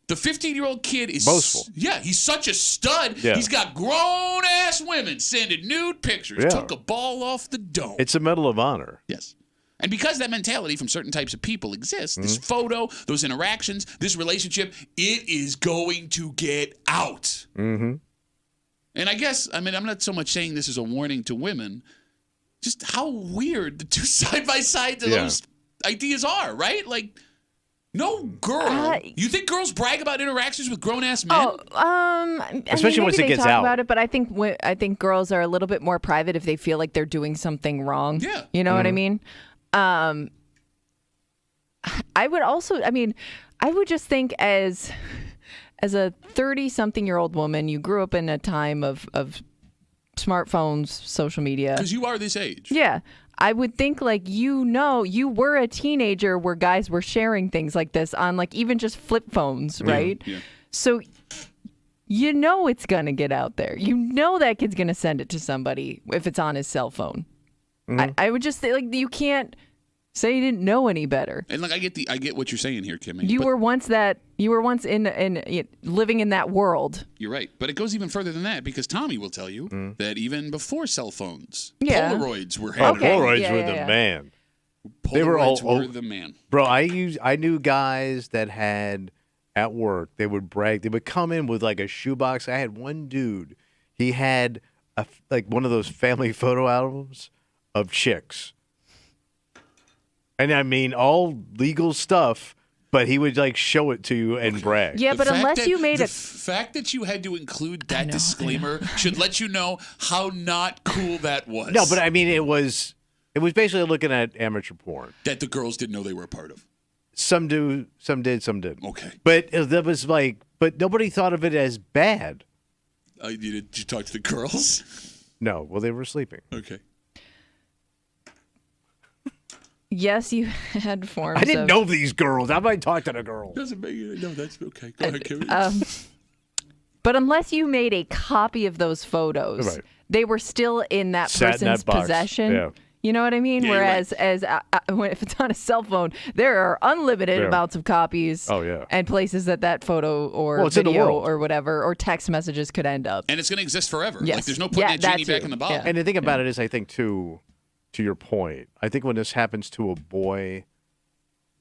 The 15-year-old kid is boastful. Yeah, he's such a stud. Yeah. He's got grown-ass women sending nude pictures. Yeah. Took a ball off the dome. It's a Medal of Honor. Yes. And because that mentality from certain types of people exists, this photo, those interactions, this relationship, it is going to get out. And I guess, I'm not so much saying this is a warning to women, just how weird the two side-by-sides of those ideas are, right? Like, no girl. You think girls brag about interactions with grown-ass men? Especially once it gets talk out. about it, but I think girls are a little bit more private if they feel like they're doing something wrong. Yeah. You know what I mean? I would just think as a 30-something-year-old woman, you grew up in a time of smartphones, social media. Because you are this age. Yeah. I would think you were a teenager where guys were sharing things like this on even just flip phones, right? Yeah. So it's going to get out there. That kid's going to send it to somebody if it's on his cell phone. I would just say you can't say you didn't know any better. And I get what you're saying here, Kimmy. You were once in living in that world. You're right. But it goes even further than that because Tommy will tell you that even before cell phones, Yeah. Polaroids were handled. Polaroids were the man. They were Polaroids all were the man. Bro, I knew guys that had at work, they would brag. They would come in with a shoebox. I had one dude. He had one of those family photo albums of chicks. And I mean all legal stuff, but he would show it to you and brag. Yeah, but unless you made the it. fact that you had to include that disclaimer should let you know how not cool that was. No, but I mean it was It was basically looking at amateur porn. That the girls didn't know they were a part of. Some do, some did, some didn't. Okay. But that was but nobody thought of it as bad. Did you talk to the girls? No. Well, they were sleeping. Okay. Yes, you had forms. I didn't know these girls. How about I talk to the girls? Doesn't make it. No, that's okay. Go ahead, Kimmy. But unless you made a copy of those photos, Right. they were still in that Sat in person's that box. possession. Yeah. You know what I mean? Yeah, you're Whereas if it's on a cell phone, there are unlimited Yeah. amounts of copies Oh, yeah. and places that photo or Well, it's in the video world. or whatever, or text messages could end up. And it's going to exist forever. Yes. Like, there's no putting Yeah, that that genie back too. in the bottle. Yeah. And the thing about it is, I think, too, to your point, I think when this happens to a boy,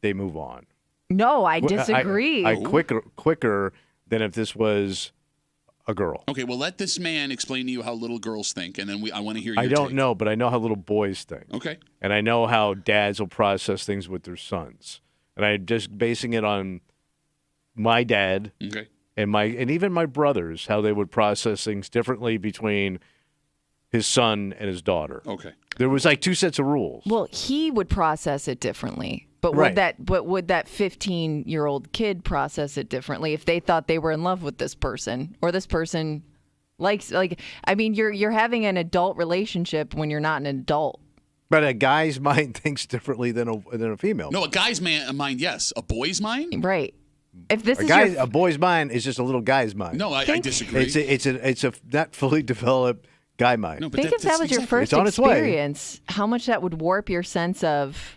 they move on. No, I disagree. I quicker than if this was a girl. Okay, well, let this man explain to you how little girls think, and then I want to hear your I don't take. know, but I know how little boys think. Okay. And I know how dads will process things with their sons. And I'm just basing it on my dad Okay. and even my brothers, how they would process things differently between his son and his daughter. Okay. There was like two sets of rules. Well, he would process it differently. But Right. would that 15-year-old kid process it differently if they thought they were in love with this person or this person I mean, you're having an adult relationship when you're not an adult. But a guy's mind thinks differently than a female. No, a guy's mind, yes. A boy's mind? Right. If this a boy's mind is just a little guy's mind. No, I disagree. It's a not fully developed guy mind. No, but think if that was your first It's on its way. experience, how much that would warp your sense of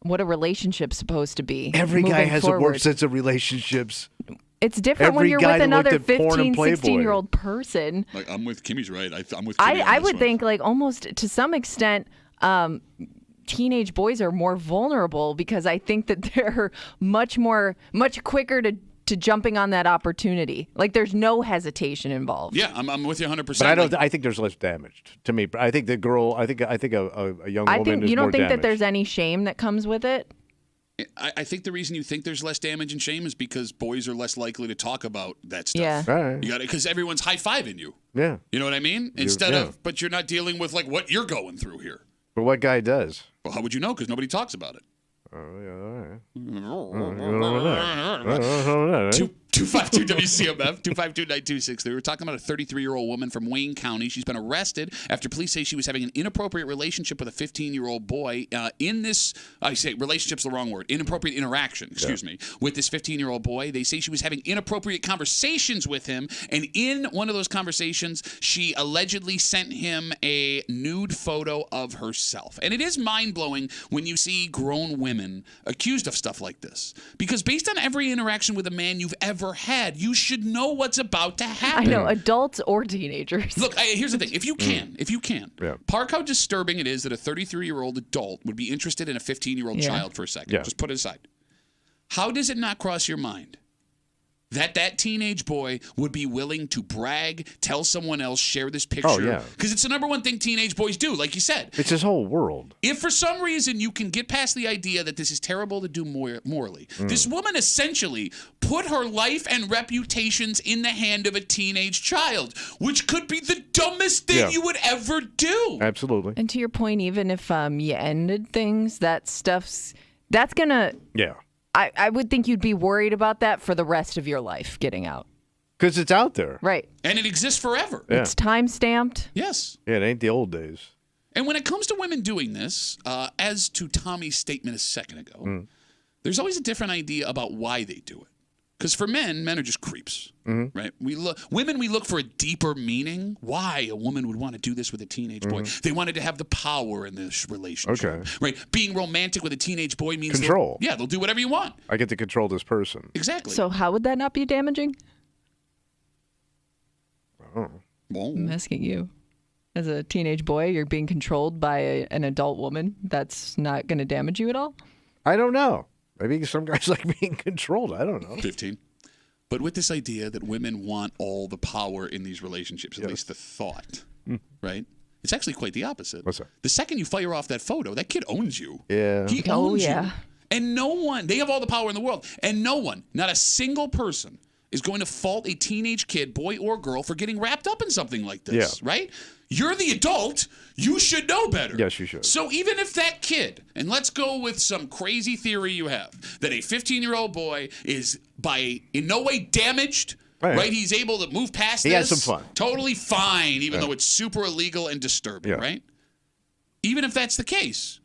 what a relationship's supposed to be. Every guy moving has forward. a warped sense of relationships. It's different when Every you're guy with that another looked at porn 15, and Playboy. 16-year-old person. Like, I'm with Kimmy's right. I'm with Kimmy on I this would one. think, like, almost to some extent, teenage boys are more vulnerable because I think that they're much quicker to jumping on that opportunity. Like, there's no hesitation involved. Yeah, I'm with you 100%. But I think there's less damage to me. I think the girl. I think a young woman is you more don't think damaged. that there's any shame that comes with it? I think the reason you think there's less damage and shame is because boys are less likely to talk about that stuff. Yeah. All right. You got it because everyone's high-fiving you. Yeah. You know what I mean? But you're not dealing with like what you're going through here. But what guy does? Well, how would you know? Because nobody talks about it. Oh, yeah, all right. 252 WCMF 252-9263. We were talking about a 33-year-old woman from Wayne County. She's been arrested after police say she was having an inappropriate relationship with a 15-year-old boy. In this, I say relationship's the wrong word. Inappropriate interaction. Excuse me. With this 15-year-old boy, they say she was having inappropriate conversations with him, and in one of those conversations, she allegedly sent him a nude photo of herself. And it is mind-blowing when you see grown women accused of stuff like this, because based on every interaction with a man you've ever had, you should know what's about to happen. I know, adults or teenagers. Look, here's the thing. If you can, Yeah. park how disturbing it is that a 33-year-old adult would be interested in a 15-year-old Yeah. child for a second. Yeah. Just put it aside. How does it not cross your mind that teenage boy would be willing to brag, tell someone else, share this picture? Oh, yeah. Because it's the number one thing teenage boys do, like you said. It's his whole world. If for some reason you can get past the idea that this is terrible to do morally, this woman essentially put her life and reputations in the hand of a teenage child, which could be the dumbest thing Yeah. you would ever do. Absolutely. And to your point, even if you ended things, that's going to... Yeah. I would think you'd be worried about that for the rest of your life, getting out. Because it's out there. Right. And it exists forever. Yeah. It's time-stamped. Yes. Yeah, it ain't the old days. And when it comes to women doing this, as to Tommy's statement a second ago, there's always a different idea about why they do it. Because for men are just creeps, right? We look for a deeper meaning. Why a woman would want to do this with a teenage boy? They wanted to have the power in this relationship, Okay. right? Being romantic with a teenage boy means Control. they'll do whatever you want. I get to control this person. Exactly. So how would that not be damaging? Oh. I'm asking you. As a teenage boy, you're being controlled by an adult woman. That's not going to damage you at all? I don't know. Maybe some guys like being controlled. I don't know. 15. But with this idea that women want all the power in these relationships, at least the thought, right? It's actually quite the opposite. What's that? The second you fire off that photo, that kid owns you. Yeah. He Oh, owns yeah. you. And no one, they have all the power in the world. And no one, not a single person, is going to fault a teenage kid, boy or girl, for getting wrapped up in something like this, right? You're the adult. You should know better. Yes, you should. So even if that kid, and let's go with some crazy theory you have, that a 15-year-old boy is in no way damaged, right? He's able to move past this. He has some fun. Totally fine, even though it's super illegal and disturbing, right? Even if that's the case,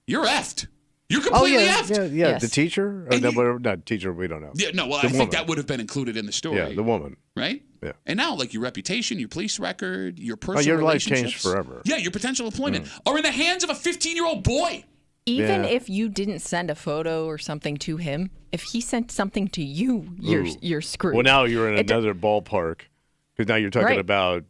you're effed. You're completely effed. Yeah. Yes. The teacher? Not teacher, we don't know. Yeah, no, well, I think that would have been included in the story. Yeah, the woman. Right? Yeah. And now, like, your reputation, your police record, your personal your life relationships. changed forever. Yeah, your potential employment are in the hands of a 15-year-old boy. Even if you didn't send a photo or something to him, if he sent something to you, you're screwed. Well, now you're in another ballpark because now you're talking about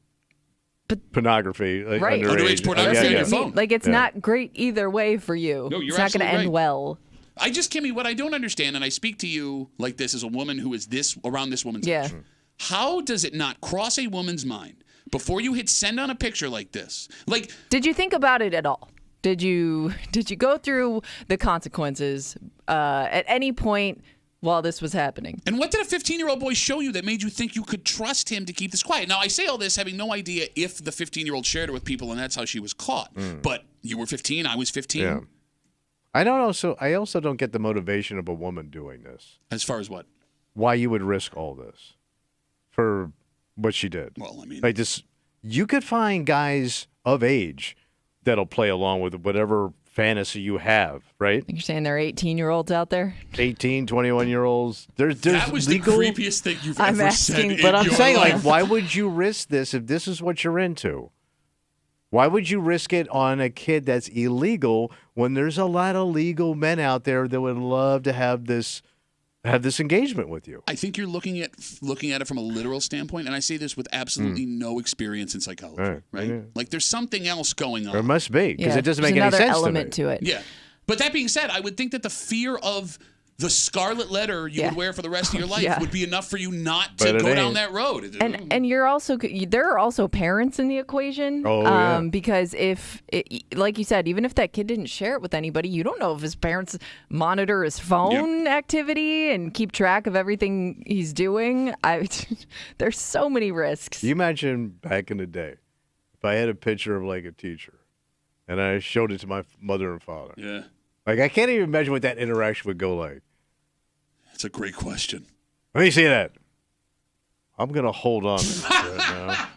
pornography. Like underage pornography on your phone. Like, it's not great either way for you. No, you're it's not going to end well. Kimmy, what I don't understand, and I speak to you like this as a woman who is around this woman's age. How does it not cross a woman's mind before you hit send on a picture like this? Like, did you think about it at all? Did you go through the consequences at any point while this was happening? And what did a 15-year-old boy show you that made you think you could trust him to keep this quiet? Now, I say all this having no idea if the 15-year-old shared it with people and that's how she was caught. But you were 15, I was 15. Yeah. I also don't get the motivation of a woman doing this. As far as what? Why you would risk all this for what she did. Well, I mean, like this, you could find guys of age that'll play along with whatever fantasy you have, right? You're saying there are 18-year-olds out there? 18, 21-year-olds. There's that was legal... the creepiest thing you've ever said. But I'm saying, life. like, why would you risk this if this is what you're into? Why would you risk it on a kid that's illegal when there's a lot of legal men out there that would love to have this engagement with you? I think you're looking at it from a literal standpoint, and I say this with absolutely no experience in psychology, right? Yeah. Like, there's something else going on. There must be, because it doesn't make any sense to me. Another element to it. Yeah. But that being said, I would think that the fear of the scarlet letter you would wear for the rest of your life would be enough for you not to go down that road. And you're also, there are also parents in the equation. Because like you said, even if that kid didn't share it with anybody, you don't know if his parents monitor his phone activity and keep track of everything he's doing. There's so many risks. You imagine back in the day, if I had a picture of like a teacher and I showed it to my mother and father. Yeah. Like, I can't even imagine what that interaction would go like. That's a great question. Let me see that. I'm going to hold on to this right now.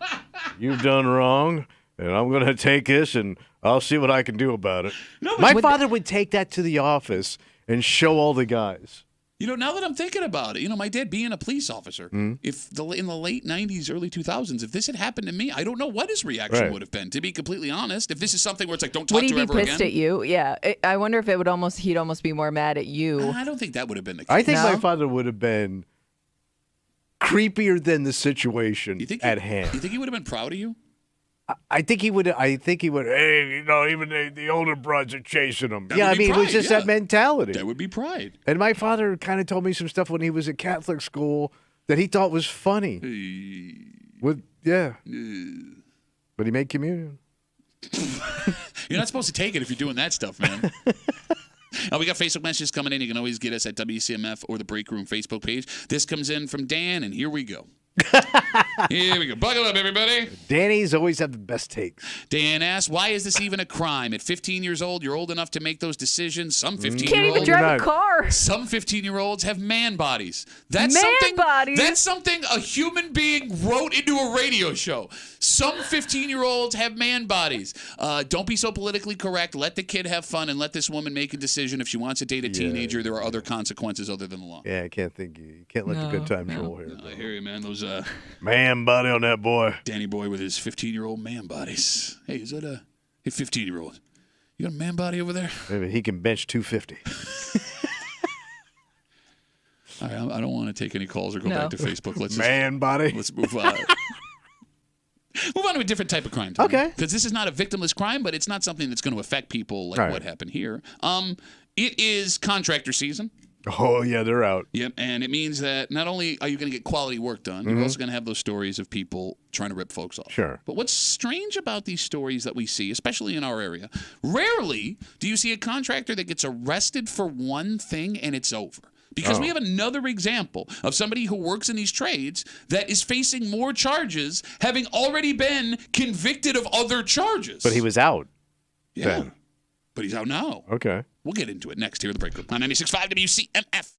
You've done wrong, and I'm going to take this, and I'll see what I can do about it. No, my father would take that to the office and show all the guys. You know, now that I'm thinking about it, my dad being a police officer, if in the late 90s, early 2000s, if this had happened to me, I don't know what his reaction would have been, to be completely honest. If this is something where it's like, don't talk to her ever again. Would he be pissed at you? Yeah. I wonder if he'd almost be more mad at you. I don't think that would have been the case. I think my father would have been creepier than the situation at hand. You think he would have been proud of you? I think he would. Hey, even the older broads are chasing him. That it was just that mentality. That would be pride. And my father kind of told me some stuff when he was at Catholic school that he thought was funny. But he made communion. You're not supposed to take it if you're doing that stuff, man. We got Facebook messages coming in. You can always get us at WCMF or the Break Room Facebook page. This comes in from Dan, and here we go. Here we go. Buckle up, everybody. Danny's always have the best takes. Dan asks, why is this even a crime? At 15 years old, you're old enough to make those decisions. Some 15-year-olds can't even drive a car. Some 15-year-olds have man bodies. That's something a human being wrote into a radio show. Some 15-year-olds have man bodies. Don't be so politically correct. Let the kid have fun and let this woman make a decision. If she wants to date a teenager, there are other consequences other than the law. Yeah, I can't think. You can't let the good times roll here. I hear you, man. Those man body on that boy. Danny boy with his 15-year-old man bodies. Hey, is that a 15-year-old? You got a man body over there? Maybe he can bench 250. All right, I don't want to take any calls or go back to Facebook. Let's body. Let's move on. Move on to a different type of crime. Tom. Okay. Because this is not a victimless crime, but it's not something that's going to affect people like what happened here. It is contractor season. Oh, yeah, they're out. Yep, and it means that not only are you going to get quality work done, you're also going to have those stories of people trying to rip folks off. Sure. But what's strange about these stories that we see, especially in our area, rarely do you see a contractor that gets arrested for one thing and it's over. Because we Oh. have another example of somebody who works in these trades that is facing more charges, having already been convicted of other charges. But he was out. Yeah. Then. But he's out now. Okay. We'll get into it next here at the Break Room on 96.5 WCMF.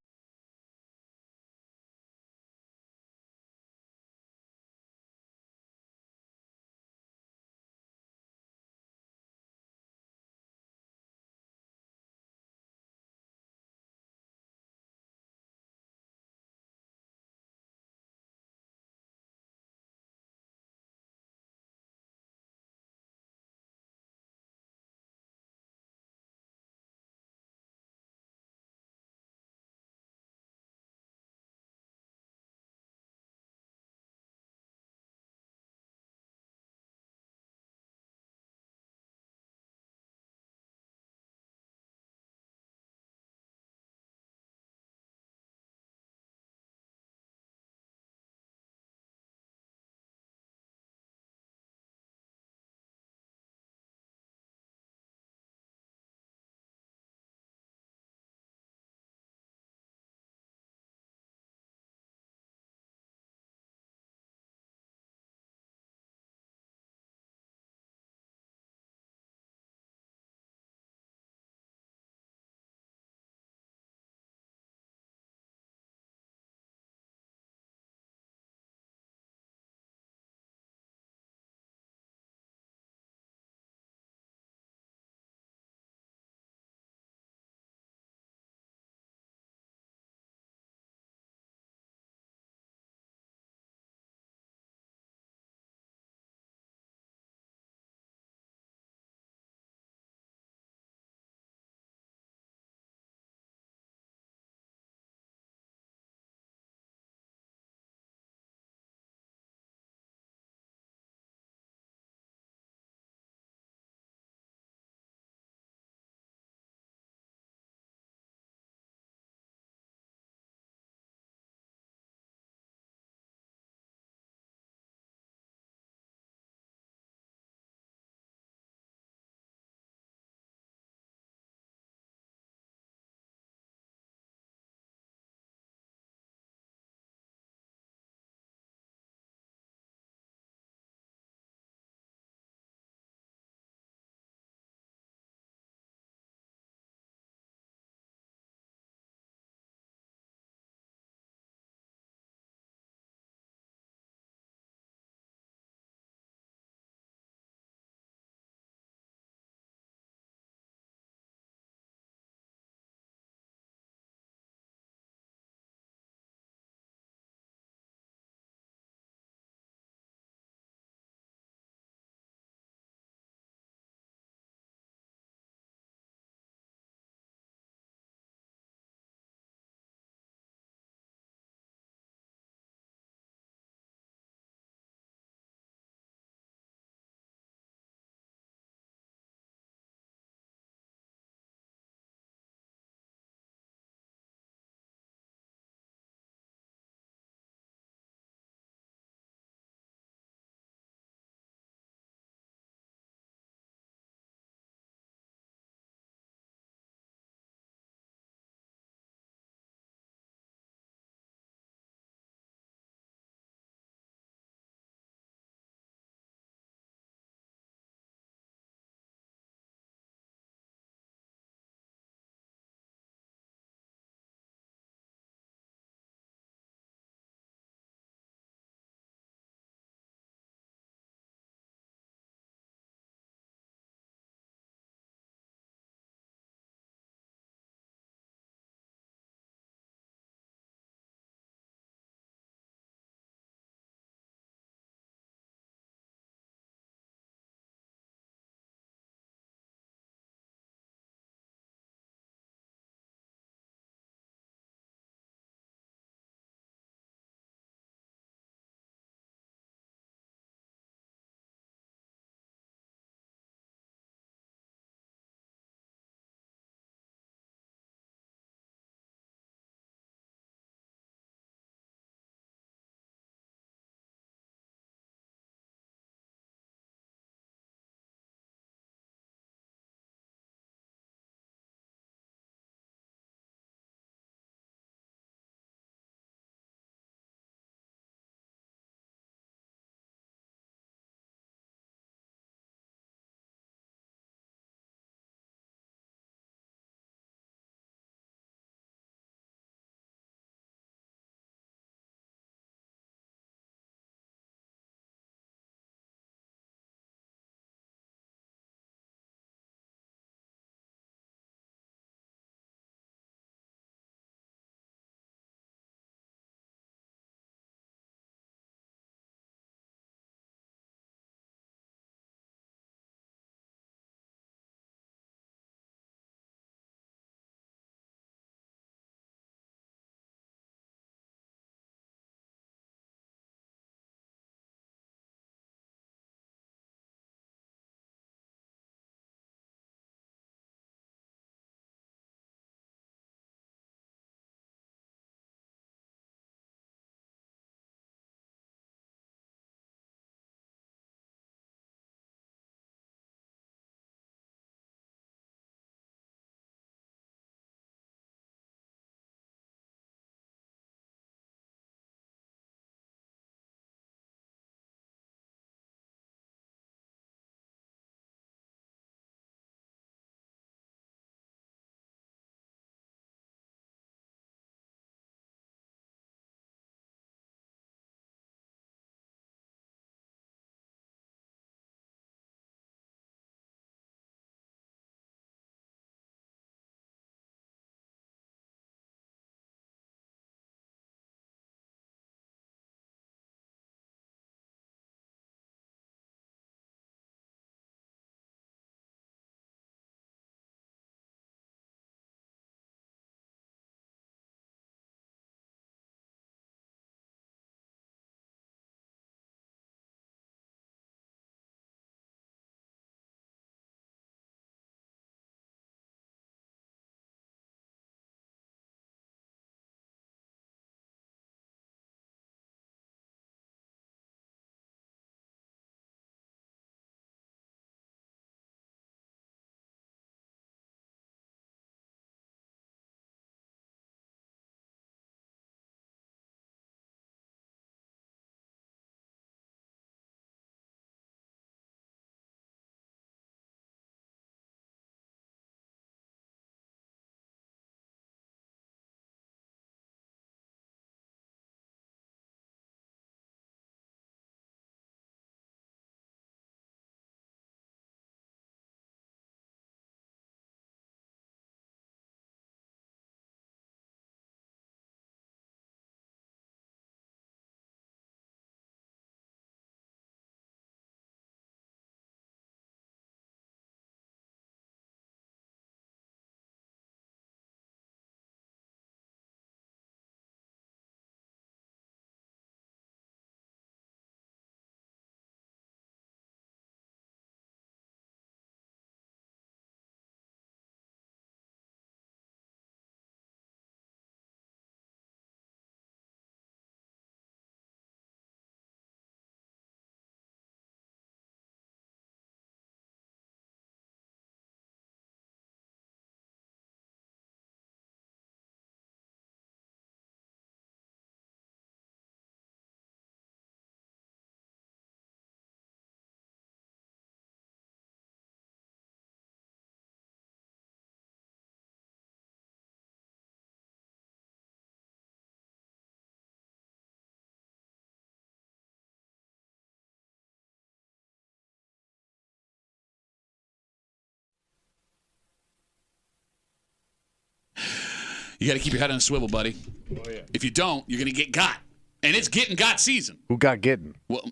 You got to keep your head on a swivel, buddy. Oh, yeah. If you don't, you're going to get got. And it's getting got season. Who got getting? Well,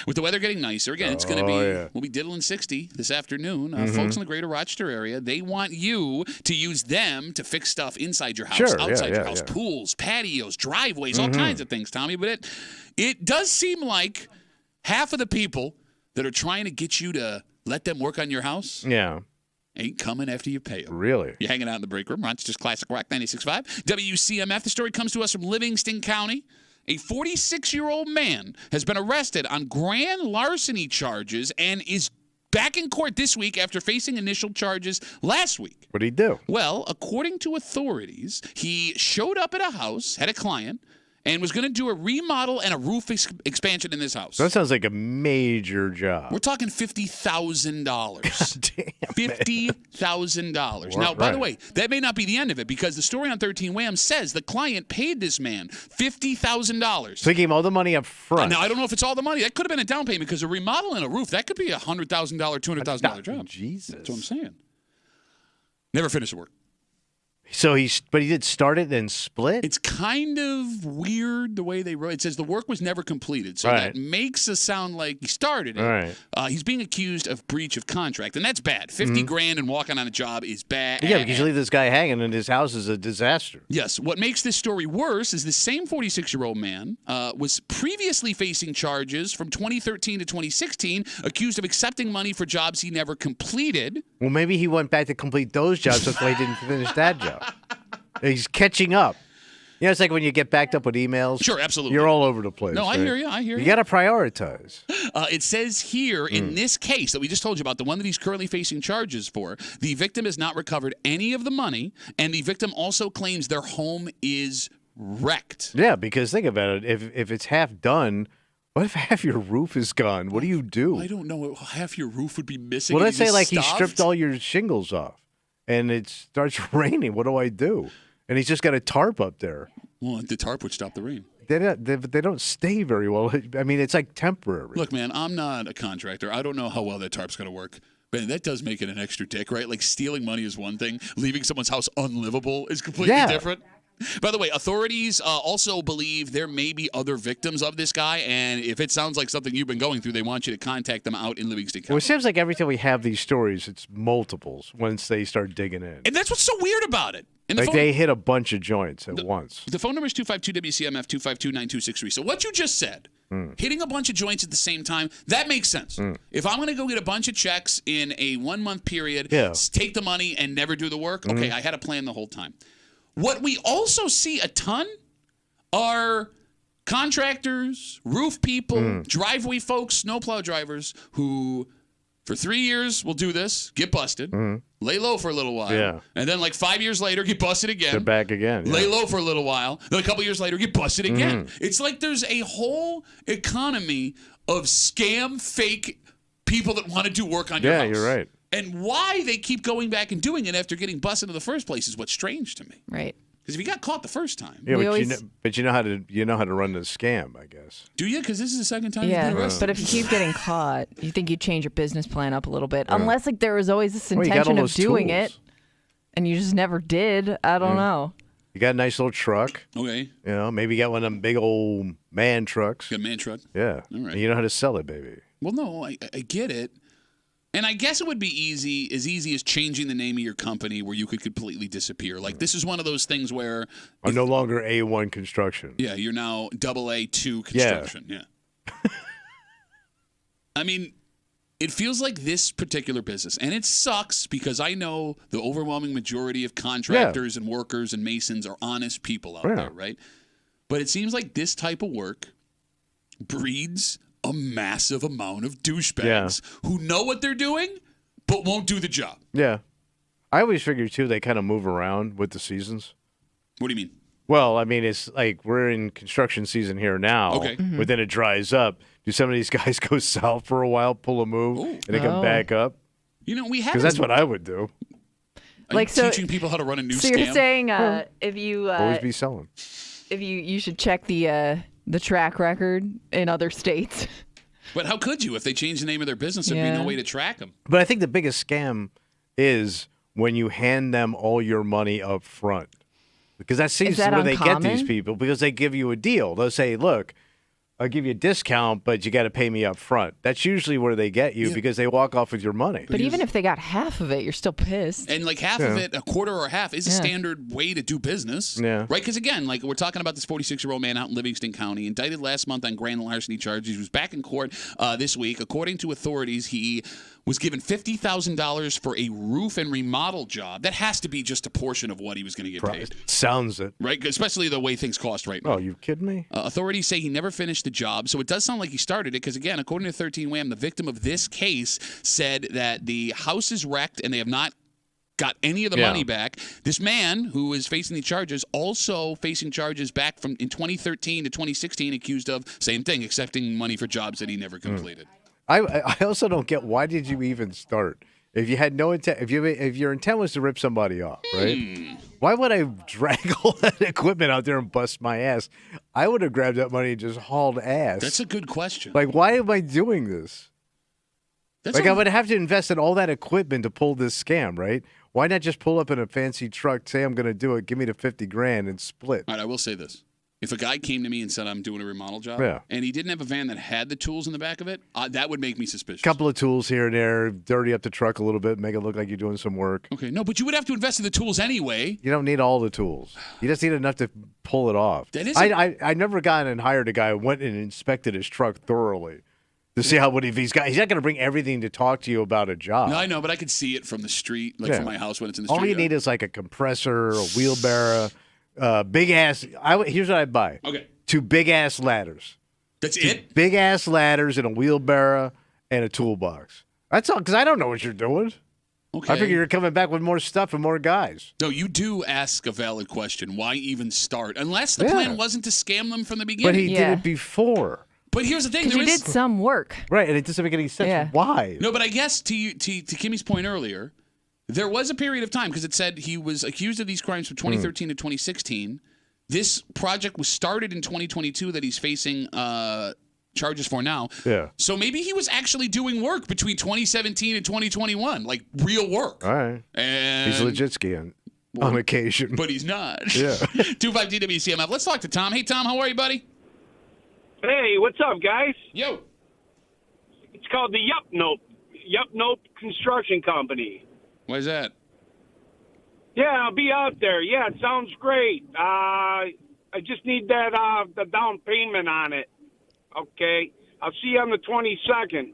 with the weather getting nicer, again, it's going to be, we'll be diddling 60 this afternoon. Folks in the greater Rochester area, they want you to use them to fix stuff inside your house, outside your house, pools, patios, driveways, all kinds of things, Tommy. But it does seem like half of the people that are trying to get you to let them work on your house ain't coming after you pay them. Really? You're hanging out in the break room. Rochester's Classic Rock 96.5. WCMF. The story comes to us from Livingston County. A 46-year-old man has been arrested on grand larceny charges and is back in court this week after facing initial charges last week. What did he do? Well, according to authorities, he showed up at a house, had a client, and was going to do a remodel and a roof expansion in this house. That sounds like a major job. We're talking $50,000. $50,000. Now, by the way, that may not be the end of it because the story on 13 Wham says the client paid this man $50,000. So he gave him all the money up front. Now, I don't know if it's all the money. That could have been a down payment because a remodel and a roof, that could be a $100,000, $200,000 job. Jesus. That's what I'm saying. Never finished the work. So he did start it and split? It's kind of weird the way they wrote it. It says the work was never completed. So that makes us sound like he started it. Right. He's being accused of breach of contract, and that's bad. 50 grand and walking on a job is bad. Yeah, because you leave this guy hanging and his house is a disaster. Yes. What makes this story worse is the same 46-year-old man was previously facing charges from 2013 to 2016, accused of accepting money for jobs he never completed. Well, maybe he went back to complete those jobs. That's why he didn't finish that job. He's catching up. You know, it's like when you get backed up with emails. Sure, absolutely. You're all over the place. No, I right? hear you. I hear you. You got to prioritize. It says here in this case that we just told you about, the one that he's currently facing charges for, the victim has not recovered any of the money, and the victim also claims their home is wrecked. Yeah, because think about it. If it's half done, what if half your roof is gone? What do you do? I don't know. Half your roof would be missing. Well, let's say like he stripped all your shingles off, and it starts raining. What do I do? And he's just got a tarp up there. Well, the tarp would stop the rain. They don't stay very well. I mean, it's like temporary. Look, man, I'm not a contractor. I don't know how well that tarp's going to work. But that does make it an extra dick, right? Like stealing money is one thing. Leaving someone's house unlivable is completely different. By the way, authorities also believe there may be other victims of this guy, and if it sounds like something you've been going through, they want you to contact them out in Livingston County. Well, it seems like every time we have these stories, it's multiples once they start digging in. And that's what's so weird about it. And like they hit a bunch of joints at once. The phone number is 252-WCMF, 252-9263. So what you just said, hitting a bunch of joints at the same time, that makes sense. If I'm going to go get a bunch of checks in a 1 month period, take the money and never do the work, okay, I had a plan the whole time. What we also see a ton are contractors, roof people, driveway folks, snowplow drivers who, for 3 years, will do this, get busted, lay low for a little while, and then like 5 years later, get busted again. They're back again. Lay low for a little while. Then a couple years later, get busted again. It's like there's a whole economy of scam, fake people that want to do work on your house. Yeah, you're right. And why they keep going back and doing it after getting busted in the first place is what's strange to me. Right. Because if you got caught the first time, yeah, but you know how to run the scam, I guess. Do you? Because this is the second time you've Yeah, been arrested. but if you keep getting caught, you think you'd change your business plan up a little bit. Unless like there was always this you got intention all of those doing tools. it, and you just never did. I don't know. You got a nice little truck. Okay. You know, maybe you got one of them big old man trucks. Got a man truck. Yeah. All right. And you know how to sell it, baby. Well, no, I get it. And I guess it would be easy as changing the name of your company where you could completely disappear. Like, this is one of those things where... I'm no longer A1 Construction. Yeah, you're now AA2 Construction. Yeah. I mean, it feels like this particular business, and it sucks because I know the overwhelming majority of contractors and workers and masons are honest people out there, right? But it seems like this type of work breeds a massive amount of douchebags who know what they're doing but won't do the job. Yeah. I always figure, too, they kind of move around with the seasons. What do you mean? Well, I mean, it's like we're in construction season here now. Okay. But then it dries up. Do some of these guys go south for a while, pull a move, and they come back up? You know, we have... Because that's what I would do. Like teaching people how to run a new scam? So you're saying if you... always be selling. If you should check the track record in other states. But how could you? If they change the name of their business, there'd be no way to track them. But I think the biggest scam is when you hand them all your money up front. Because that seems that where they get these uncommon? people, because they give you a deal. They'll say, look, I'll give you a discount, but you got to pay me up front. That's usually where they get you because they walk off with your money. But even if they got half of it, you're still pissed. And like half of it, a quarter or half, is a standard way to do business. Yeah. Right? Because again, like we're talking about this 46-year-old man out in Livingston County, indicted last month on grand larceny charges. He was back in court this week. According to authorities, he was given $50,000 for a roof and remodel job. That has to be just a portion of what he was going to get paid. Sounds it. Right? Especially the way things cost right now. Oh, you kidding me? Authorities say he never finished the job, so it does sound like he started it because, again, according to 13 Wham, the victim of this case said that the house is wrecked and they have not got any of the money back. This man who is facing the charges also facing charges back from in 2013 to 2016, accused of same thing, accepting money for jobs that he never completed. I also don't get, why did you even start? If you had no intent, if your intent was to rip somebody off, right? Why would I drag all that equipment out there and bust my ass? I would have grabbed that money and just hauled ass. That's a good question. Like, why am I doing this? I would have to invest in all that equipment to pull this scam, right? Why not just pull up in a fancy truck, say I'm going to do it, give me the $50,000 and split? All right, I will say this. If a guy came to me and said I'm doing a remodel job, and he didn't have a van that had the tools in the back of it, that would make me suspicious. Couple of tools here and there, dirty up the truck a little bit, make it look like you're doing some work. Okay, no, but you would have to invest in the tools anyway. You don't need all the tools. You just need enough to pull it off. That is I never got and hired a guy who went and inspected his truck thoroughly to see if he's got. He's not going to bring everything to talk to you about a job. No, I know, but I could see it from the street, like from my house when it's in the street. All you need is like a compressor, a wheelbarrow, big ass. Here's what I'd buy. Okay. 2 big ass ladders. That's it? Big ass ladders and a wheelbarrow and a toolbox. That's all, because I don't know what you're doing. Okay. I figure you're coming back with more stuff and more guys. No, you do ask a valid question. Why even start? Unless the plan wasn't to scam them from the beginning. But he did it before. But here's the thing. Because you did some work. Right, and it doesn't make any sense. Yeah. Why? No, but I guess to Kimmy's point earlier, there was a period of time, because it said he was accused of these crimes from 2013 to 2016. This project was started in 2022 that he's facing charges for now. Yeah. So maybe he was actually doing work between 2017 and 2021, like real work. All right. And He's legit skiing on occasion. But he's not. Yeah. 25 WCMF. Let's talk to Tom. Hey, Tom, how are you, buddy? Hey, what's up, guys? Yo. It's called the Yup Nope. Yup Nope Construction Company. Why is that? Yeah, I'll be out there. Yeah, it sounds great. I just need that the down payment on it. Okay. I'll see you on the 22nd.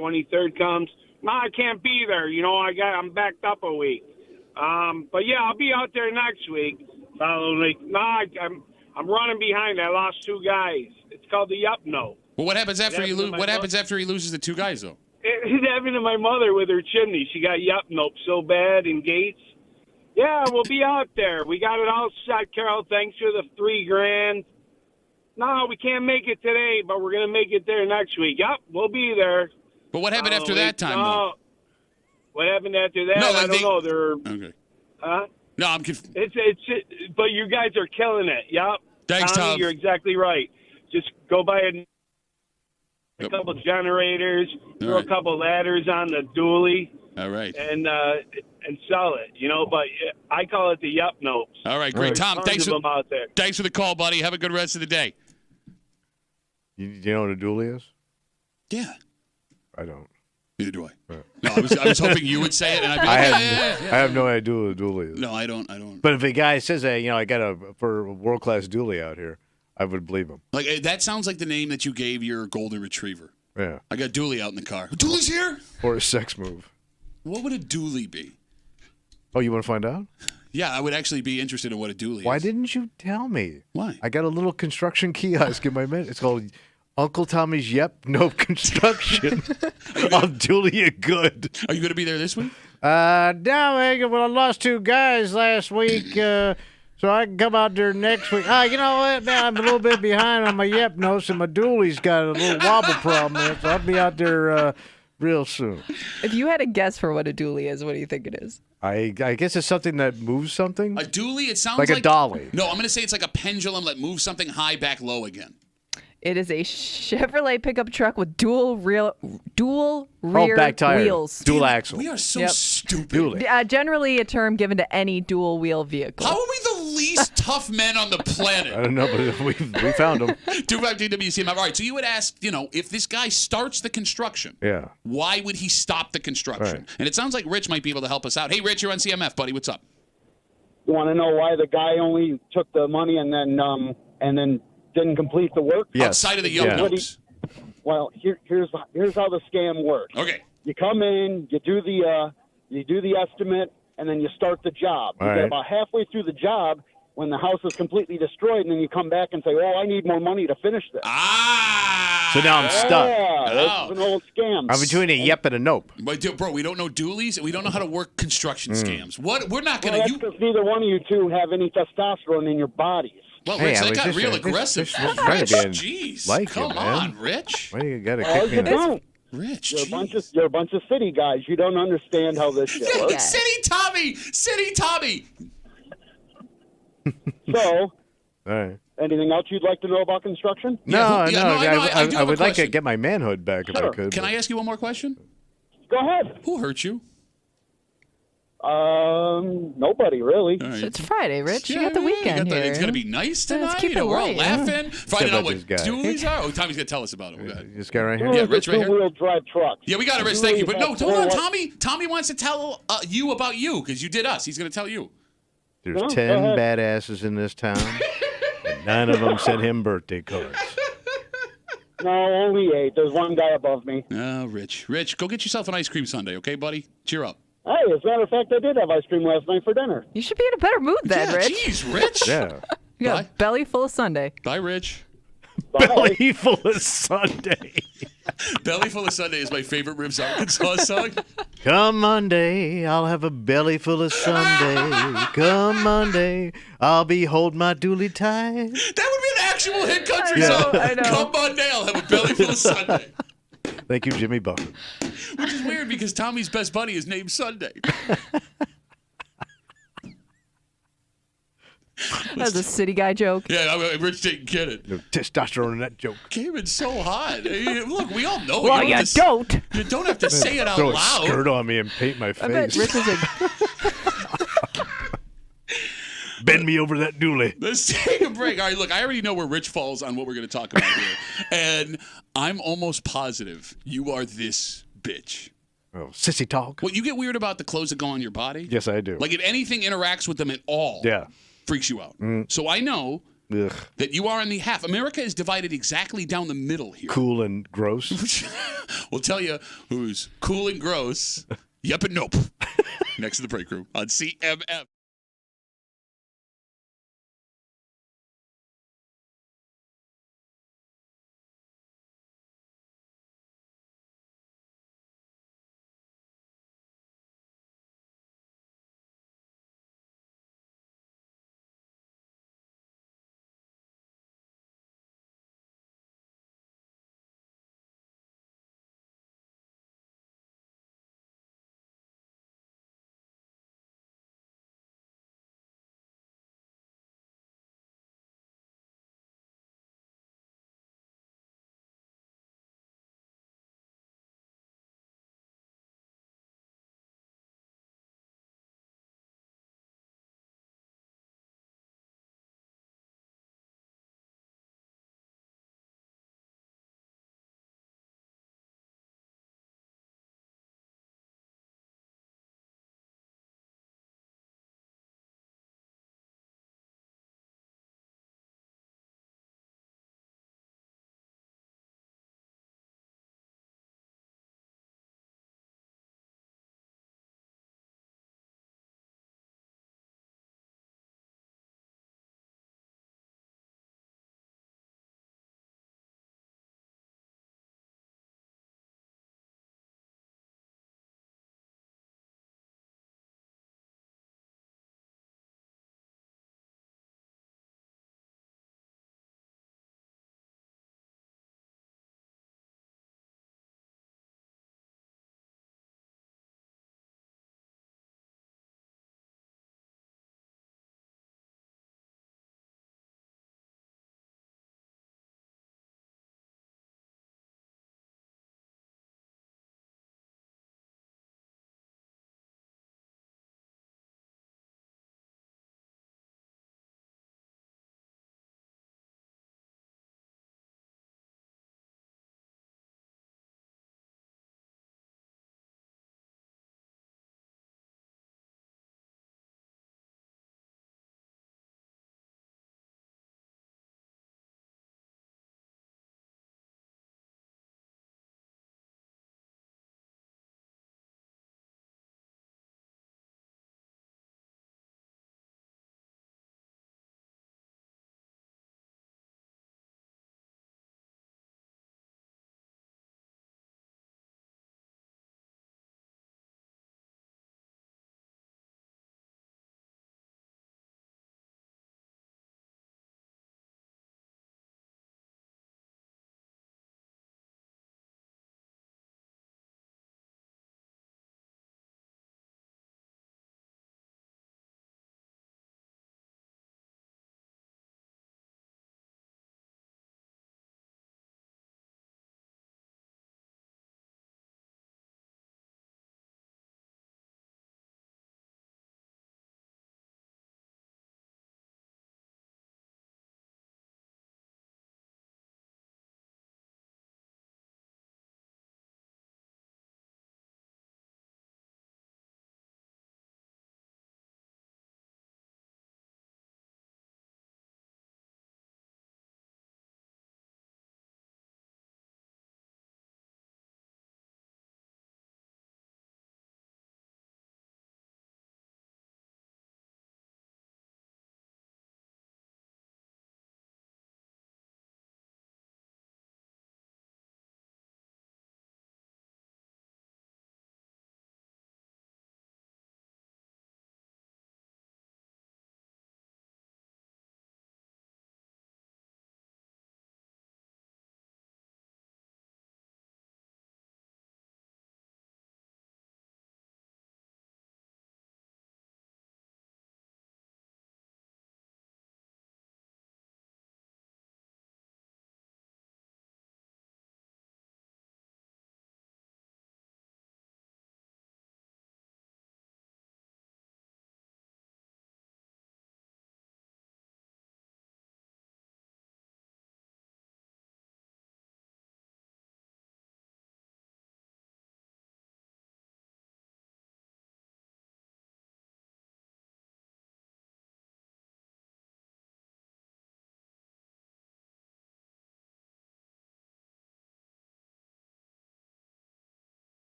23rd comes. No, I can't be there. You know, I'm backed up a week. But yeah, I'll be out there next week. I'm running behind. I lost 2 guys. It's called the Yup Nope. Well, what happens after What happens after he loses the 2 guys, though? It happened to my mother with her chimney. She got Yup Nope so bad in Gates. Yeah, we'll be out there. We got it all set, Carol. Thanks for the $3,000. No, we can't make it today, but we're going to make it there next week. Yep, we'll be there. But what happened after that time, though? What happened after that? No, I don't know. Okay. Huh? No, I'm confused. But you guys are killing it. Yep. Thanks, Tommy, Tom. You're exactly right. Just go buy a couple generators, throw a couple ladders on the dually. All right. And sell it, you know. But I call it the Yup Nopes. All right, great. Tom, thanks for out there. Thanks for the call, buddy. Have a good rest of the day. You know what a dually is? Yeah. I don't. Neither do I. No, I was hoping you would say it, and I'd be like, I have no idea what a dually is. No, I don't. But if a guy says that, I got a world-class dually out here, I would believe him. Like that sounds like the name that you gave your golden retriever. Yeah. I got Dooley out in the car. Dooley's here? Or a sex move. What would a dually be? Oh, you want to find out? Yeah, I would actually be interested in what a dually is. Why didn't you tell me? Why? I got a little construction kiosk in my minute. It's called Uncle Tommy's Yep Nope Construction. I'll dually you good. Are you going to be there this week? No, well, I lost 2 guys last week, so I can come out there next week. You know what, man, I'm a little bit behind on my Yep Notes, and my dually's got a little wobble problem there, so I'll be out there real soon. If you had a guess for what a dually is, what do you think it is? I guess it's something that moves something. A dually, it sounds like a dolly. No, I'm going to say it's like a pendulum that moves something high back low again. It is a Chevrolet pickup truck with dual rear back tires. wheels. Dual axle. We are so Yep. stupid. Dually. Generally a term given to any dual wheel vehicle. How are we the least tough men on the planet? I don't know, but we found them. 252 WCMF. All right, so you would ask, if this guy starts the construction, Yeah. why would he stop the construction? Right. And it sounds like Rich might be able to help us out. Hey, Rich, you're on CMF, buddy. What's up? You want to know why the guy only took the money and then didn't complete the work? Yes. Outside of the yellow Yeah. notes. Well, here's how the scam works. Okay. You come in, you do the estimate, and then you start the job. You All get right. about halfway through the job when the house is completely destroyed, and then you come back and say, "Oh, I need more money to finish this." So now I'm stuck. Yeah, Oh. it's an old scam. I'm between a yep and a nope. But, bro, we don't know dualies, and we don't know how to work construction Mm. scams. What? We're not Well, going that's to... because neither one of you two have any testosterone in your bodies. Well, Hey, Rich, I that was got just- real just- aggressive. just trying to be Jeez, like come you, man. on, Rich. Why do you got to Oh, kick me you in the don't. Rich, You're a bunch of city guys. You don't understand how this shit works. City Tommy. So, All right. anything else you'd like to know about construction? No, I do I have a would like to question. get my manhood back if I could. Can I ask you one more question? Go ahead. Who hurt you? Nobody really. All right. It's Friday, Rich. You Yeah, got the yeah, weekend it's here. going to be nice Yeah, tonight. let's keep it We're all light, laughing, finding about out what this guy. dualies are. Oh, Tommy's going to tell us about it. Go ahead. This guy right Two here? Yeah, Rich right here. two-wheel drive trucks. Yeah, we got it, Rich. Thank you. But no, hold on, Tommy. Tommy wants to tell you about you because you did us. He's going to tell you. There's No, 10 go ahead. badasses in this town, and 9 of them sent him birthday cards. No, only 8. There's one guy above me. Oh, Rich. Rich, go get yourself an ice cream sundae, okay, buddy? Cheer up. Hey, as a matter of fact, I did have ice cream last night for dinner. You should be in a better mood then, Yeah, Rich. jeez, Rich. Yeah. You got Bye. a belly full of Sunday. Bye, Rich. Belly full of Sunday. Belly Full of Sunday is my favorite Ribs Arkansas song. Come Monday, I'll have a belly full of Sunday. Come Monday, I'll be holding my dooley tight. That would be an actual hit country I know, song. I know. Come Monday, I'll have a belly full of Sunday. Thank you, Jimmy Buffett. Which is weird because Tommy's best buddy is named Sunday. That's a city guy joke. Yeah, Rich didn't get it. No testosterone in that joke. Came in so hot. Hey, look, we all know it. Well, don't you have to don't. You don't have to say it out Throw a loud. skirt on me and paint my I bet face. Rich is a Bend me over that dooley. Let's take a break. All right, look, I already know where Rich falls on what we're going to talk about here. And I'm almost positive you are this bitch. Oh, sissy talk. What, you get weird about the clothes that go on your body? Yes, I do. Like if anything interacts with them at all, Yeah. freaks you out. So I know Ugh. that you are in the half. America is divided exactly down the middle here. Cool and gross. We'll tell you who's cool and gross. Yep and nope. Next to the break room on CMF.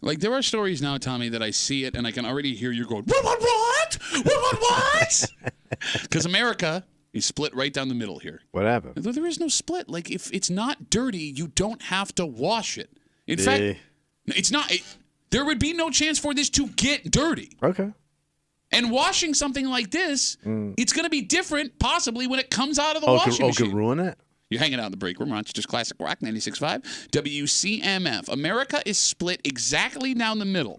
Like, there are stories now, Tommy, that I see it and I can already hear you going, what? Because America is split right down the middle here. What happened? There is no split. Like, if it's not dirty, you don't have to wash it. In fact, it's not. There would be no chance for this to get dirty. Okay. And washing something like this, it's going to be different possibly when it comes out of the washing machine. Could ruin it? You're hanging out in the break room. Rochester's Classic Rock 96.5. WCMF. America is split exactly down the middle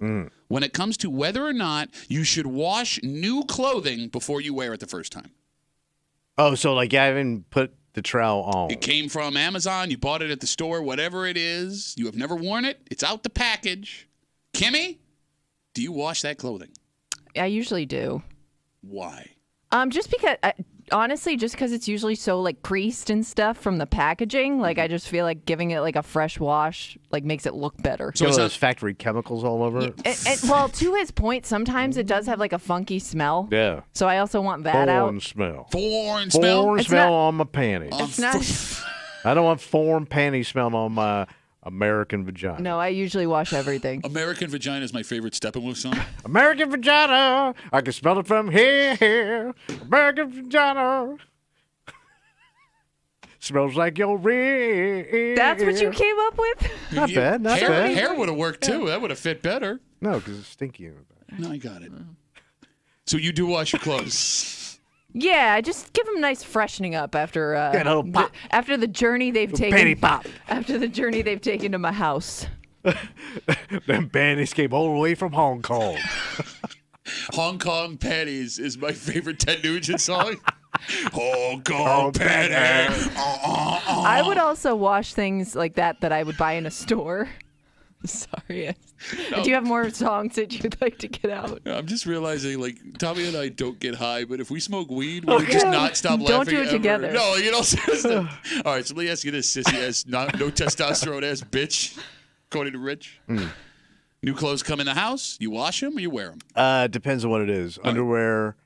when it comes to whether or not you should wash new clothing before you wear it the first time. Oh, so like you haven't put the trowel on. It came from Amazon. You bought it at the store, whatever it is. You have never worn it. It's out the package. Kimmy, do you wash that clothing? I usually do. Why? Just because, honestly, just because it's usually so like creased and stuff from the packaging. Like I just feel like giving it like a fresh wash like makes it look better. So those factory chemicals all over it? Well, to his point, sometimes it does have like a funky smell. Yeah. So I also want that out. Foreign smell. Foreign smell? Foreign smell on my panties. It's not. I don't want foreign panties smelling on my American vagina. No, I usually wash everything. American Vagina is my favorite Steppenwolf song. American vagina, I can smell it from here. American vagina smells like your rear. That's what you came up with? Not bad, not bad. Hair would have worked too. That would have fit better. No, because it's stinky in the back. No, I got it. So you do wash your clothes. Yeah, just give them a nice freshening up after after the journey they've taken. Panty pop. After the journey they've taken to my house. Them panties came all the way from Hong Kong. Hong Kong Panties is my favorite Ted Nugent song. Hong Kong Panties. I would also wash things like that I would buy in a store. Sorry. Do you have more songs that you'd like to get out? I'm just realizing, like, Tommy and I don't get high, but if we smoke weed, we would just not stop laughing. Don't do it ever. together. No, you know. All right, so let me ask you this, sissy ass, no testosterone ass bitch, according to Rich. New clothes come in the house. You wash them or you wear them? Depends on what it is. Underwear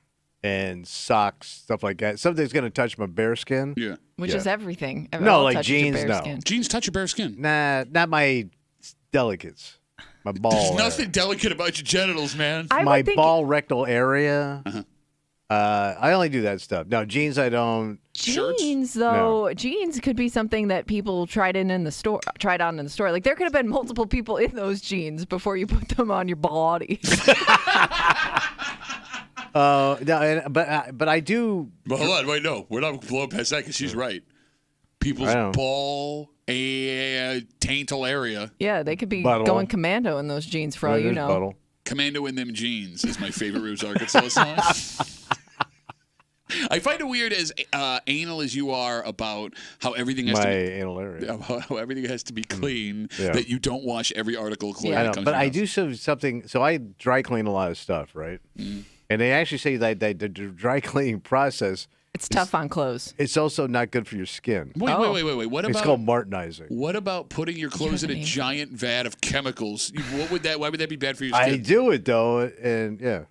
and socks, stuff like that. Something's going to touch my bare skin. Yeah. Which is everything. No, like touches your jeans, bare no. skin. Jeans touch your bare skin. Nah, not my delicates. My ball. There's nothing delicate about your genitals, man. My ball rectal area. I only do that stuff. No, jeans I don't. Jeans, though, jeans could be something that people tried on in the store. Like there could have been multiple people in those jeans before you put them on your body. No, but I do. But hold on, wait, no, we're not blowing past that because she's right. People's ball taintal area. Yeah, they could be Buttle. going commando in those jeans for all you know. Buttle. Commando in them jeans is my favorite Rubes Arkansas song. I find it weird as anal as you are about how everything has to be anal area. How everything has to be clean, that you don't wash every article of clothing. I know, that comes but in I your do something. So I dry clean a lot of stuff, right? And they actually say that the dry cleaning process. It's tough on clothes. It's also not good for your skin. Wait. What about? It's called martinizing. What about putting your clothes in a giant vat of chemicals? Why would that be bad for your skin? I do it though, and yeah,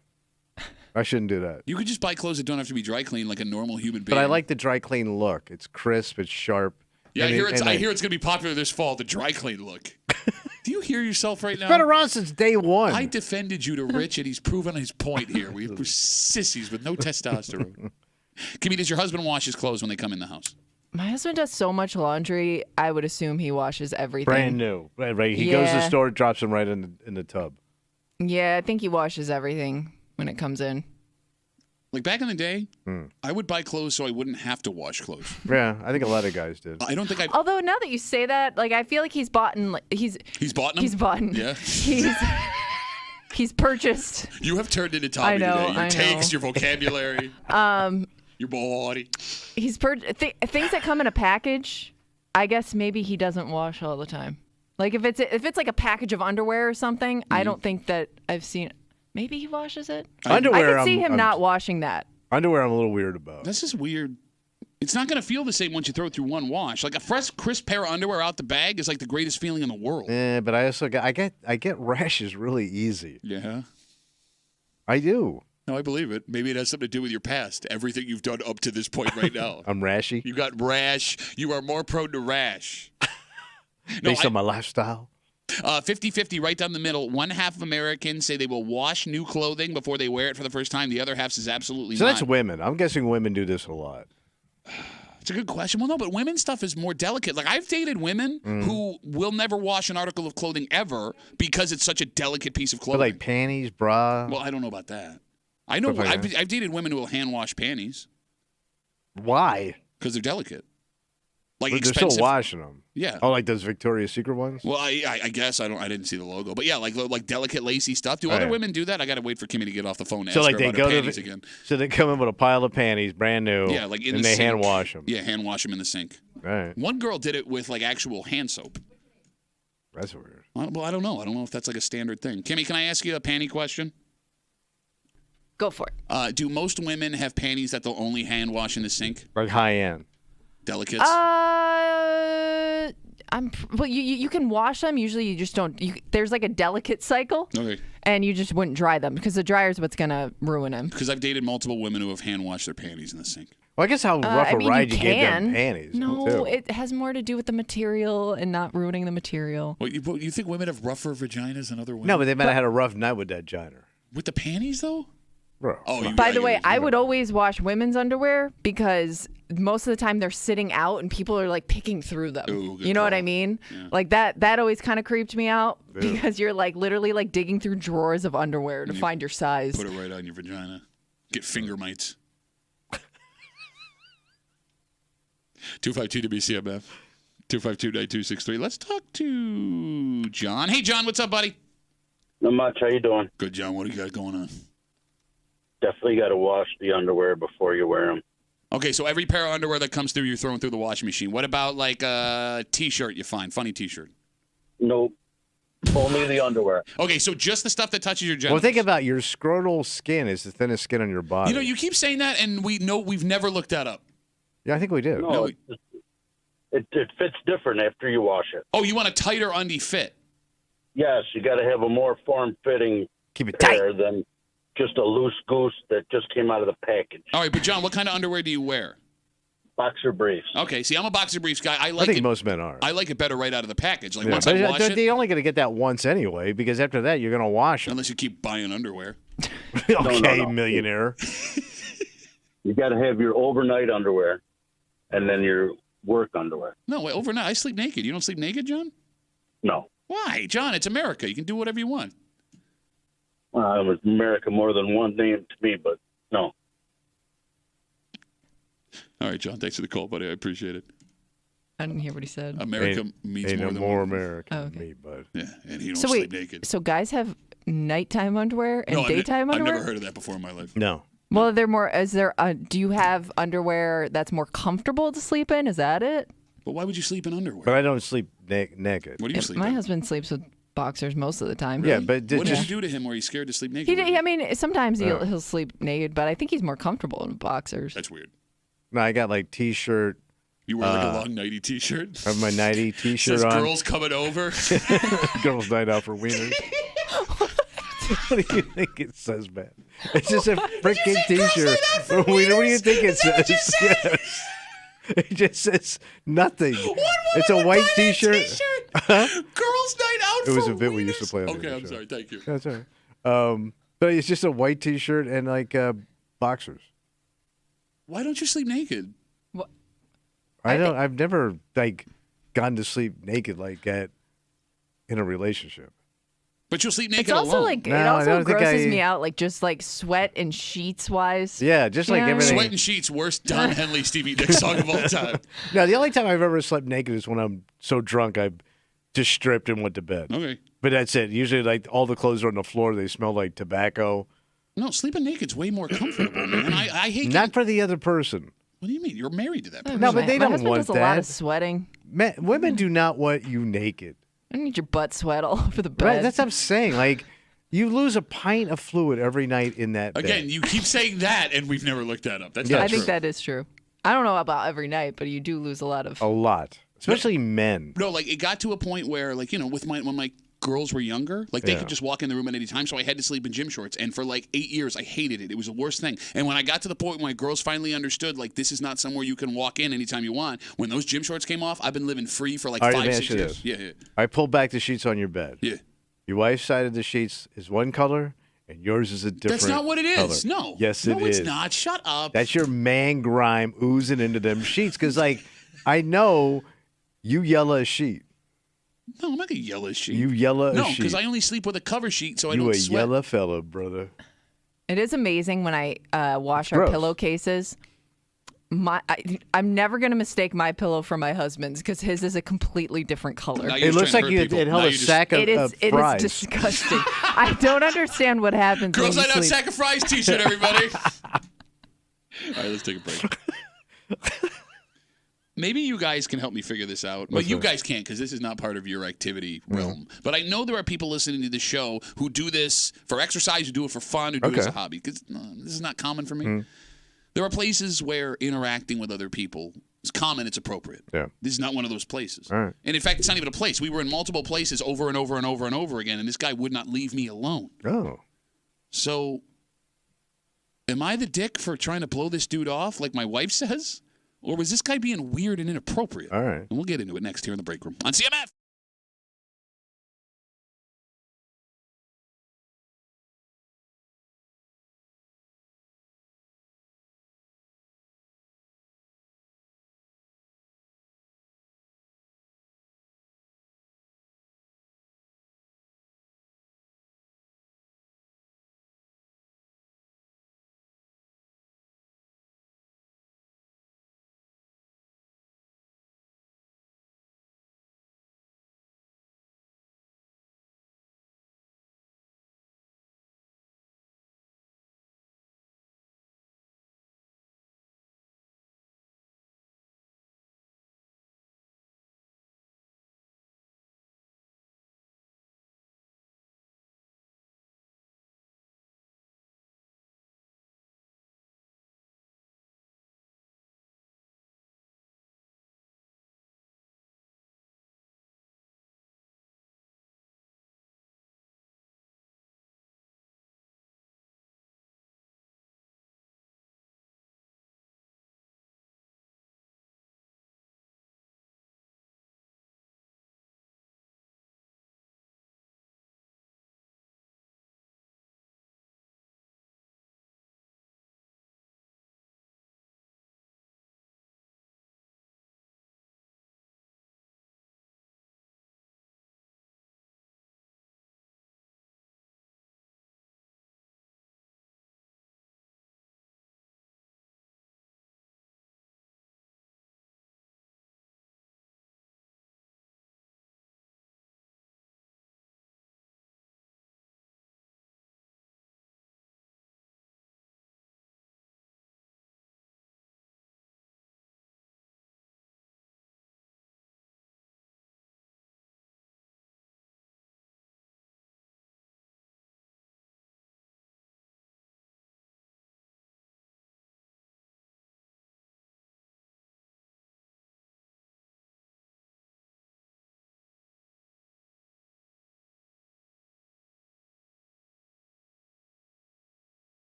I shouldn't do that. You could just buy clothes that don't have to be dry cleaned like a normal human being. But I like the dry clean look. It's crisp. It's sharp. Yeah, I hear it's going to be popular this fall. The dry clean look. Do you hear yourself right now? It's been around since day one. I defended you to Rich, and he's proven his point here. We're sissies with no testosterone. Kimmy, does your husband wash his clothes when they come in the house? My husband does so much laundry. I would assume he washes everything. Brand new, right? He goes to the store, drops them right in the tub. Yeah, I think he washes everything when it comes in. Like back in the day, I would buy clothes so I wouldn't have to wash clothes. Yeah, I think a lot of guys did. I don't think I. Although now that you say that, like I feel like he's bought them. He's bought them. He's bought them. Yeah. He's purchased. You have turned into Tommy today. Your takes, your vocabulary. Your body. He's things that come in a package. I guess maybe he doesn't wash all the time. Like if it's like a package of underwear or something, I don't think that I've seen. Maybe he washes it. Underwear. I could see him not washing that. Underwear, I'm a little weird about. This is weird. It's not going to feel the same once you throw it through one wash. Like a fresh, crisp pair of underwear out the bag is like the greatest feeling in the world. Yeah, but I also get rashes really easy. Yeah. I do. No, I believe it. Maybe it has something to do with your past. Everything you've done up to this point right now. I'm rashy. You got rash. You are more prone to rash. Based on my lifestyle. 50-50 right down the middle. One half of Americans say they will wash new clothing before they wear it for the first time. The other half says absolutely So not. that's women. I'm guessing women do this a lot. It's a good question. Well, no, but women's stuff is more delicate. Like, I've dated women who will never wash an article of clothing ever because it's such a delicate piece of But clothing. like panties, bra. Well, I don't know about that. I know Stuff like I've dated women who will hand wash panties Why? because they're delicate. Like But they're expensive. still washing them. Yeah. Oh, like those Victoria's Secret ones? Well, I guess I didn't see the logo, but yeah, like delicate lacy stuff. Do other yeah. women do that? I got to wait for Kimmy to get off the phone and So ask like her they about go her to panties the, again. so they come in with a pile of panties, brand new. Yeah, like in and the they sink. hand wash them. Yeah, hand wash them in the sink. All right. One girl did it with like actual hand soap. That's weird. Well, I don't know. I don't know if that's like a standard thing. Kimmy, can I ask you a panty question? Go for it. Do most women have panties that they'll only hand wash in the sink? Like high end. Delicates? Well, you can wash them. Usually, you just don't. There's like a delicate cycle, Okay. and you just wouldn't dry them because the dryer is what's gonna ruin them. Because I've dated multiple women who have hand washed their panties in the sink. Well, I guess how rough a ride you gave them can. panties. No, too. it has more to do with the material and not ruining the material. What, you think women have rougher vaginas than other women? No, but they might have had a rough night with that giner. With the panties, though? Bro. Oh, By the way, I would always wash women's underwear because most of the time they're sitting out and people are like picking through them. Ooh, good you know what I call. mean? Yeah. Like that always kind of creeped me out Yeah. because you're like literally like digging through drawers of underwear to You find your size. Put it right on your vagina. Get finger mites. 252 WCMF. 252-9263. Let's talk to John. Hey, John, what's up, buddy? Not much. How you doing? Good, John. What do you got going on? Definitely got to wash the underwear before you wear them. Okay, so every pair of underwear that comes through, you're throwing through the washing machine. What about like a T-shirt you find? Funny T-shirt. Nope. Only the underwear. Okay, so just the stuff that touches your Well, genitals. think about your scrotal skin is the thinnest skin on your body. You know, you keep saying that, and we've never looked that up. Yeah, I think we do. No, it fits different after you wash it. Oh, you want a tighter undie fit? Yes, you got to have a more form-fitting pair than just a loose goose that just came out of the package. All right, but John, what kind of underwear do you wear? Boxer briefs. Okay, see, I'm a boxer briefs guy. I I like think it. most men are. I like it better right out of the package. Like Yeah, once but I wash it, they're only going to get that once anyway, because after that you're going to wash them. unless you keep buying underwear. Okay, no. millionaire. You got to have your overnight underwear and then your work underwear. No, wait, overnight I sleep naked. You don't sleep naked, John? No. Why, John? It's America. You can do whatever you want. It was America more than one name to me, but no. All right, John. Thanks for the call, buddy. I appreciate it. I didn't hear what he said. America means ain't more no than more one. America Oh, than okay. me, bud. Yeah, and he don't So sleep wait, naked. so guys have nighttime underwear and No, daytime I've underwear? never heard of that before in my life. No. Well, they're more. Do you have underwear that's more comfortable to sleep in? Is that it? But why would you sleep in underwear? But I don't sleep naked. What do you sleep My in? husband sleeps with boxers most of the time. Yeah, but What did just you do to him where he's scared to sleep naked? I mean, sometimes Yeah. he'll sleep naked, but I think he's more comfortable in boxers. That's weird. no, I got like T-shirt. You wear like a long nighty T-shirt. I have my nighty T-shirt Says on. girls coming over. Girls' night out for wieners. What do you think it says, man? It's just a freaking T-shirt. For wiener. What do you think it says? Yes. It just says nothing. It's a white T-shirt. Girls' night out. It was for a bit we wieners? used to play on the Okay, other I'm show. sorry. Thank you. That's all right. But it's just a white T-shirt and like boxers. Why don't you sleep naked? I've never like gone to sleep naked like that in a relationship. But you'll sleep naked It's also alone. like No, it I also don't think grosses I- me out, like just like sweat and sheets wise. Yeah, just like You know what I mean? everything. Sweat and Sheets, worst Don Henley Stevie Nicks song of all time. No, the only time I've ever slept naked is when I'm so drunk I just stripped and went to bed. Okay. But that's it. Usually, like all the clothes are on the floor. They smell like tobacco. No, sleeping naked's way more comfortable, man. I hate Not for the other person. What do you mean? You're married to that person. No, but they My don't husband want does a lot of that. sweating. Women do not want you naked. I need your butt sweat all over the bed. Right? That's what I'm saying. Like, you lose a pint of fluid every night in that bed. Again, you keep saying that, and we've never looked that up. That's Yeah, not I true. think that is true. I don't know about every night, but you do lose a lot of. A lot. Especially men. No, like it got to a point where, like, you know, with when my girls were younger, like they Yeah. could just walk in the room at any time, so I had to sleep in gym shorts. And for like 8 years, I hated it. It was the worst thing. And when I got to the point where my girls finally understood, like, this is not somewhere you can walk in anytime you want, when those gym shorts came off, I've been living free for like All right, let me 5, ask 6 you years. this. Yeah. I pulled back the sheets on your bed. Yeah. Your wife's side of the sheets is one color, and yours is a different That's not what it is. color. No. Yes, No, it is. it's not. Shut up. That's your man grime oozing into them sheets. Because, like, I know you yell a sheet. No, I'm not going to yell a sheet. You yell a No, sheet. because I only sleep with a cover sheet, so I You don't a sweat. yellow fella, brother. It is amazing when I wash our Gross. pillowcases. I'm never going to mistake my pillow for my husband's because his is a completely different color. It looks like it held a sack of It fries. is disgusting. I don't understand what happens. Girls when you Night Out sleep. Sack of Fries t-shirt, everybody. All right, let's take a break. Maybe you guys can help me figure this out. But you guys can't because this is not part of your activity realm. But I know there are people listening to this show who do this for exercise, who do it for fun, who do it as a hobby. Because this is not common for me. There are places where interacting with other people is common, it's appropriate. Yeah. This is not one of those places. All right. And in fact, it's not even a place. We were in multiple places over and over and over and over again, and this guy would not leave me alone. Oh. So, am I the dick for trying to blow this dude off like my wife says? Or was this guy being weird and inappropriate? All right. And we'll get into it next here in the break room on CMF.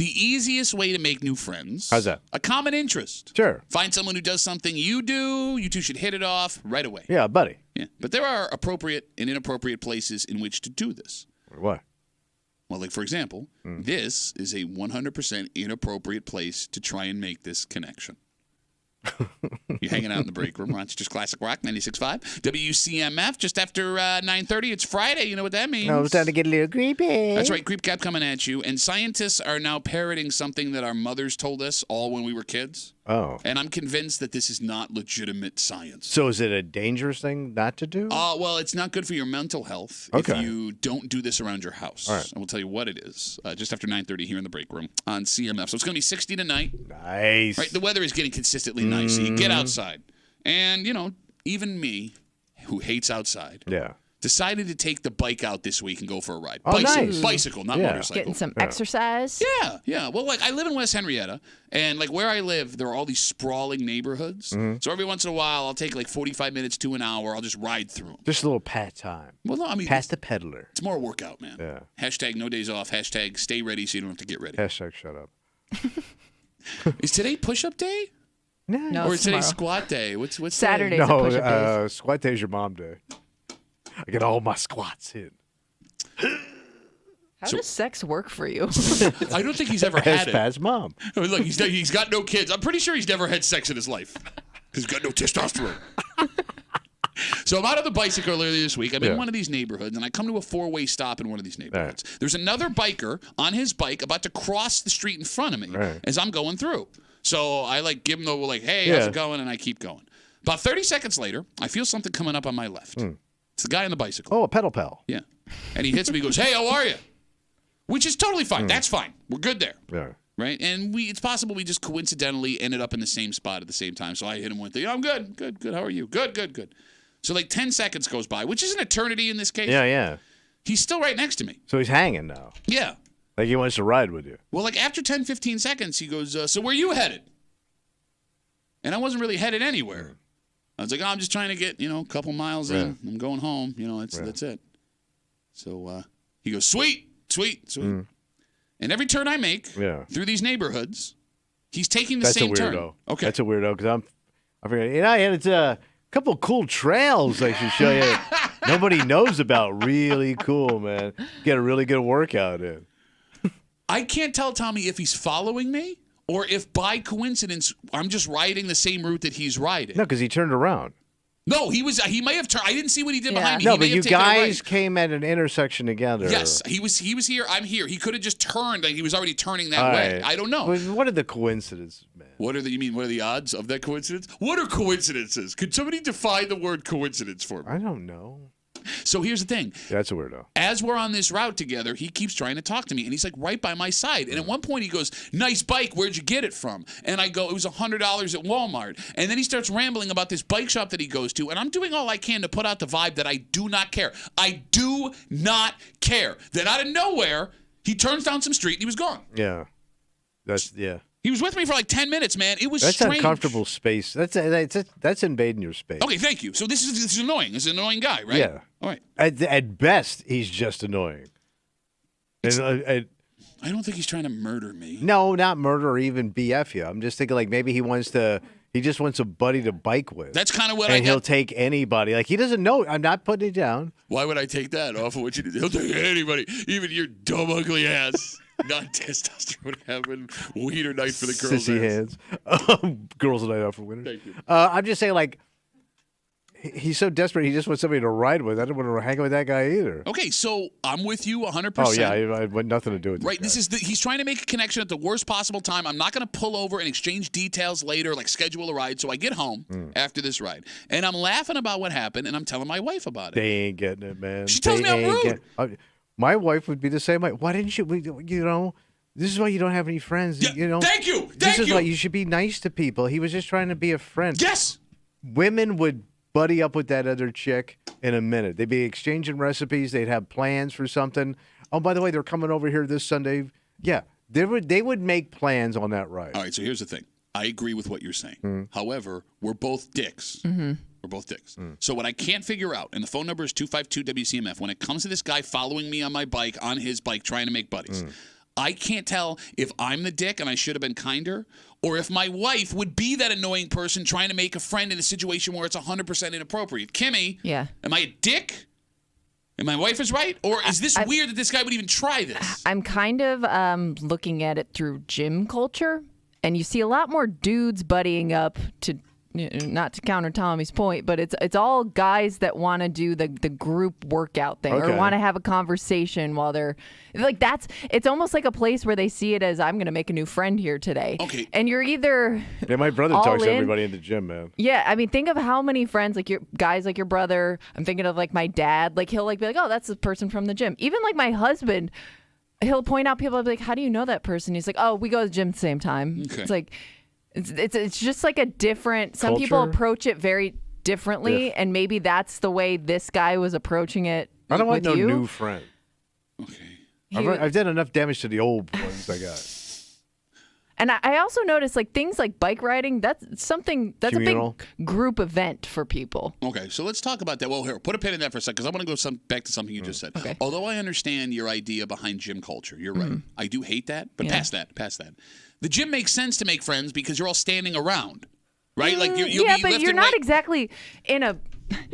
The easiest way to make new friends. How's that? A common interest. Sure. Find someone who does something you do. You two should hit it off right away. Yeah, buddy. Yeah. But there are appropriate and inappropriate places in which to do this. What? Well, like, for example, this is a 100% inappropriate place to try and make this connection. You're hanging out in the break room. Rochester's Classic Rock 96.5. WCMF, just after 9:30. It's Friday. You know what that means. No, it's time to get a little creepy. That's right. Creep Cap coming at you. And scientists are now parroting something that our mothers told us all when we were kids. Oh. And I'm convinced that this is not legitimate science. So is it a dangerous thing not to do? Well, it's not good for your mental health if you don't do this around your house. All right. And we'll tell you what it is just after 9:30 here in the break room on CMF. So it's going to be 60 tonight. Nice. Right. The weather is getting consistently nice. So you get outside. And, even me, who hates outside, decided to take the bike out this week and go for a ride. Oh, nice. Bicycle, not motorcycle. Getting some exercise. Yeah. Well, I live in West Henrietta, and where I live, there are all these sprawling neighborhoods. So every once in a while, I'll take 45 minutes to an hour. I'll just ride through them. Just a little pat time. Well, no, I mean, pass the peddler. It's more a workout, man. Yeah. Hashtag no days off. Hashtag stay ready so you don't have to get ready. Hashtag shut up. Is today push-up day? No, Or it's is today tomorrow. squat day? What's Saturday's today? a push-up day. Squat day's your mom day. I get all my squats in. How does sex work for you? I don't think he's ever had it. Pat's mom. Look, he's got no kids. I'm pretty sure he's never had sex in his life. He's got no testosterone. So I'm out on the bicycle earlier this week. I'm in one of these neighborhoods, and I come to a four-way stop in one of these neighborhoods. There's another biker on his bike about to cross the street in front of me as I'm going through. So I give him the hey, how's it going? And I keep going. About 30 seconds later, I feel something coming up on my left. It's the guy on the bicycle. Oh, a pedal pal. Yeah. And he hits me, he goes, hey, how are you? Which is totally fine. That's fine. We're good there. Yeah. Right? And it's possible we just coincidentally ended up in the same spot at the same time. So I hit him with I'm good. Good. How are you? Good. So 10 seconds goes by, which is an eternity in this case. Yeah. He's still right next to me. So he's hanging now. Yeah. Like he wants to ride with you. Well, after 10, 15 seconds, he goes, so where you headed? And I wasn't really headed anywhere. I was like, I'm just trying to get, a couple miles in. I'm going home. That's it. So he goes, sweet. And every turn I make through these neighborhoods, he's taking the same turn. That's a weirdo. Okay. That's a weirdo because I forget. And it's a couple of cool trails I should show you. Nobody knows about. Really cool, man. Get a really good workout in. I can't tell Tommy if he's following me or if by coincidence I'm just riding the same route that he's riding. No, because he turned around. No, he may have turned. I didn't see what he did behind me. No, he but may you have taken a guys right. came at an intersection together. Yes, he was here. I'm here. He could have just turned. He was already turning that All way. right. I don't know. What are the coincidences, man? What are the odds of that coincidence? What are coincidences? Could somebody define the word coincidence for me? I don't know. So here's the thing. That's a weirdo. As we're on this route together, he keeps trying to talk to me, and he's right by my side. And at one point, he goes, "Nice bike. Where'd you get it from?" And I go, "It was $100 at Walmart." And then he starts rambling about this bike shop that he goes to, and I'm doing all I can to put out the vibe that I do not care. I do not care. Then out of nowhere, he turns down some street, and he was gone. Yeah. He was with me for 10 minutes, man. It was That's strange. uncomfortable space. That's invading your space. Okay, thank you. So this is annoying. This is an annoying guy, right? Yeah. All right. At best, he's just annoying. I don't think he's trying to murder me. No, not murder or even BF you. I'm just thinking maybe he just wants a buddy to bike with. That's kind of what and he'll take anybody. He doesn't know. I'm not putting it down. Why would I take that off of what you did? He'll take anybody, even your dumb, ugly ass. Not testosterone having wiener night for the girls. Sissy hands. Girls night out for winners. Thank you. I'm just saying, he's so desperate. He just wants somebody to ride with. I don't want to hang with that guy either. Okay, so I'm with you 100%. Oh yeah, I want nothing to do with right. He's trying to make a connection at the worst possible time. I'm not going to pull over and exchange details later, schedule a ride. So I get home after this ride, and I'm laughing about what happened, and I'm telling my wife about it. They ain't getting it, man. She tells me I'm rude. My wife would be the same way. Why didn't you? This is why you don't have any friends. Yeah, thank you. This is why you should be nice to people. He was just trying to be a friend. Yes. Women would buddy up with that other chick in a minute. They'd be exchanging recipes. They'd have plans for something. Oh, by the way, they're coming over here this Sunday. Yeah, they would make plans on that ride. All right, so here's the thing. I agree with what you're saying. However, we're both dicks. We're both dicks. So what I can't figure out, and the phone number is 252-WCMF, when it comes to this guy following me on my bike, on his bike, trying to make buddies, I can't tell if I'm the dick and I should have been kinder, or if my wife would be that annoying person trying to make a friend in a situation where it's 100% inappropriate. Kimmy, am I a dick? And my wife is right? Or is this weird that this guy would even try this? I'm kind of looking at it through gym culture, and you see a lot more dudes buddying up to, not to counter Tommy's point, but it's all guys that want to do the group workout thing or want to have a conversation while they're like, it's almost like a place where they see it as, I'm going to make a new friend here today. Okay. And you're either my brother talks to everybody in the gym, man. Yeah, I mean, think of how many friends, like your guys, like your brother. I'm thinking of like my dad. Like he'll like be like, oh, that's the person from the gym. Even like my husband, he'll point out people. I'll be like, how do you know that person? He's like, oh, we go to the gym at the same time. Okay. It's like, it's just like a different. Some Culture? people approach it very differently, and maybe that's the way this guy was approaching it. I don't want with no you. new friend. I've done enough damage to the old ones I got. And I also noticed like things like bike riding. That's Communal. a big group event for people. Okay, so let's talk about that. Well, here, put a pin in that for a second, because I want to go back to something you just said. Okay. Although I understand your idea behind gym culture, you're right. I do hate that, but past that. The gym makes sense to make friends because you're all standing around, right? Like you'll be but you're lifting not exactly in a.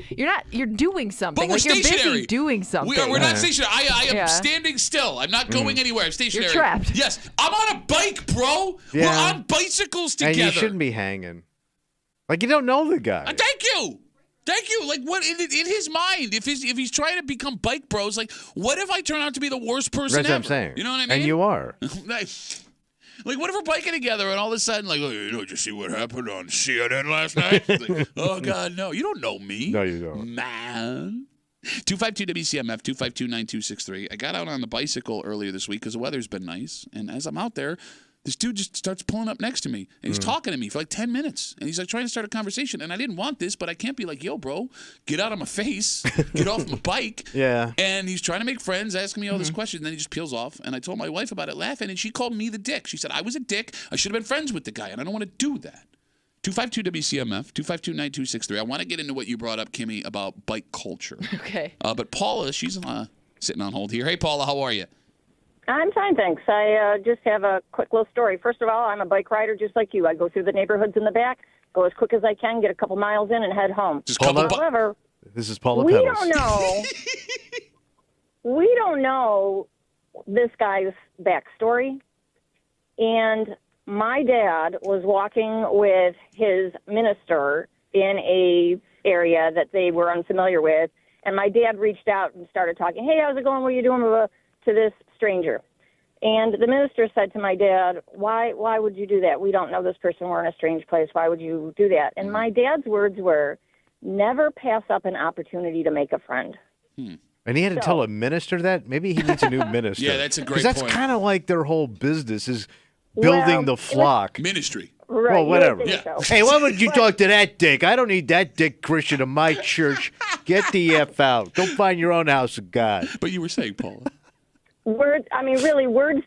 You're doing something. But we're like you're stationary. busy doing something. We're not stationary. I am standing still. I'm not going anywhere. I'm stationary. You're trapped. Yes. I'm on a bike, bro. Yeah. We're on bicycles together. And you shouldn't be hanging. Like you don't know the guy. Thank you. Like what in his mind, if he's trying to become bike bros, like what if I turn out to be the worst person That's ever? what I'm saying. You know what I mean? And you are. Like, what if we're biking together and all of a sudden, like, oh, did you see what happened on CNN last night? Like, oh, God, no. You don't know me. No, you don't. Man. 252-WCMF, 252-9263. I got out on the bicycle earlier this week because the weather's been nice. And as I'm out there, this dude just starts pulling up next to me. And he's talking to me for like 10 minutes. And he's like trying to start a conversation. And I didn't want this, but I can't be like, yo, bro, get out of my face. Get off my bike. Yeah. And he's trying to make friends, asking me all this questions. And then he just peels off. And I told my wife about it laughing. And she called me the dick. She said, I was a dick. I should have been friends with the guy. And I don't want to do that. 252-WCMF, 252-9263. I want to get into what you brought up, Kimmy, about bike culture. Okay. But Paula, she's sitting on hold here. Hey, Paula, how are you? I'm fine, thanks. I just have a quick little story. First of all, I'm a bike rider just like you. I go through the neighborhoods in the back, go as quick as I can, get a couple miles in, and head home. However, this is Paula we Pedals. don't know. We don't know this guy's backstory. And my dad was walking with his minister in a area that they were unfamiliar with, and my dad reached out and started talking. Hey, how's it going? What are you doing? To this stranger. And the minister said to my dad, why would you do that? We don't know this person. We're in a strange place. Why would you do that? And my dad's words were, never pass up an opportunity to make a friend. And he had to tell a minister that? Maybe he needs a new minister. Yeah, that's a great Because point. that's kind of like their whole business is building the flock. Ministry. Right. Well, whatever. you would think so. Hey, why would you talk to that dick? I don't need that dick Christian in my church. Get the F out. Go find your own house of God. But you were saying, Paula. Words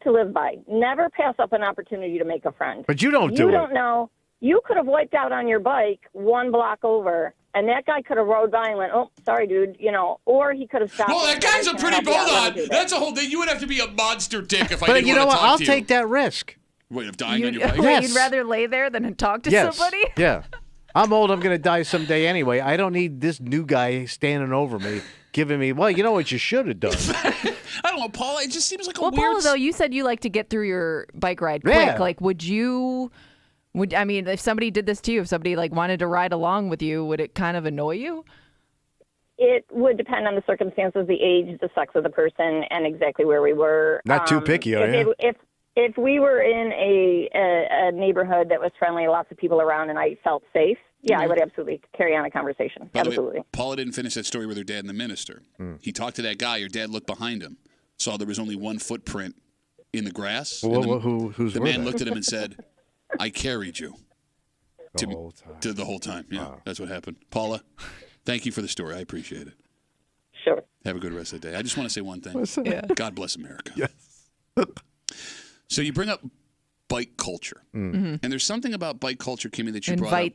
to live by. Never pass up an opportunity to make a friend. But you don't do You it. don't know. You could have wiped out on your bike one block over, and that guy could have rode by and went, oh, sorry, dude, or he could have stopped. Well, that guy's a pretty hold on. That's a whole thing. You would have to be a monster dick if I But didn't you know want what? to talk I'll to take that risk. Wait, of dying on your bike? Wait, you'd rather lay there than talk to Yes. somebody? Yeah. I'm old. I'm going to die someday anyway. I don't need this new guy standing over me, giving me, well, you know what you should have done. I don't know, Paula. It just seems like a Well, weird. Paula, though, you said you like to get through your bike ride quick. Yeah. Like, I mean, if somebody did this to you, if somebody like wanted to ride along with you, would it kind of annoy you? It would depend on the circumstances, the age, the sex of the person, and exactly where we were. Not too picky, are you? If we were in a neighborhood that was friendly, lots of people around, and I felt safe, I would absolutely carry on a conversation. By the Absolutely. way, Paula didn't finish that story with her dad and the minister. He talked to that guy. Your dad looked behind him, saw there was only one footprint in the grass. Well, and who's the were man they? looked at him and said, I carried you. The whole time. To the whole time. Yeah, that's what happened. Paula, thank you for the story. I appreciate it. Sure. Have a good rest of the day. I just want to say one thing. What's that? Yeah. God bless America. Yes. So you bring up bike culture. Mhm. And there's something about bike culture, Kimmy, that you brought up.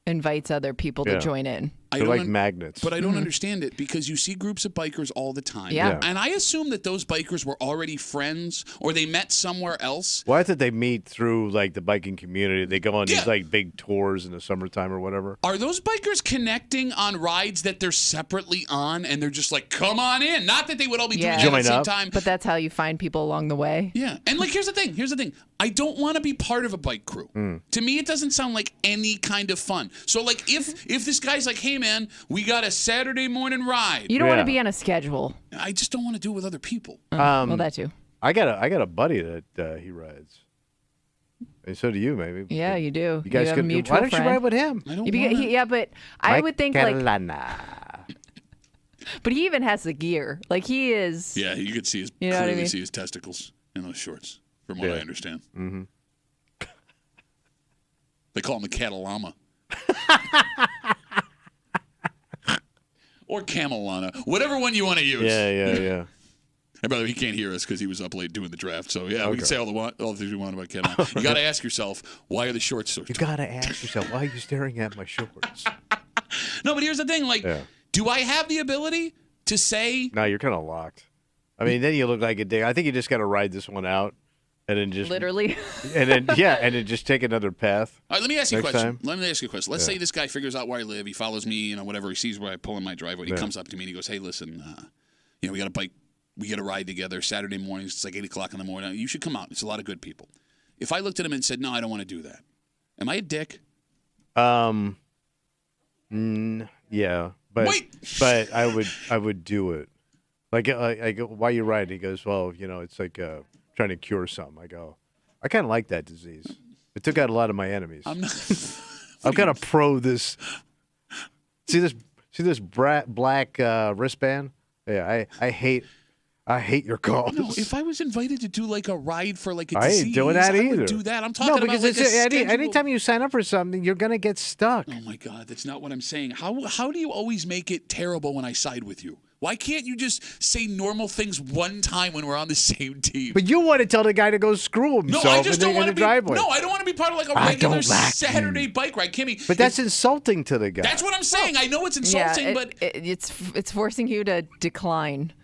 Invites other people to join in. They're like magnets. But I don't understand it because you see groups of bikers all the time. Yeah. And I assume that those bikers were already friends or they met somewhere else. Well, I thought they meet through like the biking community. They go on these like big tours in the summertime or whatever. Are those bikers connecting on rides that they're separately on and they're just like, come on in? Not that they would all be doing it at the same time. But that's how you find people along the way. Yeah. And like, here's the thing. I don't want to be part of a bike crew. To me, it doesn't sound like any kind of fun. So like if this guy's like, hey man, we got a Saturday morning ride. You don't want to be on a schedule. I just don't want to do it with other people. Well, that too. I got a buddy that he rides. And so do you, maybe. Yeah, you do. You guys have a could. mutual Why don't friend. you ride with him? I don't Yeah, but I would think like. Carolina. But he even has the gear. Like he is. Yeah, you could see his You know what I clearly mean? see his testicles in those shorts, from what I understand. Mm-hmm. They call him the Catalama. Or Camelana. Whatever one you want to use. Yeah. And by the way, he can't hear us because he was up late doing the draft. So, yeah, we Okay. can say all the things we want about Camelana. You got to ask yourself, why are the shorts so You got to ask yourself, why are you staring at my shorts? No, but here's the thing. Like, do I have the ability to say... No, you're kind of locked. I mean, then you look like a dick. I think you just got to ride this one out. And then just literally, and then just take another path. All right, let me ask you a next question. time. Let me ask you a question. Let's say this guy figures out where I live. He follows me, whatever. He sees where I pull in my driveway. He comes up to me and he goes, "Hey, listen, we got a bike. We got a ride together Saturday mornings. It's like 8:00 in the morning. You should come out. It's a lot of good people." If I looked at him and said, "No, I don't want to do that," am I a dick? Yeah, but I would do it. Like I go, "Why you ride?" He goes, "Well, it's like trying to cure something." I go, "I kind of like that disease. It took out a lot of my enemies." I'm not. I'm kind of pro this. See this black wristband? Yeah, I hate your calls. No, if I was invited to do like a ride for like a I disease, ain't doing that I either. would do that. I'm talking because about like it's anytime you sign up for something, you're gonna get stuck. Oh my God, that's not what I'm saying. How do you always make it terrible when I side with you? Why can't you just say normal things one time when we're on the same team? But you want to tell the guy to go screw himself No, I just don't in want the to be. driveway. No, I don't want to be part of like a regular Saturday bike ride, Kimmy. But that's insulting to the guy. That's what I'm saying. I know it's insulting, but it's forcing you to decline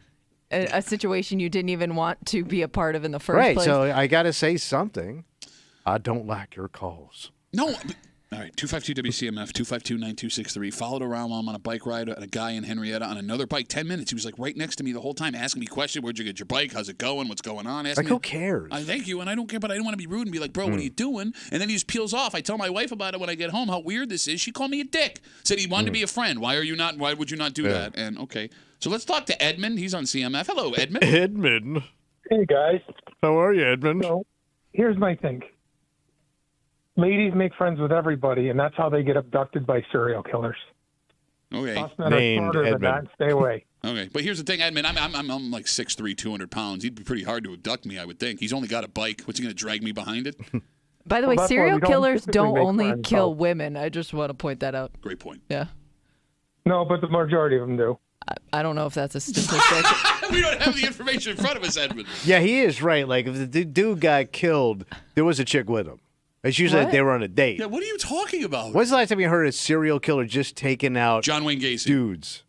a situation you didn't even want to be a part of in the first place. Right, so I got to say something. I don't like your calls. No. All right, 252-WCMF, 252-9263. Followed around while I'm on a bike ride at a guy in Henrietta on another bike, 10 minutes. He was like right next to me the whole time, asking me questions. Where'd you get your bike? How's it going? What's going on? Who cares? I thank you, and I don't care, but I don't want to be rude and be like, bro, what are you doing? And then he just peels off. I tell my wife about it when I get home, how weird this is. She called me a dick. Said he wanted to be a friend. Why would you not do that? And okay. So let's talk to Edmund. He's on CMF. Hello, Edmund. Edmund. Hey, guys. How are you, Edmund? So, here's my thing. Ladies make friends with everybody, and that's how they get abducted by serial killers. Okay. Us men are smarter than that. Stay away. Okay, but here's the thing, Edmund. I'm like 6'3", 200 pounds. He'd be pretty hard to abduct me, I would think. He's only got a bike. What's he going to drag me behind it? By the way, serial killers don't only friends, kill women. I just want to point that out. Great point. Yeah. No, but the majority of them do. I don't know if that's a statistic. We don't have the information in front of us, Edmund. Yeah, he is right. Like, if the dude got killed, there was a chick with him. It's usually they were on a date. Yeah, what are you talking about? When's the last time you heard a serial killer just taking out John Wayne Gacy dudes?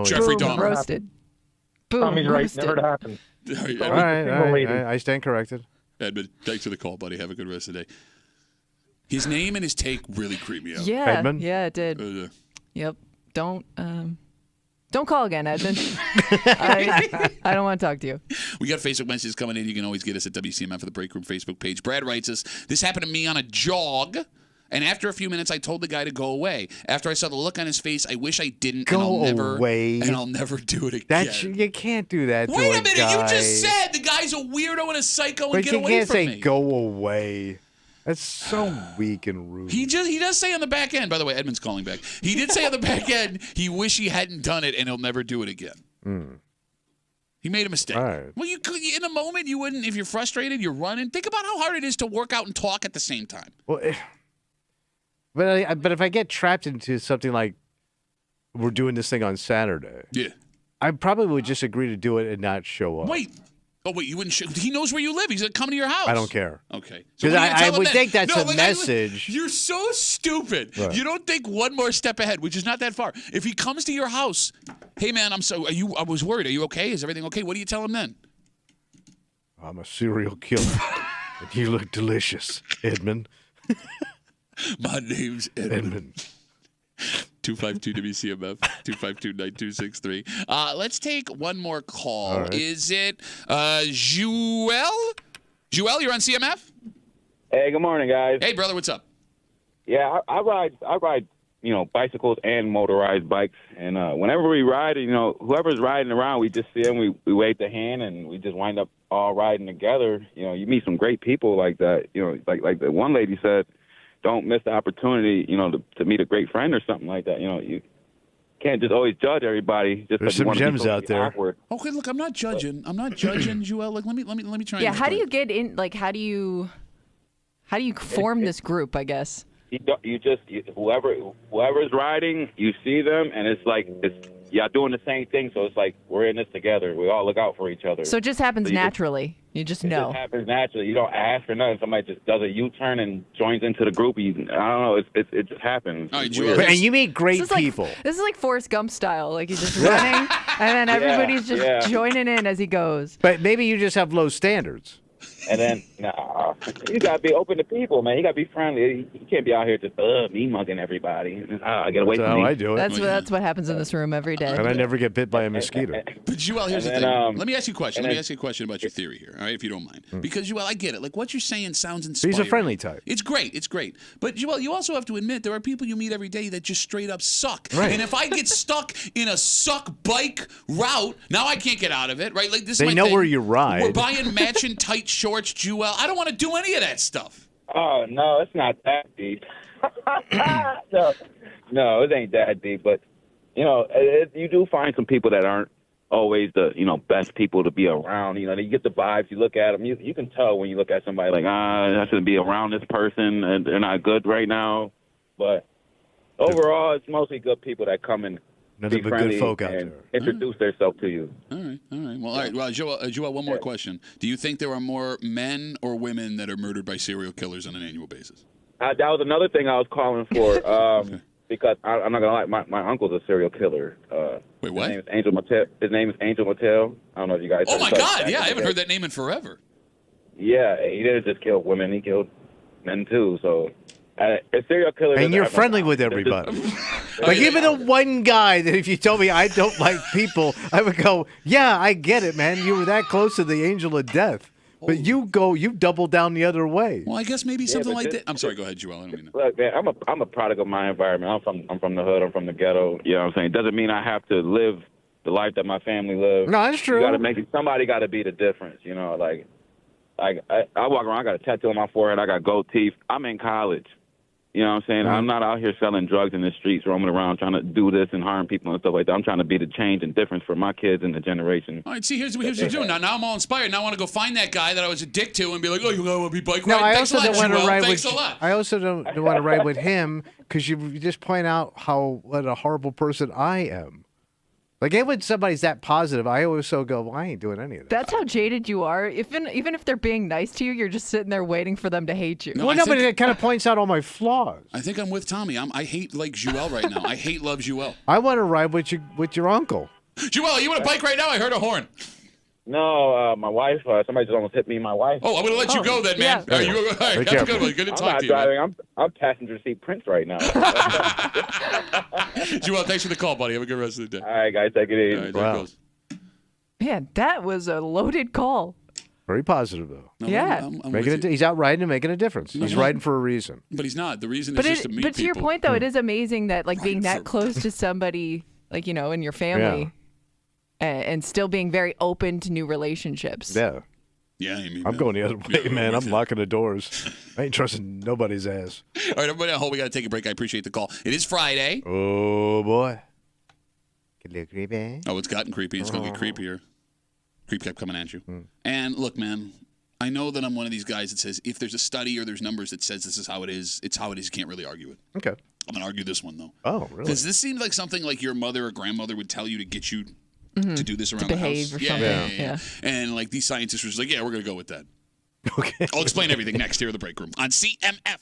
Jeffrey Dahmer. Roasted. Boom. Tommy's right. Roasted. Never happened. All right. I stand corrected. Edmund, thanks for the call, buddy. Have a good rest of the day. His name and his take really creep me out. Yeah. Edmund? Yeah, it did. Yep. Don't call again, Edmund. I don't want to talk to you. We got Facebook messages coming in. You can always get us at WCMF for the Break Room Facebook page. Brad writes us, this happened to me on a jog, and after a few minutes, I told the guy to go away. After I saw the look on his face, I wish I didn't, and I'll never do it again. You can't do that to Wait a minute, guy. you just said the guy's a weirdo and a psycho and But get you away can't from say me. go away. That's so weak and rude. He does say on the back end, by the way, Edmund's calling back. He did say on the back end he wish he hadn't done it and he'll never do it again. He made a mistake. All right. Well, you could in a moment you wouldn't. If you're frustrated, you're running. Think about how hard it is to work out and talk at the same time. Well, but if I get trapped into something like we're doing this thing on Saturday, yeah, I probably would just agree to do it and not show up. Wait. Oh, wait, you wouldn't he knows where you live. He's going to come to your house. I don't care. Okay. Because what are you gonna I tell him would then? think that's No, a like, message. You're so stupid. Right. You don't think one more step ahead, which is not that far. If he comes to your house, hey, man, I was worried. Are you okay? Is everything okay? What do you tell him then? I'm a serial killer. And you look delicious, Edmund. My name's Edmund. 252 WCMF 252-9263. Let's take one more call. All right. Is it Joel? Joel, you're on CMF? Hey, good morning, guys. Hey, brother, what's up? Yeah, I ride, bicycles and motorized bikes, and whenever we ride, whoever's riding around, we just see them, we wave the hand, and we just wind up all riding together. You meet some great people like that. Like the one lady said, don't miss the opportunity, to meet a great friend or something like that. You can't just always judge everybody. Just There's some gems out there. Awkward. Okay, look, I'm not judging. Joel. Like, let me try. Yeah, and how do explain. you get in? Like, how do you form this group? I guess. Whoever's riding, you see them, and it's like y'all doing the same thing. So it's like we're in this together. We all look out for each other. So it just happens naturally. You just It know. just happens naturally. You don't ask for nothing. Somebody just does a U-turn and joins into the group. I don't know. It just happens. All right, It's weird. And you meet great This is like- people. This is like Forrest Gump style. Like he's just running, and then everybody's just joining in as he goes. But maybe you just have low standards. And then, you gotta be open to people, man. You gotta be friendly. You can't be out here just me mugging everybody. Get away That's from me. how I do it. That's what happens in this room every day. And I never get bit by a mosquito. But Joel, here's the And thing. then, Let me ask you a question. Let and me then- ask you a question about your theory here, all right, if you don't mind. Because, Joel, I get it. Like, what you're saying sounds inspiring. He's a friendly type. It's great. It's great. But, Joel, you also have to admit there are people you meet every day that just straight up suck. Right. And if I get stuck in a suck bike route, now I can't get out of it, right? Like, this They is my know thing. where you ride. We're buying matching tight shorts, Joel. I don't want to do any of that stuff. Oh no, it's not that deep. no, it ain't that deep. But you do find some people that aren't always the best people to be around. You get the vibes. You look at them. You can tell when you look at somebody like I shouldn't be around this person, and they're not good right now. But overall, it's mostly good people that come and Nothing be but friendly good folk out and there. introduce themselves to you. All right. Well, Joel, one more question. Do you think there are more men or women that are murdered by serial killers on an annual basis? That was another thing I was calling for. Because I'm not gonna lie, my uncle's a serial killer. Wait, what? His name is Angel Mattel. I don't know if you guys. Oh my God! Yeah, I haven't heard that name in forever. Yeah, he didn't just kill women; he killed men too. So, a serial killer. And doesn't you're have no friendly bounds. with It's everybody. just- Like even the one guy that if you told me I don't like people, I would go, yeah, I get it, man. You were that close to the angel of death. But you double down the other way. Well, I guess maybe something but like this- that. I'm sorry. Go ahead, Joel. I don't mean to. Look, man, I'm a product of my environment. I'm from the hood. I'm from the ghetto. You know what I'm saying? Doesn't mean I have to live the life that my family lives. No, that's true. You gotta somebody got to be the difference. Like I walk around. I got a tattoo on my forehead. I got gold teeth. I'm in college. You know what I'm saying? I'm not out here selling drugs in the streets, roaming around trying to do this and harm people and stuff like that. I'm trying to be the change and difference for my kids and the generation. All right, see, here's what you're doing. Now I'm all inspired. Now I want to go find that guy that I was a dick to and be like, oh, you want to be bike No, riding? I Thanks also a lot, don't want to Joel. ride Thanks with. a lot. I also don't want to ride with him because you just point out what a horrible person I am. Like when somebody's that positive, I always go, well, I ain't doing any of that. That's how jaded you are. Even if they're being nice to you, you're just sitting there waiting for them to hate you. But it kind of points out all my flaws. I think I'm with Tommy. I hate like Joel right now. I hate love Joel. I want to ride with your uncle. Joel, you want a bike right now? I heard a horn. No, my wife. Somebody just almost hit me. My wife. Oh, I'm gonna let you go then, man. Yeah. All right, all right, have a good one. Good to I'm talk not to you. man. driving. I'm passenger seat Prince right now. Joel, thanks for the call, buddy. Have a good rest of the day. All right, guys, take it easy. All right, there it goes. Man, that was a loaded call. Very positive though. No, Yeah. I'm Making with you. he's out riding and making a difference. He's no. riding for a reason. But he's not. The reason But is just to meet to your people. point though, it is amazing that like being that close to somebody like in your family, and still being very open to new relationships. Yeah. Yeah, I mean, I'm going the other way, Yeah, man. with I'm you. locking the doors. I ain't trusting nobody's ass. All right, everybody at home, we got to take a break. I appreciate the call. It is Friday. Oh boy. Get a little creepy. Oh, it's gotten creepy. It's going to get creepier. Creep kept coming at you. Hmm. And look, man, I know that I'm one of these guys that says if there's a study or there's numbers that says this is how it is, it's how it is. You can't really argue it. Okay. I'm going to argue this one, though. Oh, really? Because this seems like something like your mother or grandmother would tell you to get you to do this around behave the house. or something. Yeah. And like these scientists were just like, yeah, we're going to go with that. Okay. I'll explain everything next here in the break room on CMF.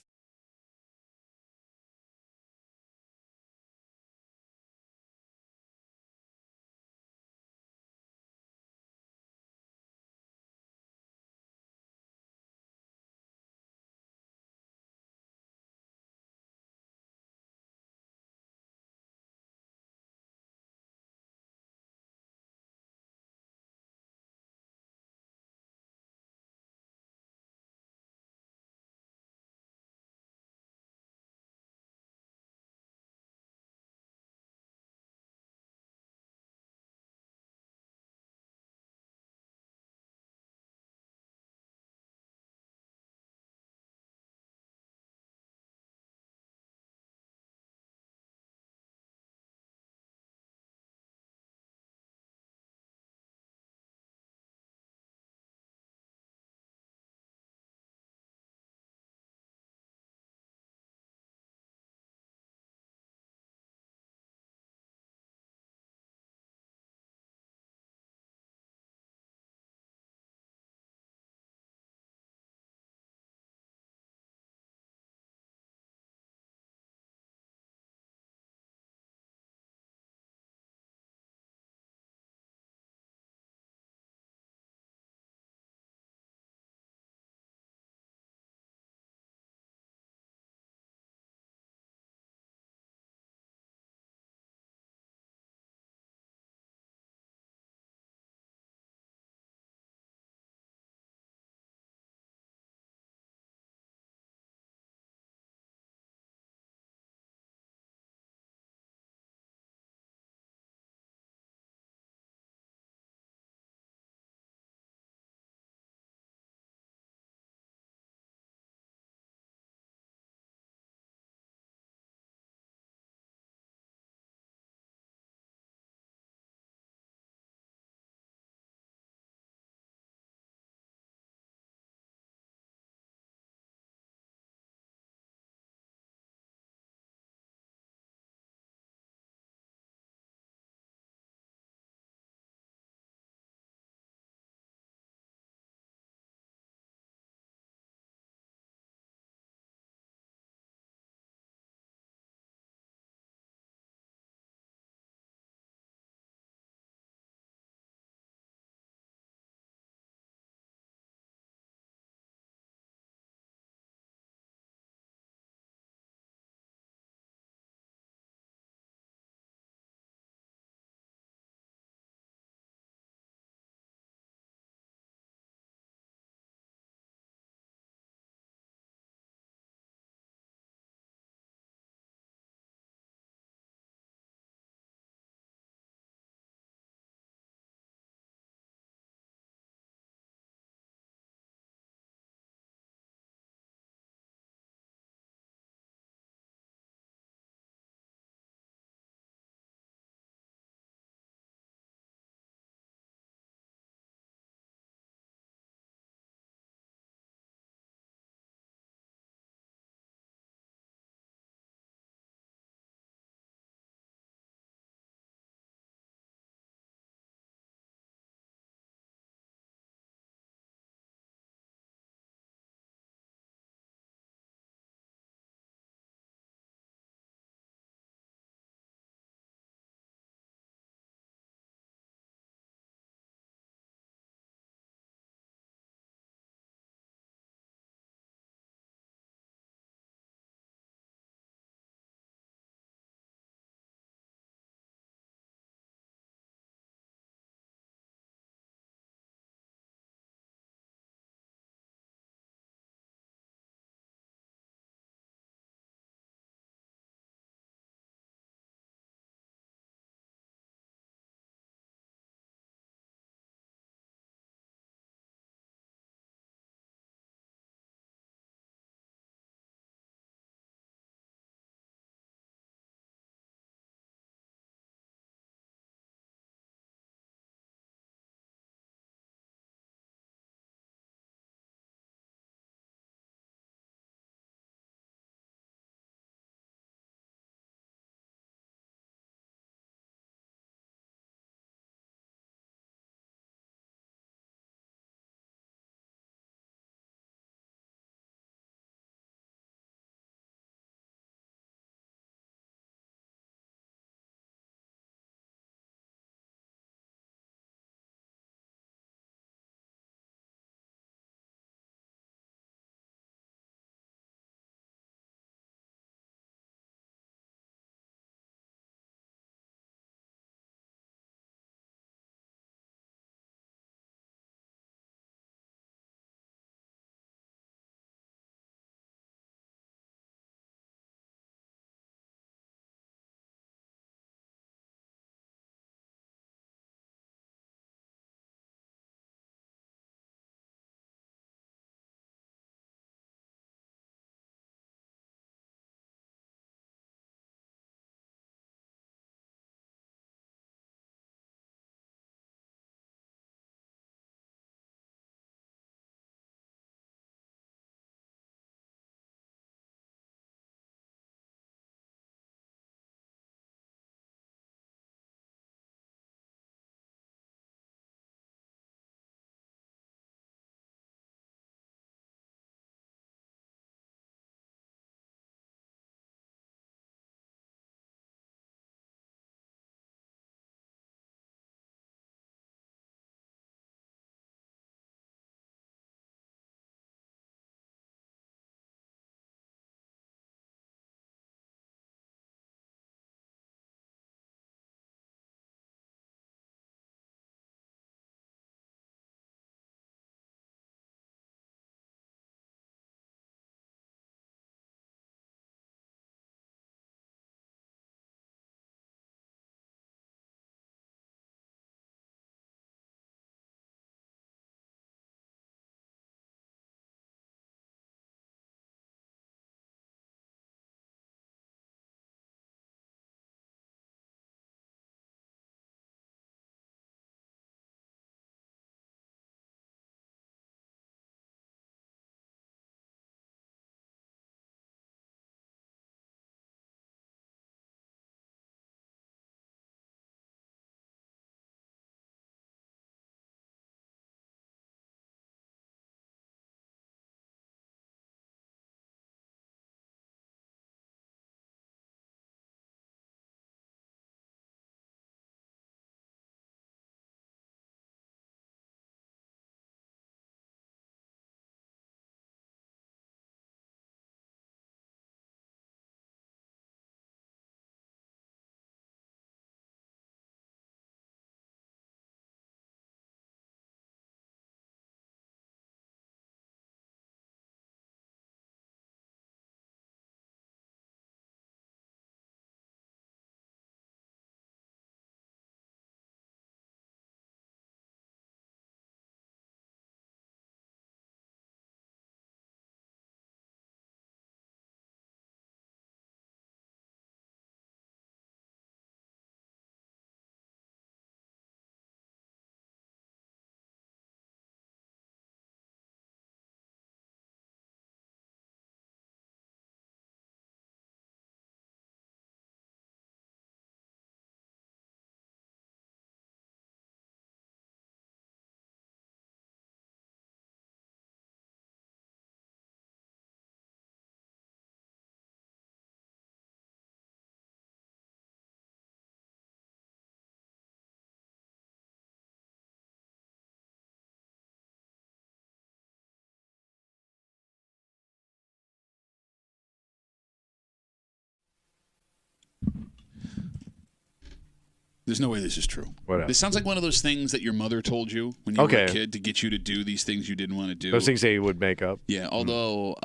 There's no way this is true. What? This sounds like one of those things that your mother told you when you were Okay. a kid to get you to do these things you didn't want to do. Those things they would make up. Yeah, although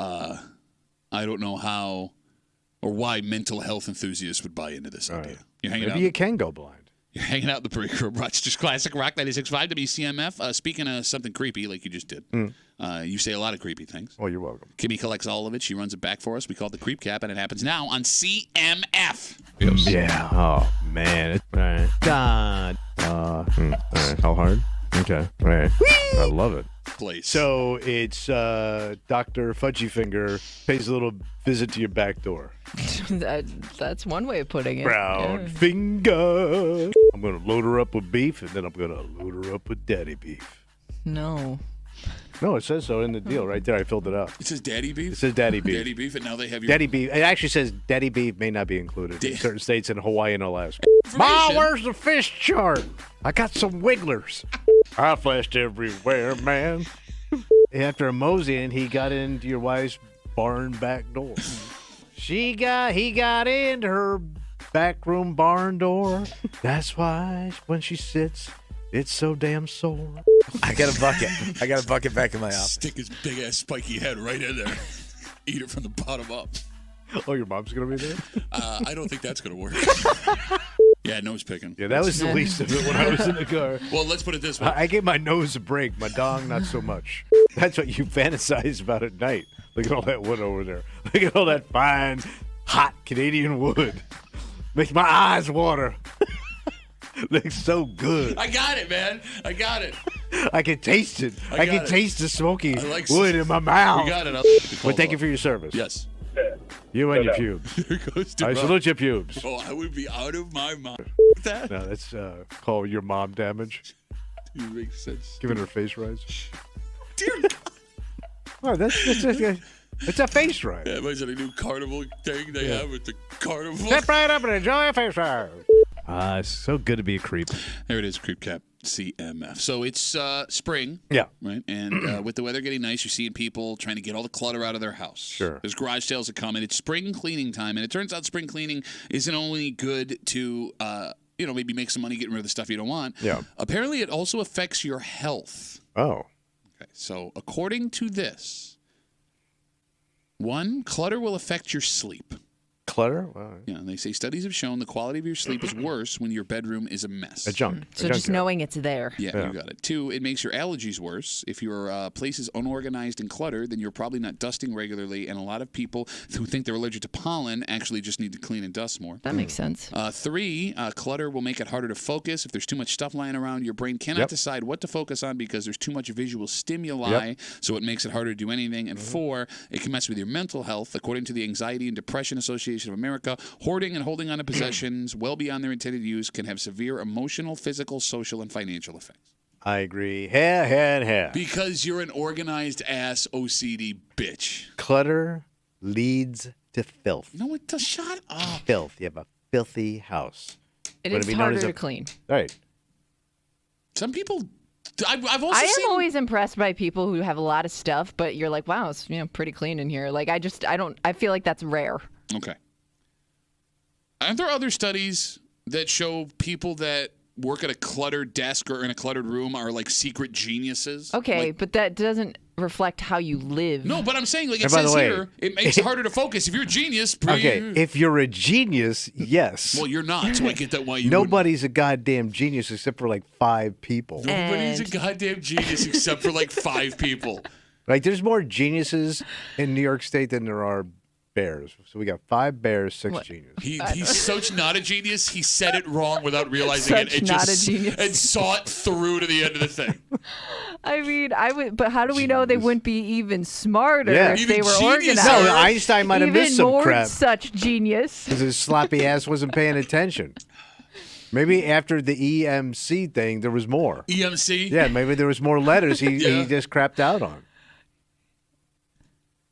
I don't know how or why mental health enthusiasts would buy into this idea. You're hanging Maybe out. you can go blind. You're hanging out in the break room. Rochester's Classic Rock 96.5 WCMF. Speaking of something creepy, like you just did, you say a lot of creepy things. Oh, you're welcome. Kimmy collects all of it. She runs it back for us. We call it the Creep Cap, and it happens now on CMF. Yeah. Oh man. God. All right. How hard? Okay. All right. I love it. Place. So it's Dr. Fudgy Finger pays a little visit to your back door. That's one way of putting it. Brown Yeah. finger. I'm gonna load her up with beef, and then I'm gonna load her up with daddy beef. No. No, it says so in the deal right there. I filled it out. It says daddy beef? It says daddy beef. Daddy beef, and now they have your... Daddy beef. It actually says daddy beef may not be included in certain states in Hawaii and Alaska. Ma, where's the fish chart? I got some wigglers. I flashed everywhere, man. After a moseying, he got into your wife's barn back door. He got into her back room barn door. That's why when she sits, it's so damn sore. I got a bucket back in my office. Stick his big ass spiky head right in there. Eat it from the bottom up. Oh, your mom's gonna be there? I don't think that's gonna work. Yeah, nose picking. Yeah, that was the least of it when I was in the car. Well, let's put it this way. I gave my nose a break, my dong not so much. That's what you fantasize about at night. Look at all that wood over there. Look at all that fine, hot Canadian wood. Makes my eyes water. Looks so good. I got it, man. I got it. I can taste it. I can got it. taste the smoky like wood in my mouth. We got it. Well, thank you for your service. Yes. You and your pubes. There goes to I salute your pubes. Oh, I would be out of my mind. No, that's called your mom damage. It makes sense. Giving her face rides. Dear God. Oh, it's a face ride. Yeah, imagine a new carnival thing they have at the carnival. Step right up and enjoy a face ride. It's so good to be a creep. There it is, Creep Cap CMF. So it's spring. Yeah. Right? And with the weather getting nice, you're seeing people trying to get all the clutter out of their house. Sure. There's garage sales that come, and it's spring cleaning time. And it turns out spring cleaning isn't only good to, maybe make some money getting rid of the stuff you don't want. Yeah. Apparently, it also affects your health. Oh. Okay. So according to this, 1, clutter will affect your sleep. Clutter? Wow. Yeah, they say studies have shown the quality of your sleep is worse when your bedroom is a mess. A junk. So just knowing it's there. Yeah, you got it. 2, it makes your allergies worse. If your place is unorganized and cluttered, then you're probably not dusting regularly. And a lot of people who think they're allergic to pollen actually just need to clean and dust more. That makes sense. 3, clutter will make it harder to focus. If there's too much stuff lying around, your brain cannot decide what to focus on because there's too much visual stimuli, so it makes it harder to do anything. And 4, it can mess with your mental health. According to the Anxiety and Depression Association of America, hoarding and holding on to possessions well beyond their intended use can have severe emotional, physical, social, and financial effects. I agree. Hair. Because you're an organized ass OCD bitch. Clutter leads to filth. No, it does. Shut up. Filth. You have a filthy house. It Would is be known harder as to clean. Right. Some people. I've also I seen. am always impressed by people who have a lot of stuff, but you're like, wow, it's pretty clean in here. Like I feel like that's rare. Okay. Aren't there other studies that show people that work at a cluttered desk or in a cluttered room are like secret geniuses? Okay, Like, but that doesn't reflect how you live. no, but I'm saying, like it And by the says way, here, it makes it harder to focus. If you're a genius, Okay, if you're a genius, yes. well, you're not, so I get that why you Nobody's a goddamn genius except for like 5 people. Nobody's a goddamn genius except for like 5 people. Like there's more geniuses in New York State than there are bears. So we got 5 bears, 6 geniuses. He's such not a genius. He said it wrong without realizing Such it. And not just a genius. and saw it through to the end of the thing. I mean, I would, but how do we know they wouldn't be even smarter Yeah. if Even they were geniuser. organized? No, Einstein might have missed some Even more crap. such genius. Because his sloppy ass wasn't paying attention. Maybe after the EMC thing, there was more. EMC? Yeah, maybe there was more letters he just crapped out on.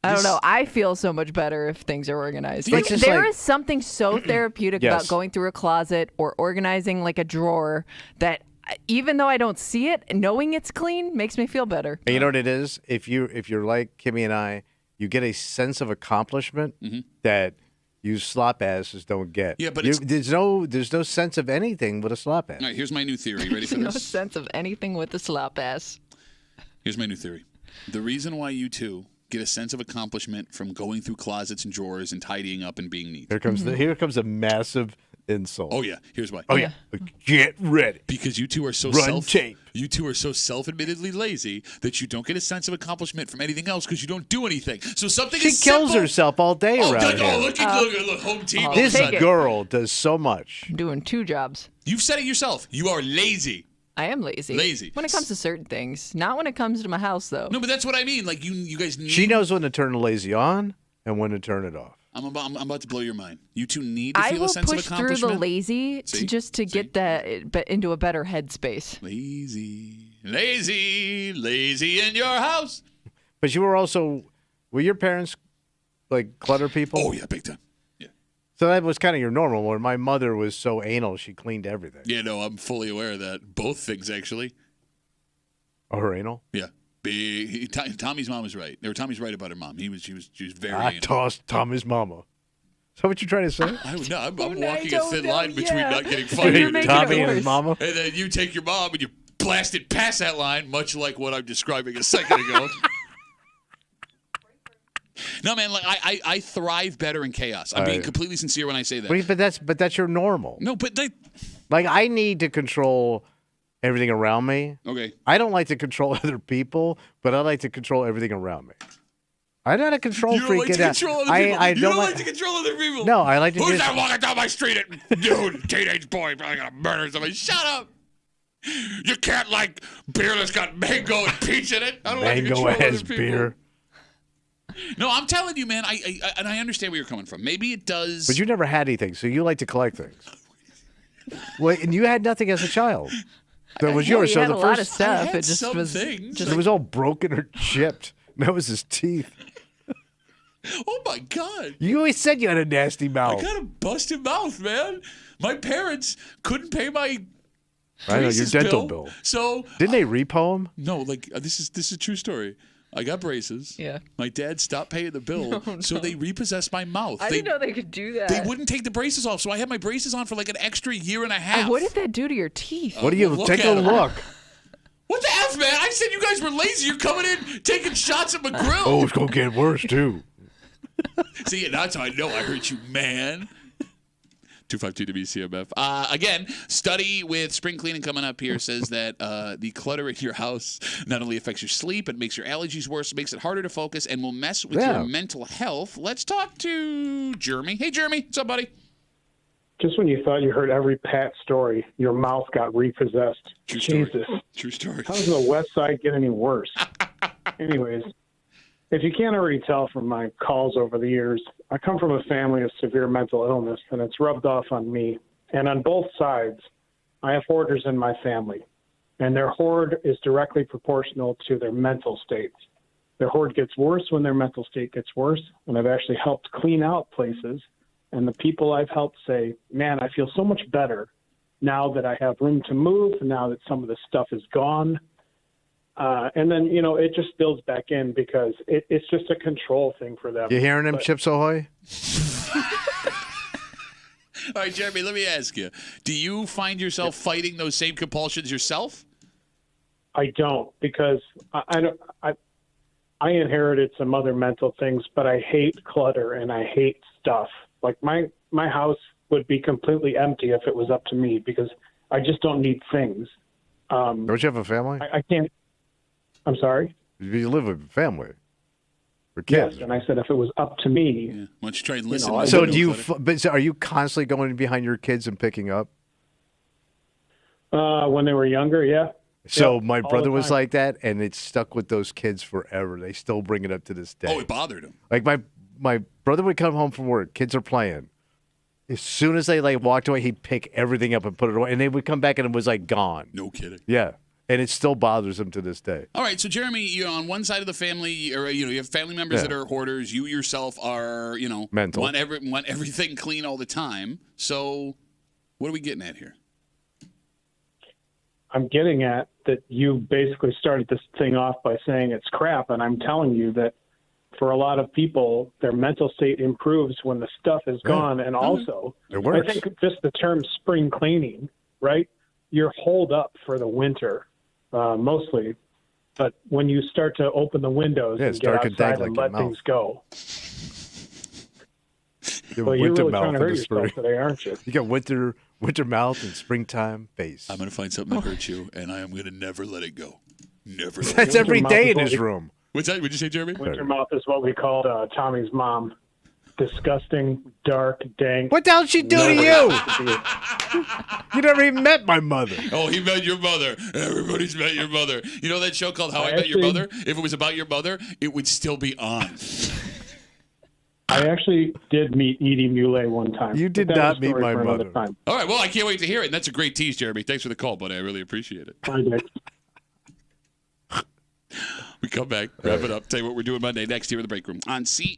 I don't know. I feel so much better if things are organized. Like, It's just there like- is something so therapeutic Yes. about going through a closet or organizing like a drawer that even though I don't see it, knowing it's clean makes me feel better. And you know what it is? If you're like Kimmy and I, you get a sense of accomplishment that you slop asses don't get. Yeah, but there's no sense of anything with a slop ass. All right, here's my new theory. Ready for No this? sense of anything with the slop ass. Here's my new theory. The reason why you two get a sense of accomplishment from going through closets and drawers and tidying up and being neat. Here comes a massive insult. Oh yeah, here's why. Oh yeah. Get ready. Because you two are so You two are so self-admittedly lazy that you don't get a sense of accomplishment from anything else because you don't do anything. So something She is kills simple. herself all day around here. Look, home team. This girl does so much. I'm doing 2 jobs. You've said it yourself. You are lazy. I am lazy. Lazy. When it comes to certain things. Not when it comes to my house, though. No, but that's what I mean. Like you guys need. She knows when to turn the lazy on and when to turn it off. I'm about to blow your mind. You two need to feel a sense of push through accomplishment. the lazy to get that into a better headspace. Lazy in your house. But you were your parents like clutter people? Oh yeah, big time. Yeah. So that was kind of your normal. Where my mother was so anal, she cleaned everything. Yeah, no, I'm fully aware of that. Both things actually. Oh, her anal? Yeah. Tommy's mom was right. Tommy's right about her mom. She was very. I anal. tossed Tommy's mama. Is that what you're trying to say? I'm walking a thin line between not getting Tommy fired and his mama. And then you take your mom and you blast it past that line, much like what I'm describing a second ago. No, man, like I thrive better in chaos. I'm being completely sincere when I say that. But that's your normal. No, but like I need to control everything around me. Okay. I don't like to control other people, but I like to control everything around me. I'm not a control You don't freak. like to control other people. I You don't like to control other people. No, I like to. Who's that walking down my street? Dude, teenage boy, probably gonna murder somebody. Shut up. You can't like beer that's got mango and peach in it. I don't like to Mango control has other people. beer. No, I'm telling you, man. I understand where you're coming from. Maybe it does. But you never had anything, so you like to collect things. Well, and you had nothing as a child. That was yours. So had the a first lot of stuff. had It just some was. things. it was all broken or chipped. That was his teeth. Oh my God! You always said you had a nasty I mouth. got a busted mouth, man. My parents couldn't pay my I know your braces dental bill. So Didn't they repo him? no, like this is a true story. I got braces. Yeah. My dad stopped paying the bill, so they repossessed my mouth. I didn't know they could do that. They wouldn't take the braces off, so I had my braces on for like an extra year and a half. What did that do to your teeth? What do you look take at a him. look? What the F, man? I said you guys were lazy. You're coming in, taking shots at my grill. Oh, it's gonna get worse too. See, that's how I know I hurt you, man. 252 WCMF. Again, study with spring cleaning coming up here says that the clutter in your house not only affects your sleep, it makes your allergies worse, it makes it harder to focus, and will mess with your mental health. Let's talk to Jeremy. Hey, Jeremy. What's up, buddy? Just when you thought you heard every Pat story, your mouth got repossessed. True story. Jesus. True story. How does the West Side get any worse? Anyways, if you can't already tell from my calls over the years, I come from a family of severe mental illness, and it's rubbed off on me. And on both sides, I have hoarders in my family, and their hoard is directly proportional to their mental states. Their hoard gets worse when their mental state gets worse, and I've actually helped clean out places. And the people I've helped say, man, I feel so much better now that I have room to move, now that some of the stuff is gone. And then, it just builds back in because it's just a control thing for them. You hearing him, Chips Ahoy? All right, Jeremy, let me ask you. Do you find yourself fighting those same compulsions yourself? I don't, because I inherited some other mental things, but I hate clutter and I hate stuff. Like my house would be completely empty if it was up to me because I just don't need things. Don't you have a family? I can't. I'm sorry? You live with a family. For kids. Yes, and I said if it was up to me. Yeah. Why don't you try and listen? So are you constantly going behind your kids and picking up? When they were younger, yeah. So Yep, my all brother the was time. like that, and it stuck with those kids forever. They still bring it up to this day. Oh, it bothered him. Like my brother would come home from work, kids are playing. As soon as they walked away, he'd pick everything up and put it away, and they would come back and it was gone. No kidding. Yeah, and it still bothers him to this day. All right, so Jeremy, you're on one side of the family, or you have family members that are hoarders. You yourself are, mental. want everything clean all the time. So, what are we getting at here? I'm getting at that you basically started this thing off by saying it's crap, and I'm telling you that for a lot of people, their mental state improves when the stuff is gone. And also, It works. I think just the term spring cleaning, right? You're holed up for the winter, mostly. But when you start to open the windows and it's get dark and dank outside and like let your things go. Your Well, you're winter really trying mouth to in hurt the spring. yourself today, aren't you? You got winter mouth and springtime face. I'm going to find something that hurts you, and I am going to never let it go. Never. Let That's it go. every day in his room. What's that? What'd you say, Jeremy? Winter mouth is what we called Tommy's mom. Disgusting, dark, dank. What the hell did she do to you? You never even met my mother. Oh, he met your mother. Everybody's met your mother. You know that show called How I Met Your actually- Mother? If it was about your mother, it would still be on. I actually did meet Edie Muley one time. You did But that's not a meet story my for another mother. time. All right, well, I can't wait to hear it. And that's a great tease, Jeremy. Thanks for the call, buddy. I really appreciate it. Bye, Nick. We come back, wrap it up, tell you what we're doing Monday next here in the break room on C.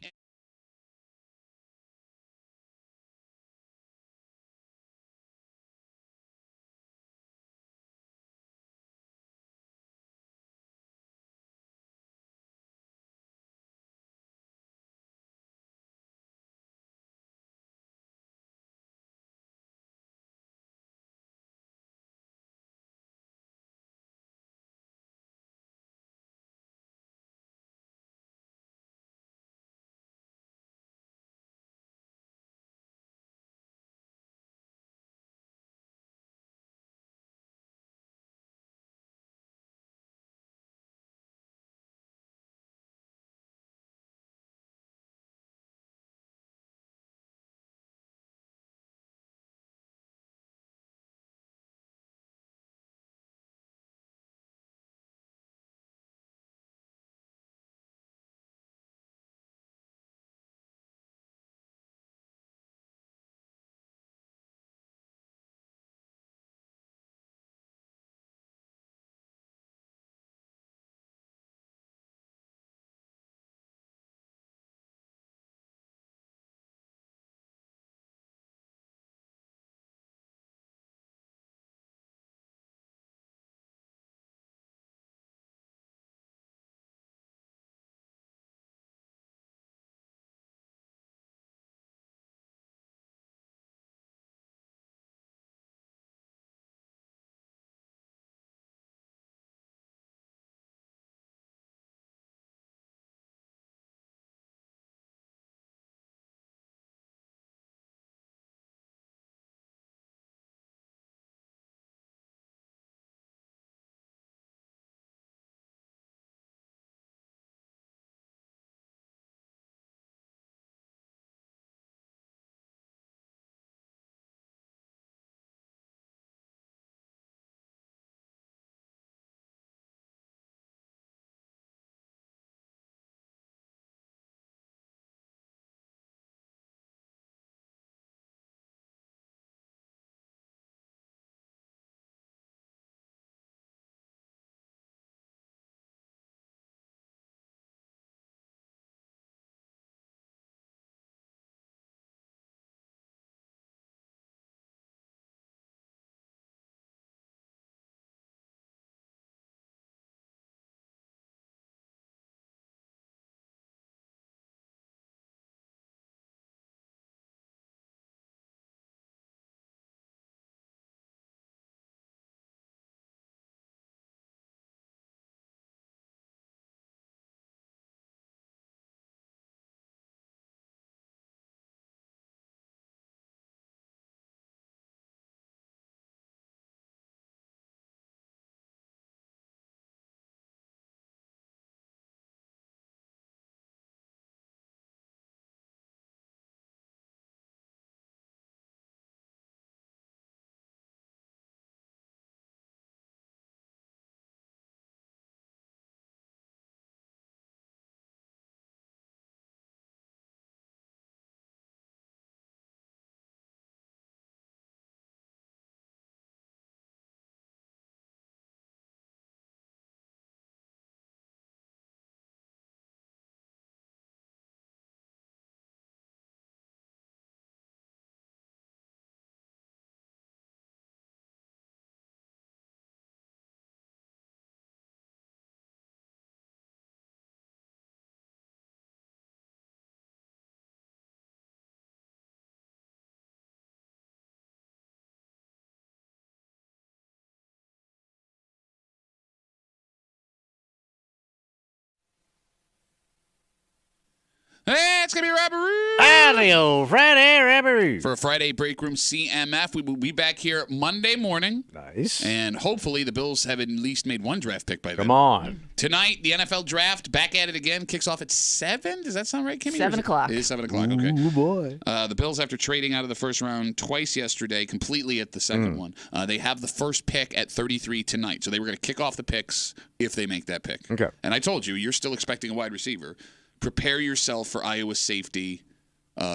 It's going to be Robbery. Adios, Friday Robbery. For a Friday Break Room CMF, we will be back here Monday morning. Nice. And hopefully the Bills have at least made one draft pick by then. Come on. Tonight, the NFL draft, back at it again, kicks off at 7. Does that sound right, Kimmy? 7 o'clock. It is 7 o'clock, okay. Ooh, boy. The Bills, after trading out of the first round twice yesterday, completely at the second one, they have the first pick at 33 tonight. So they were going to kick off the picks if they make that pick. Okay. And I told you, you're still expecting a wide receiver. Prepare yourself for Iowa safety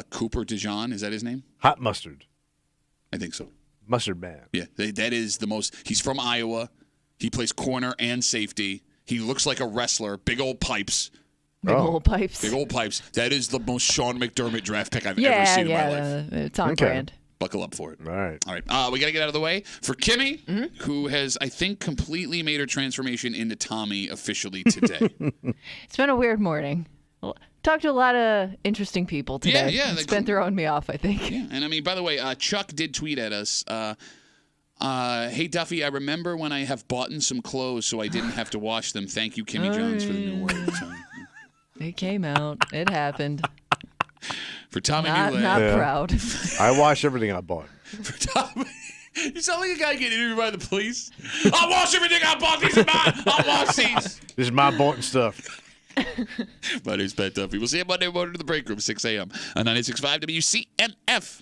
Cooper DeJean. Is that his name? Hot mustard. I think so. Mustard man. Yeah, that is the most. He's from Iowa. He plays corner and safety. He looks like a wrestler. Big old pipes. Big old pipes. Big old pipes. That is the most Sean McDermott draft pick I've ever seen in my life. It's on brand. Buckle up for it. All right. All right. We got to get out of the way for Kimmy, who has, I think, completely made her transformation into Tommy officially today. It's been a weird morning. Talked to a lot of interesting people today. Yeah. It's been throwing me off, I think. Yeah. And I mean, by the way, Chuck did tweet at us. Hey, Duffy, I remember when I have bought in some clothes so I didn't have to wash them. Thank you, Kimmy Jones, for the new word. So, It came out. It happened. For Tommy Not Newland. proud. I wash everything I bought. For Tommy. You sound like a guy getting interviewed by the police. I'll wash everything I bought. These are mine. I'll wash these. This is my bought stuff. My name's Pat Duffy. We'll see you Monday morning to the break room, 6 a.m. on 96.5 WCMF.